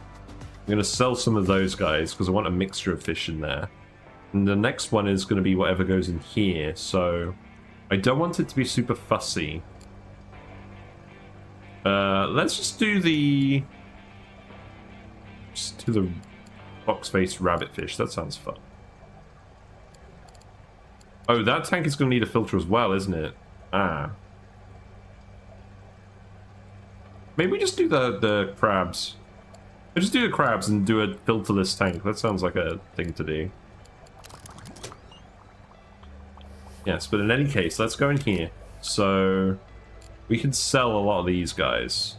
I'm going to sell some of those guys because I want a mixture of fish in there. And the next one is going to be whatever goes in here. So I don't want it to be super fussy. Let's just do the... Just do the box-faced rabbitfish. That sounds fun. Oh, that tank is going to need a filter as well, isn't it? Ah. Maybe we just do the crabs. We'll just do the crabs and do a filterless tank. That sounds like a thing to do. Yes, but in any case, let's go in here. So we can sell a lot of these guys.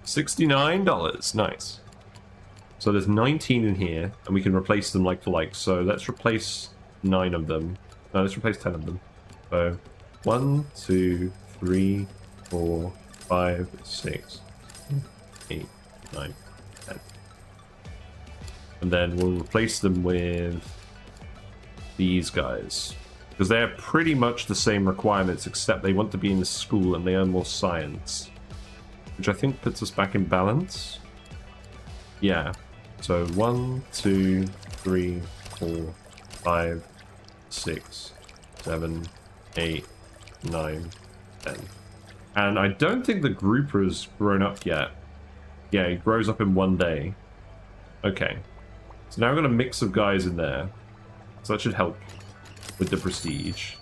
$69. Nice. So there's 19 in here, and we can replace them like for like. So let's replace 9 of them. No, let's replace 10 of them. So 1, 2, 3, 4, 5, 6, 8, 9, 10. And then we'll replace them with these guys. Because they're pretty much the same requirements, except they want to be in the school and they earn more science. Which I think puts us back in balance. Yeah. So 1, 2, 3, 4, 5, 6, 7, 8, 9, 10. And I don't think the grouper's grown up yet. Yeah, he grows up in 1 day. Okay. So now we've got a mix of guys in there. So that should help with the prestige.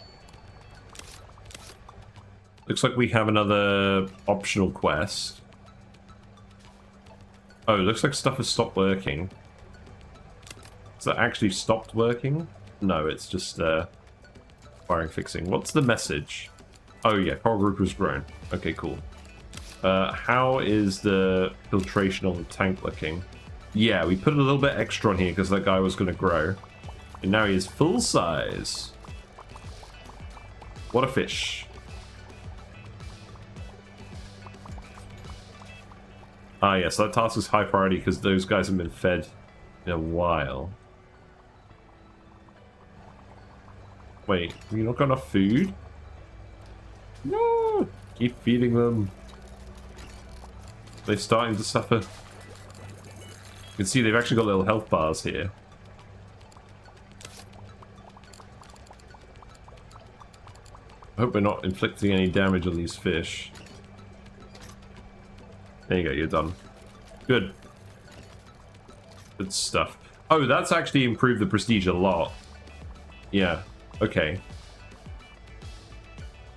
Looks like we have another optional quest. Oh, it looks like stuff has stopped working. Has that actually stopped working? No, it's just firing fixing. What's the message? Oh yeah, coral group has grown. Okay, cool. How is the filtration on the tank looking? Yeah, we put a little bit extra on here because that guy was going to grow. And now he is full size. What a fish. Ah, yes, that task is high priority because those guys haven't been fed in a while. Wait, you not got enough food? No! Keep feeding them. They're starting to suffer. You can see they've actually got little health bars here. I hope we're not inflicting any damage on these fish. There you go, you're done. Good. Good stuff. Oh, that's actually improved the prestige a lot. Yeah, okay.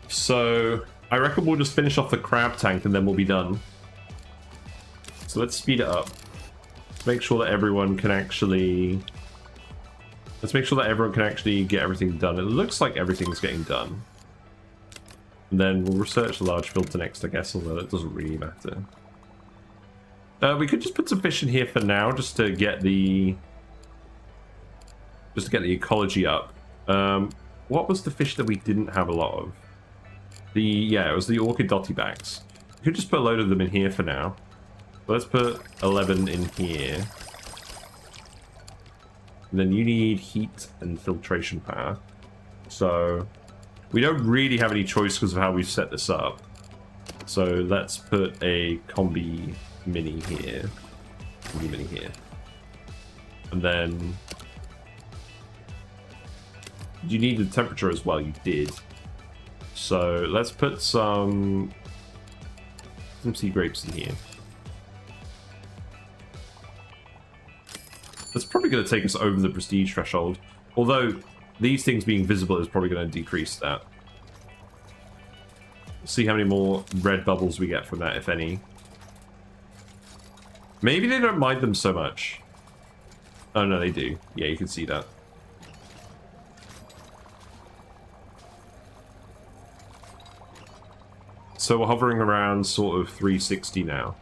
So, I reckon we'll just finish off the crab tank and then we'll be done. So let's speed it up. Let's make sure that everyone can actually... Let's make sure that everyone can actually get everything done. It looks like everything's getting done. And then we'll research the large filter next, I guess, although that doesn't really matter. We could just put some fish in here for now, just to get the ecology up. What was the fish that we didn't have a lot of? Yeah, it was the orchid dottybacks. We could just put a load of them in here for now. Let's put 11 in here. And then you need heat and filtration power. So we don't really have any choice because of how we've set this up. So let's put a combi mini here. Combi mini here. And then you need the temperature as well. You did. So let's put some sea grapes in here. That's probably going to take us over the prestige threshold. Although these things being visible is probably going to decrease that. We'll see how many more red bubbles we get from that, if any. Maybe they don't mind them so much. Oh no, they do. Yeah, you can see that. So we're hovering around sort of 360 now.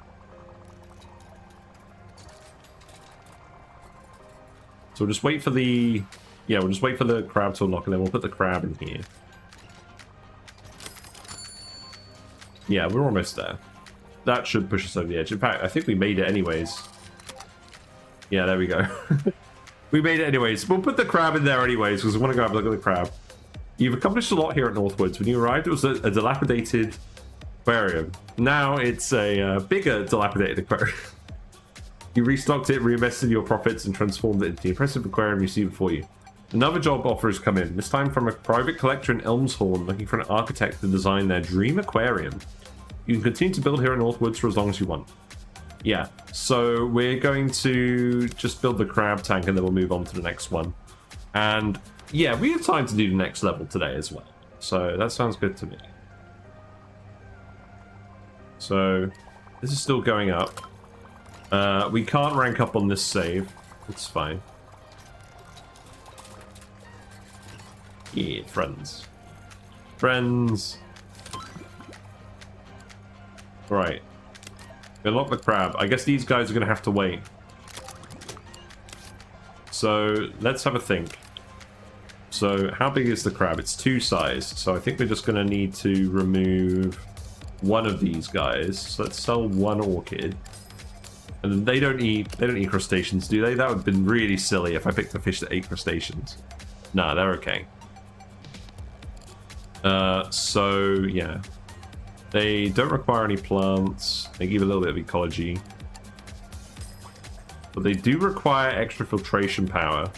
So we'll just wait for the... Yeah, we'll just wait for the crab to unlock, and then we'll put the crab in here. Yeah, we're almost there. That should push us over the edge. In fact, I think we made it anyways. Yeah, there we go. We made it anyways. We'll put the crab in there anyways, because we want to go have a look at the crab. You've accomplished a lot here at Northwoods. When you arrived, it was a dilapidated aquarium. Now it's a bigger dilapidated aquarium. You restocked it, reinvested your profits, and transformed it into the impressive aquarium you see before you. Another job offer has come in, this time from a private collector in Elmshorn looking for an architect to design their dream aquarium. You can continue to build here in Northwoods for as long as you want. Yeah, so we're going to just build the crab tank and then we'll move on to the next one. And yeah, we have time to do the next level today as well. So that sounds good to me. So this is still going up. We can't rank up on this save. It's fine. Yeah, friends. Friends. Right. Unlock the crab. I guess these guys are going to have to wait. So, let's have a think. So, how big is the crab? It's 2 size. So, I think we're just going to need to remove one of these guys. So, let's sell 1 orchid. And then they don't eat crustaceans, do they? That would have been really silly if I picked a fish that ate crustaceans. Nah, they're okay. So, yeah. They don't require any plants. They give a little bit of ecology. But they do require extra filtration power.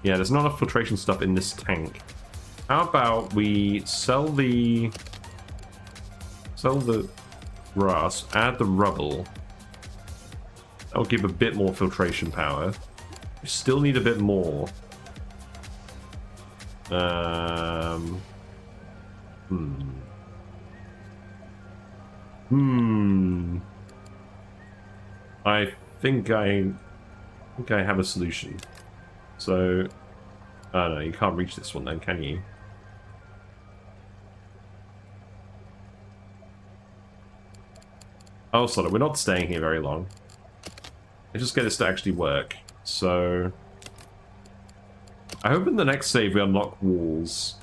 Yeah, there's not enough filtration stuff in this tank. How about we sell the grass, add the rubble. That'll give a bit more filtration power. We still need a bit more. I think I have a solution. So, oh no, you can't reach this one then, can you? Oh, sorry, we're not staying here very long. Let's just get this to actually work. So, I hope in the next save we unlock walls.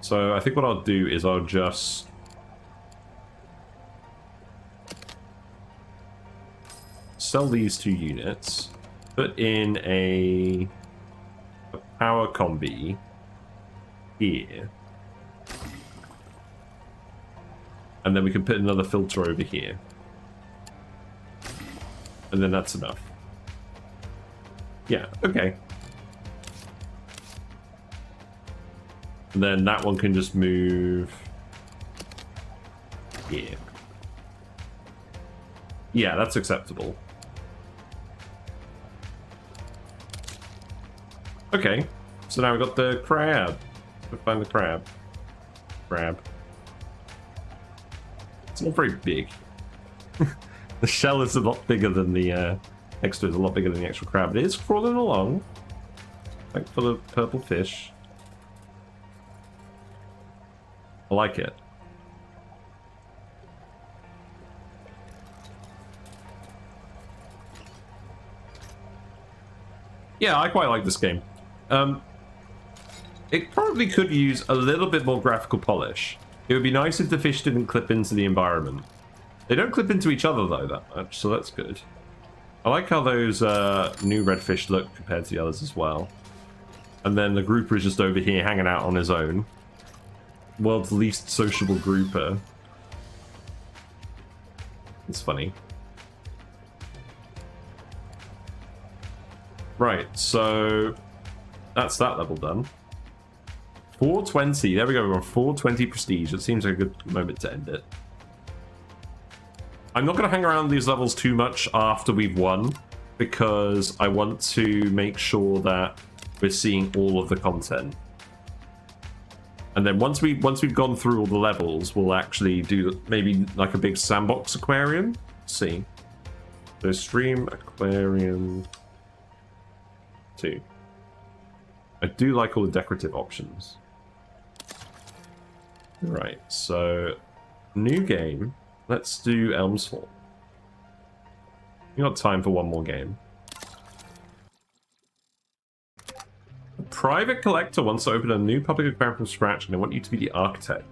So I think what I'll do is I'll just sell these 2 units, put in a power combi here, and then we can put another filter over here, and then that's enough. Yeah, okay. And then that one can just move here. Yeah, that's acceptable. Okay, so now we've got the crab. Let's find the crab. Crab. It's not very big. The shell is a lot bigger than the extra. Is a lot bigger than the actual crab. It is crawling along. Thanks for the purple fish. I like it. Yeah, I quite like this game. It probably could use a little bit more graphical polish. It would be nice if the fish didn't clip into the environment. They don't clip into each other though that much, so that's good. I like how those new redfish look compared to the others as well. And then the grouper is just over here hanging out on his own. World's least sociable grouper. It's funny. Right, so that's that level done. 420, there we go, we're on 420 prestige. It seems like a good moment to end it. I'm not going to hang around these levels too much after we've won, because I want to make sure that we're seeing all of the content. And then once we've gone through all the levels, we'll actually do maybe like a big sandbox aquarium. Let's see. So stream aquarium. too. I do like all the decorative options. Right, so new game. Let's do Elms Fall. You got time for one more game. A private collector wants to open a new public aquarium from scratch, and they want you to be the architect.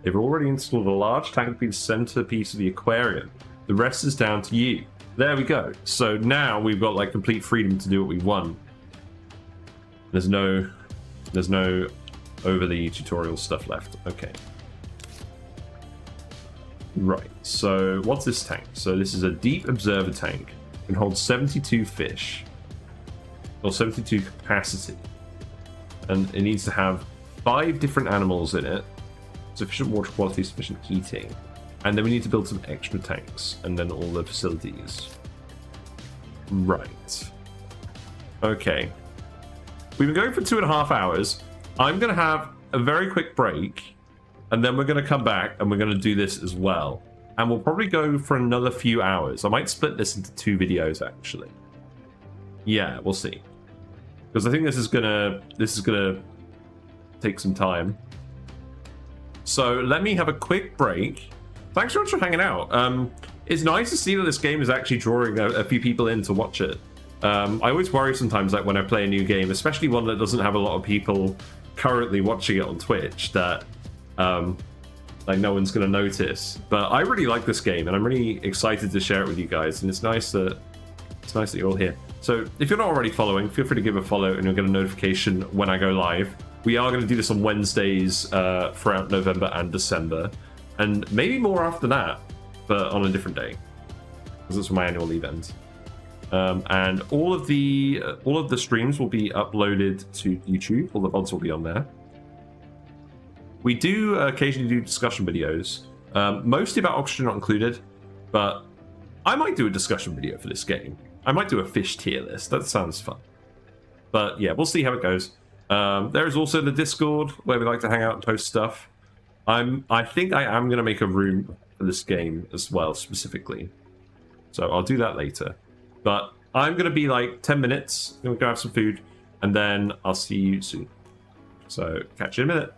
They've already installed a large tank to be the centerpiece of the aquarium. The rest is down to you. There we go. So now we've got like complete freedom to do what we want. There's no over the tutorial stuff left. Okay. Right, so what's this tank? So this is a deep observer tank. It can hold 72 fish. Or 72 capacity. And it needs to have 5 different animals in it. Sufficient water quality, sufficient heating. And then we need to build some extra tanks. And then all the facilities. Right. Okay. We've been going for 2.5 hours. I'm going to have a very quick break. And then we're going to come back and we're going to do this as well. And we'll probably go for another few hours. I might split this into 2 videos, actually. Yeah, we'll see. Because I think this is gonna take some time. So let me have a quick break. Thanks so much for hanging out. It's nice to see that this game is actually drawing a few people in to watch it. I always worry sometimes, like when I play a new game, especially one that doesn't have a lot of people currently watching it on Twitch, that like no one's going to notice. But I really like this game, and I'm really excited to share it with you guys. And it's nice that you're all here. So if you're not already following, feel free to give a follow, and you'll get a notification when I go live. We are going to do this on Wednesdays throughout November and December, and maybe more after that, but on a different day, because that's when my annual leave ends. And all of the streams will be uploaded to YouTube. All the VODs will be on there. We do occasionally do discussion videos, mostly about Oxygen Not Included, but I might do a discussion video for this game. I might do a fish tier list. That sounds fun. But yeah, we'll see how it goes. There is also the Discord where we like to hang out and post stuff. I think I am going to make a room for this game as well, specifically. So I'll do that later. But I'm going to be like 10 minutes. I'm going to go have some food, and then I'll see you soon. So catch you in a minute.